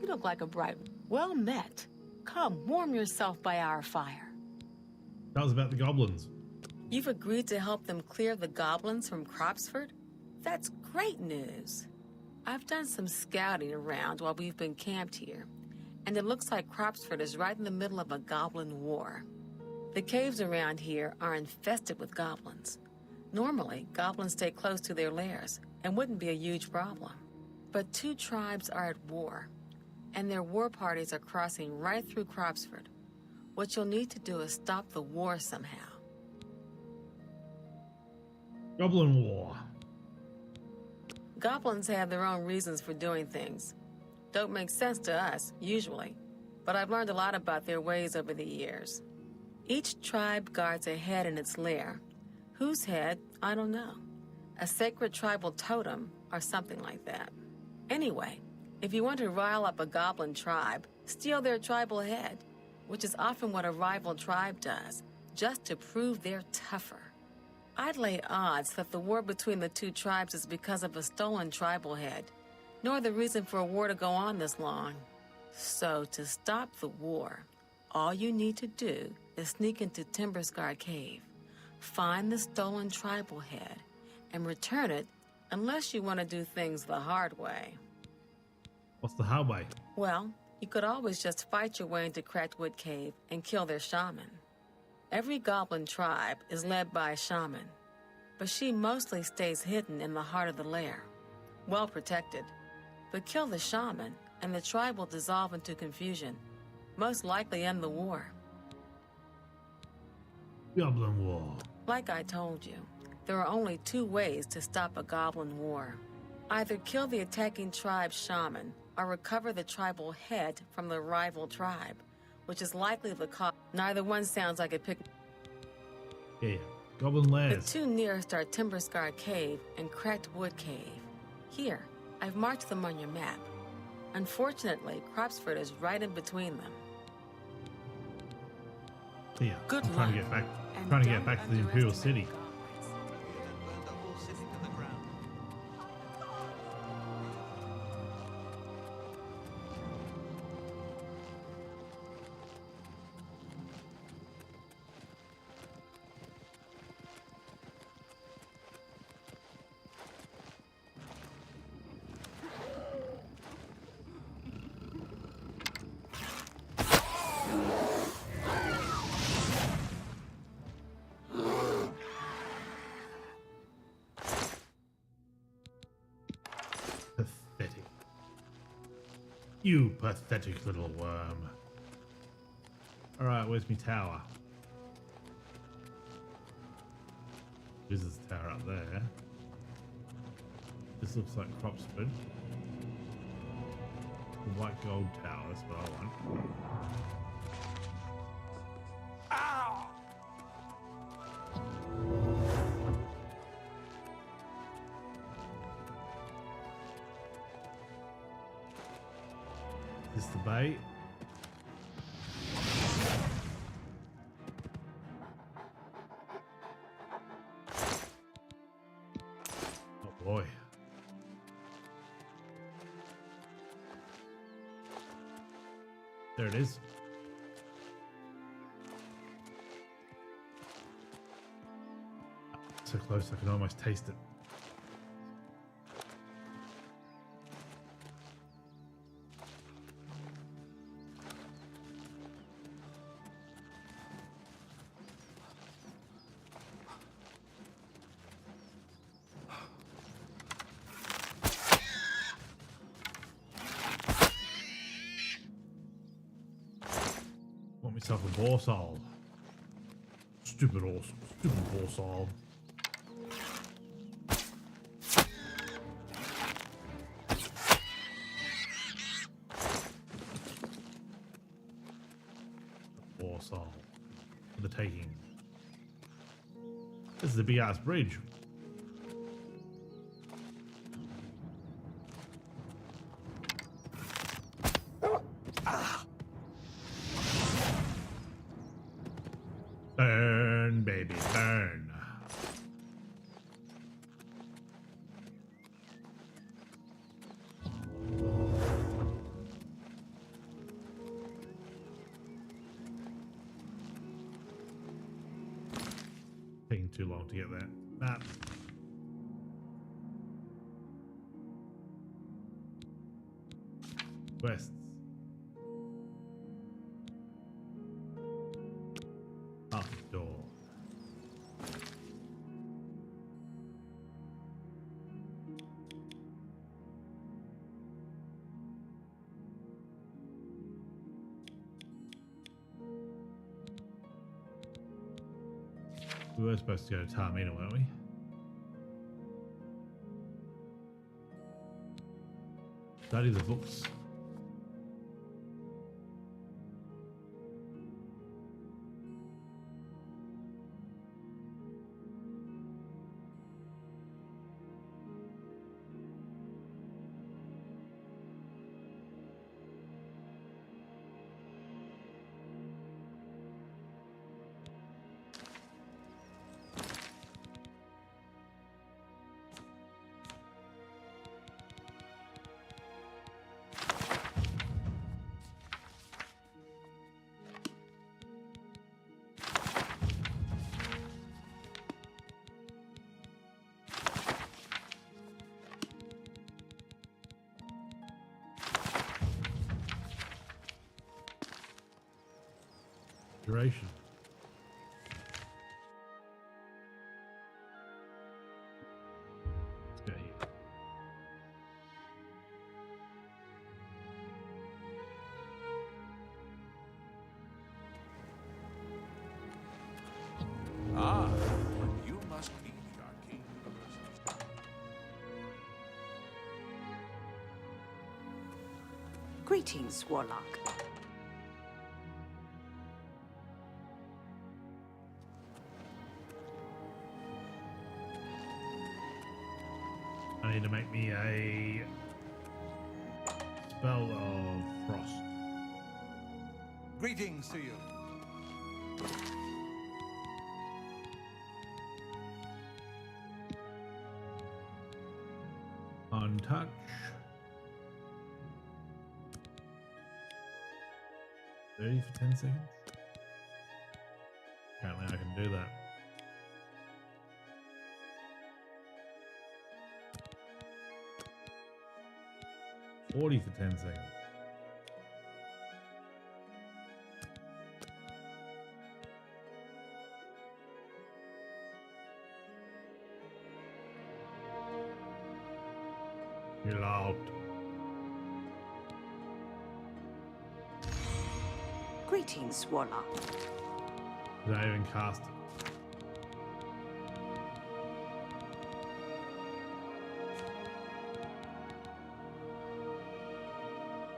You look like a bright... Well met. Come, warm yourself by our fire. That was about the goblins. You've agreed to help them clear the goblins from Cropsford? That's great news. I've done some scouting around while we've been camped here, and it looks like Cropsford is right in the middle of a goblin war. The caves around here are infested with goblins. Normally, goblins stay close to their lairs and wouldn't be a huge problem. But two tribes are at war, and their war parties are crossing right through Cropsford. What you'll need to do is stop the war somehow. Goblin War. Goblins have their own reasons for doing things. Don't make sense to us, usually, but I've learned a lot about their ways over the years. Each tribe guards a head in its lair. Whose head? I don't know. A sacred tribal totem or something like that. Anyway, if you want to rile up a goblin tribe, steal their tribal head, which is often what a rival tribe does, just to prove they're tougher. I'd lay odds that the war between the two tribes is because of a stolen tribal head, nor the reason for a war to go on this long. So, to stop the war, all you need to do is sneak into Timberscar Cave, find the stolen tribal head, and return it unless you want to do things the hard way. What's the hard way? Well, you could always just fight your way into Cracked Wood Cave and kill their shaman. Every goblin tribe is led by a shaman, but she mostly stays hidden in the heart of the lair, well protected. But kill the shaman, and the tribe will dissolve into confusion, most likely end the war. Goblin War. Like I told you, there are only two ways to stop a goblin war. Either kill the attacking tribe's shaman, or recover the tribal head from the rival tribe, which is likely the cause. Neither one sounds like a pick. Yeah, Goblin Lairs. The two nearest are Timberscar Cave and Cracked Wood Cave. Here, I've marked them on your map. Unfortunately, Cropsford is right in between them. Yeah, Good I'm trying to luck. get back. And Trying to get don't back to the Imperial City. You pathetic little worm. Alright, where's my tower? There's this tower up there. This looks like Cropsford. The white gold tower, that's what I want. Ow! Is this the bait? Oh boy. There it is. So close I can almost taste it. Want myself a borsal. Stupid borsal. Borsal for the taking. This is a big ass bridge. Burn, baby, burn. Taking too long to get there. Map. Quests. Up door. We were supposed to go to Taormina, weren't we? Study the books. Duration. Let's go here. Ah, you must be the Arcane University. Greetings, Warlock. I need to make me a spell of frost. Greetings to you. Untouch. $30 for 10 seconds. Apparently I can do that. $40 for 10 seconds. You're out. Greetings, Warlock. Did I even cast it?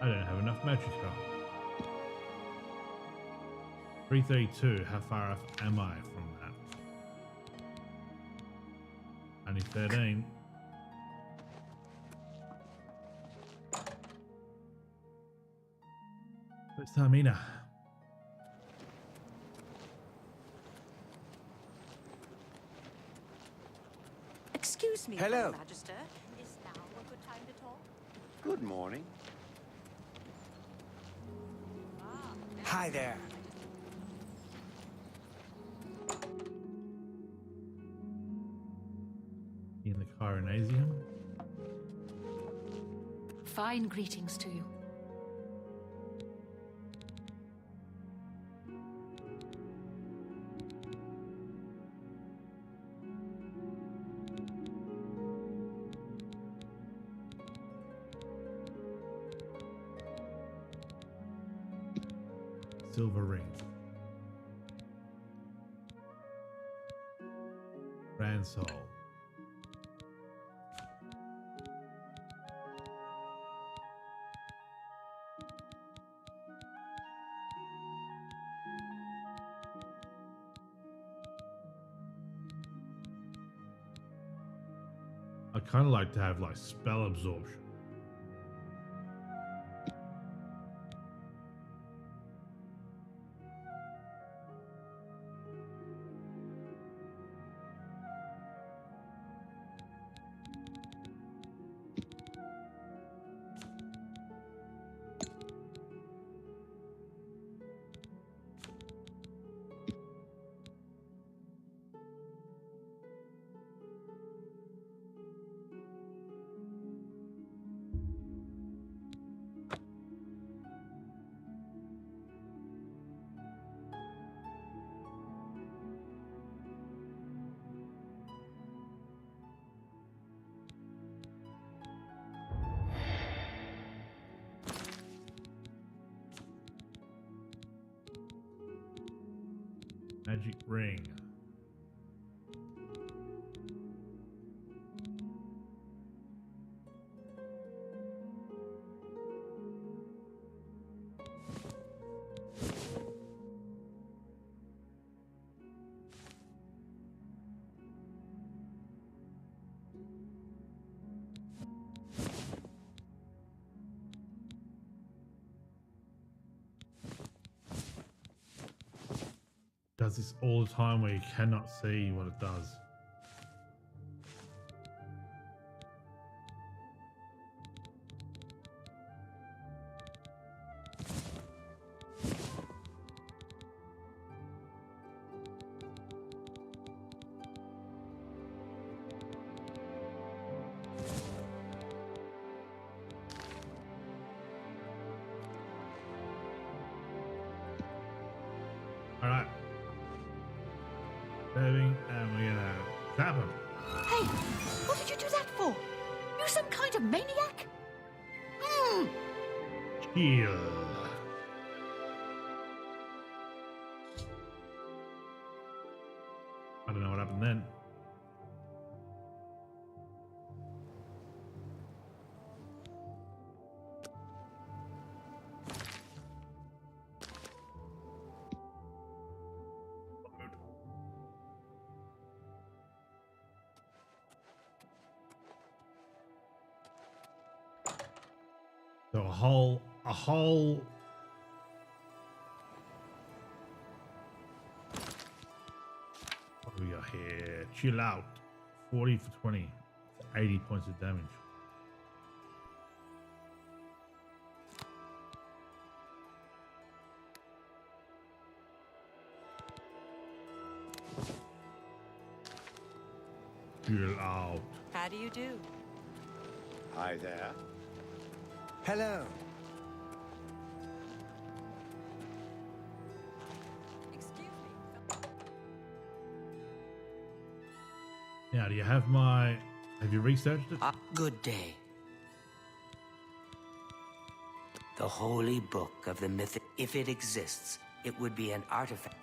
I don't have enough magicka. 332, how far off am I from that? Only 13. Where's Tamina? Excuse me, Hello. Magister. Is now a good time to talk? Good morning. Hi there. In the Coronasium? Fine greetings to you. Silver ring. Grand soul. I kind of like to have like spell absorption. Magic ring. Does this all the time where you cannot see what it does. All right. And we're gonna zap him. Hey, what did you do that for? You some kind of maniac? Chill. I don't know what happened then. So a whole what do we got here? Chill out. 40 for 20. 80 points of damage. Chill out. How do you do? Hi there. Hello. Now, do you have have you researched it? Good day. The holy book of the mythic, if it exists, It would be an artifact.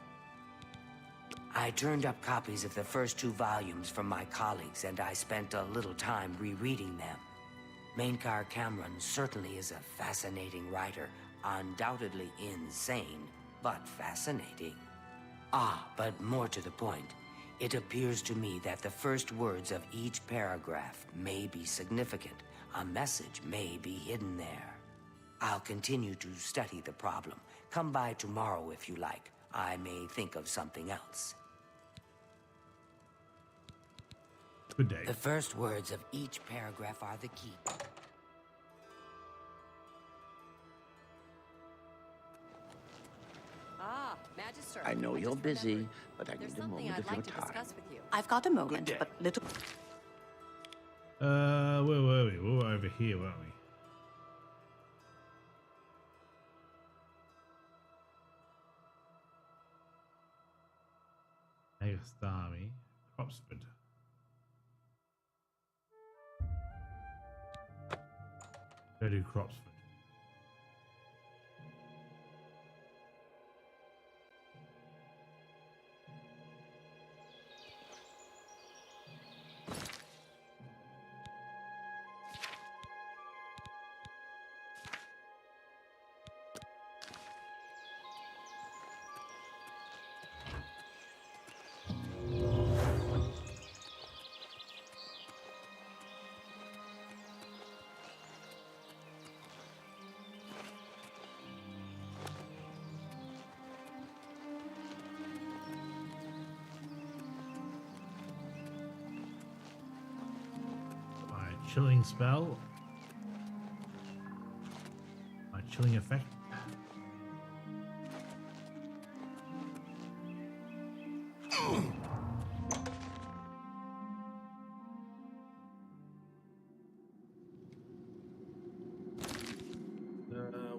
I turned up copies of the first 2 volumes from my colleagues, and I spent a little time rereading them. Mainkar Cameron certainly is a fascinating writer, undoubtedly insane, but fascinating. Ah, but more to the point, it appears to me that the first words of each paragraph may be significant. A message may be hidden there. I'll continue to study the problem. Come by tomorrow if you like. I may think of something else. Good day. The first words of each paragraph are the key. Ah, Magister. I know you're busy, but I There's need a something moment I'd of your like to time. discuss with you. I've got a moment, but little. Where were we? We were over here, weren't we? Army, Cropsford. Go to Cropsford. Chilling spell. My chilling effect.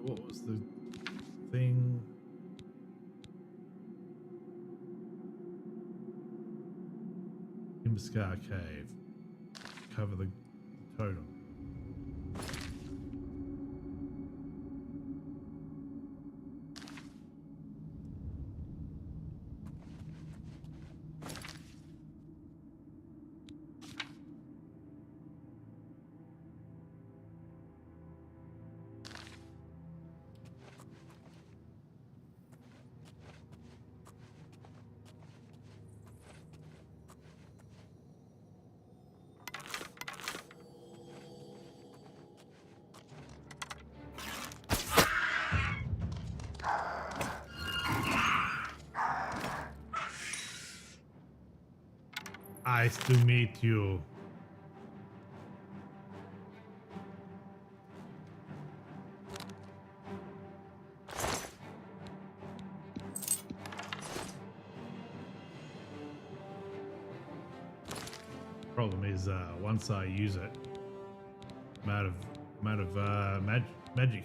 What was the thing? Timberscar Cave. Cover the totem. Nice to meet you. Problem is, once I use it, I'm out of magic.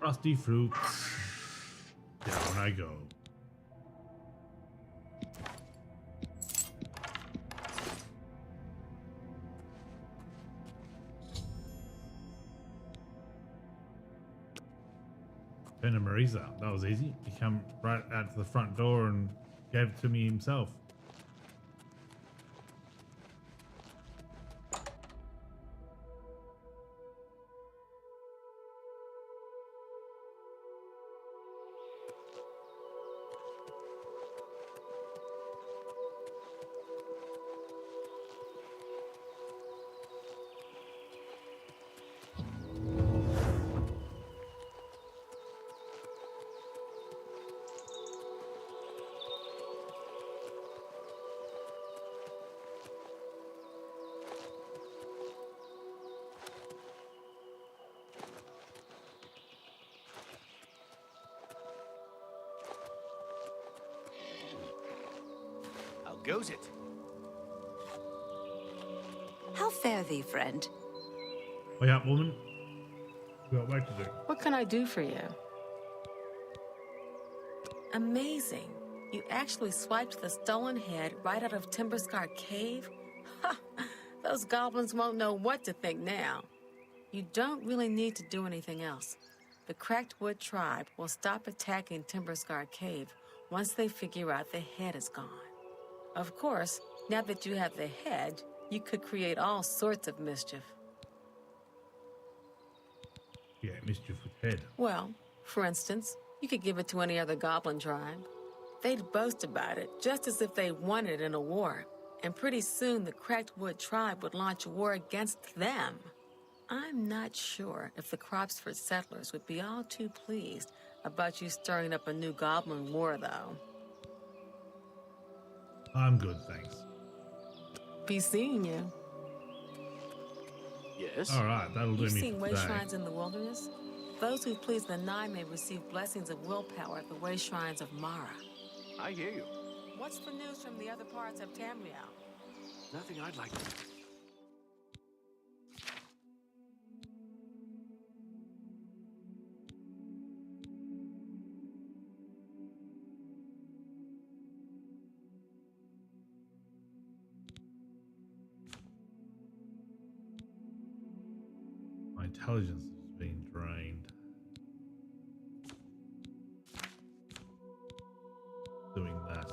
Frosty fruits. Down I go. Venom Marisa. That was easy. He came right out to the front door and gave it to me himself. goes it. How fare thee, friend? Wake up, woman. We got work to do. What can I do for you? Amazing. You actually swiped the stolen head right out of Timberscar Cave? Ha! Those goblins won't know what to think now. You don't really need to do anything else. The Cracked Wood tribe will stop attacking Timberscar Cave once they figure out the head is gone. Of course, now that you have the head, you could create all sorts of mischief. Yeah, mischief with head. Well, for instance, you could give it to any other goblin tribe. They'd boast about it, just as if they won it in a war. And pretty soon the Cracked Wood tribe would launch a war against them. I'm not sure if the Cropsford settlers would be all too pleased about you stirring up a new goblin war, though. I'm good, thanks. Be seeing you. Yes? All right, that'll do You've me seen for way today. shrines in the wilderness? Those who please the Nine may receive blessings of willpower at the way shrines of Mara. I hear you. What's the news from the other parts of Tamriel? Nothing I'd like to... My intelligence is being drained. Doing that.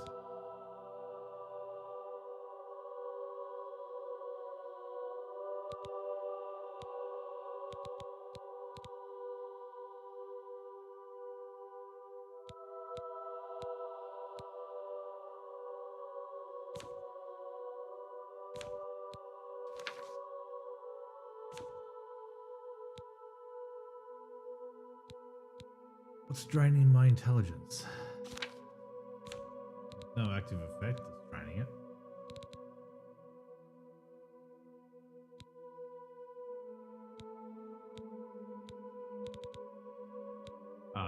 What's draining my intelligence? No active effect is draining it.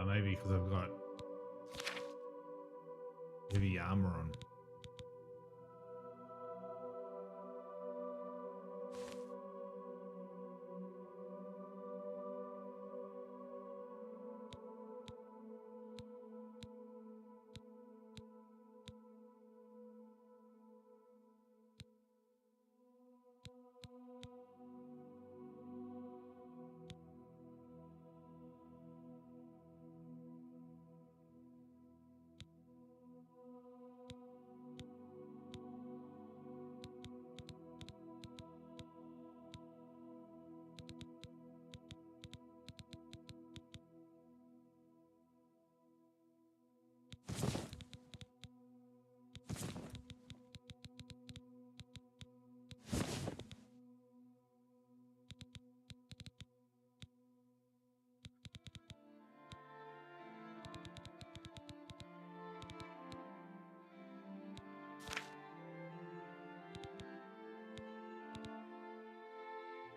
Maybe because I've got heavy armor on.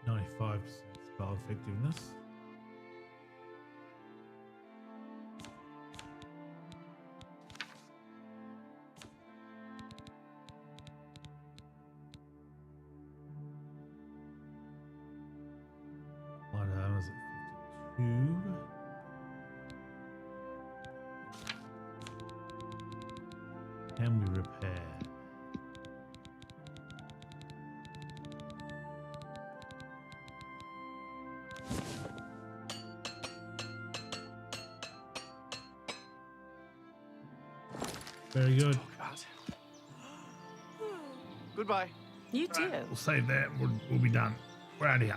.95% spell effectiveness. Light armor's at 52. Can we repair? Very good. Goodbye. You too. We'll save that. We'll be done. We're out of here.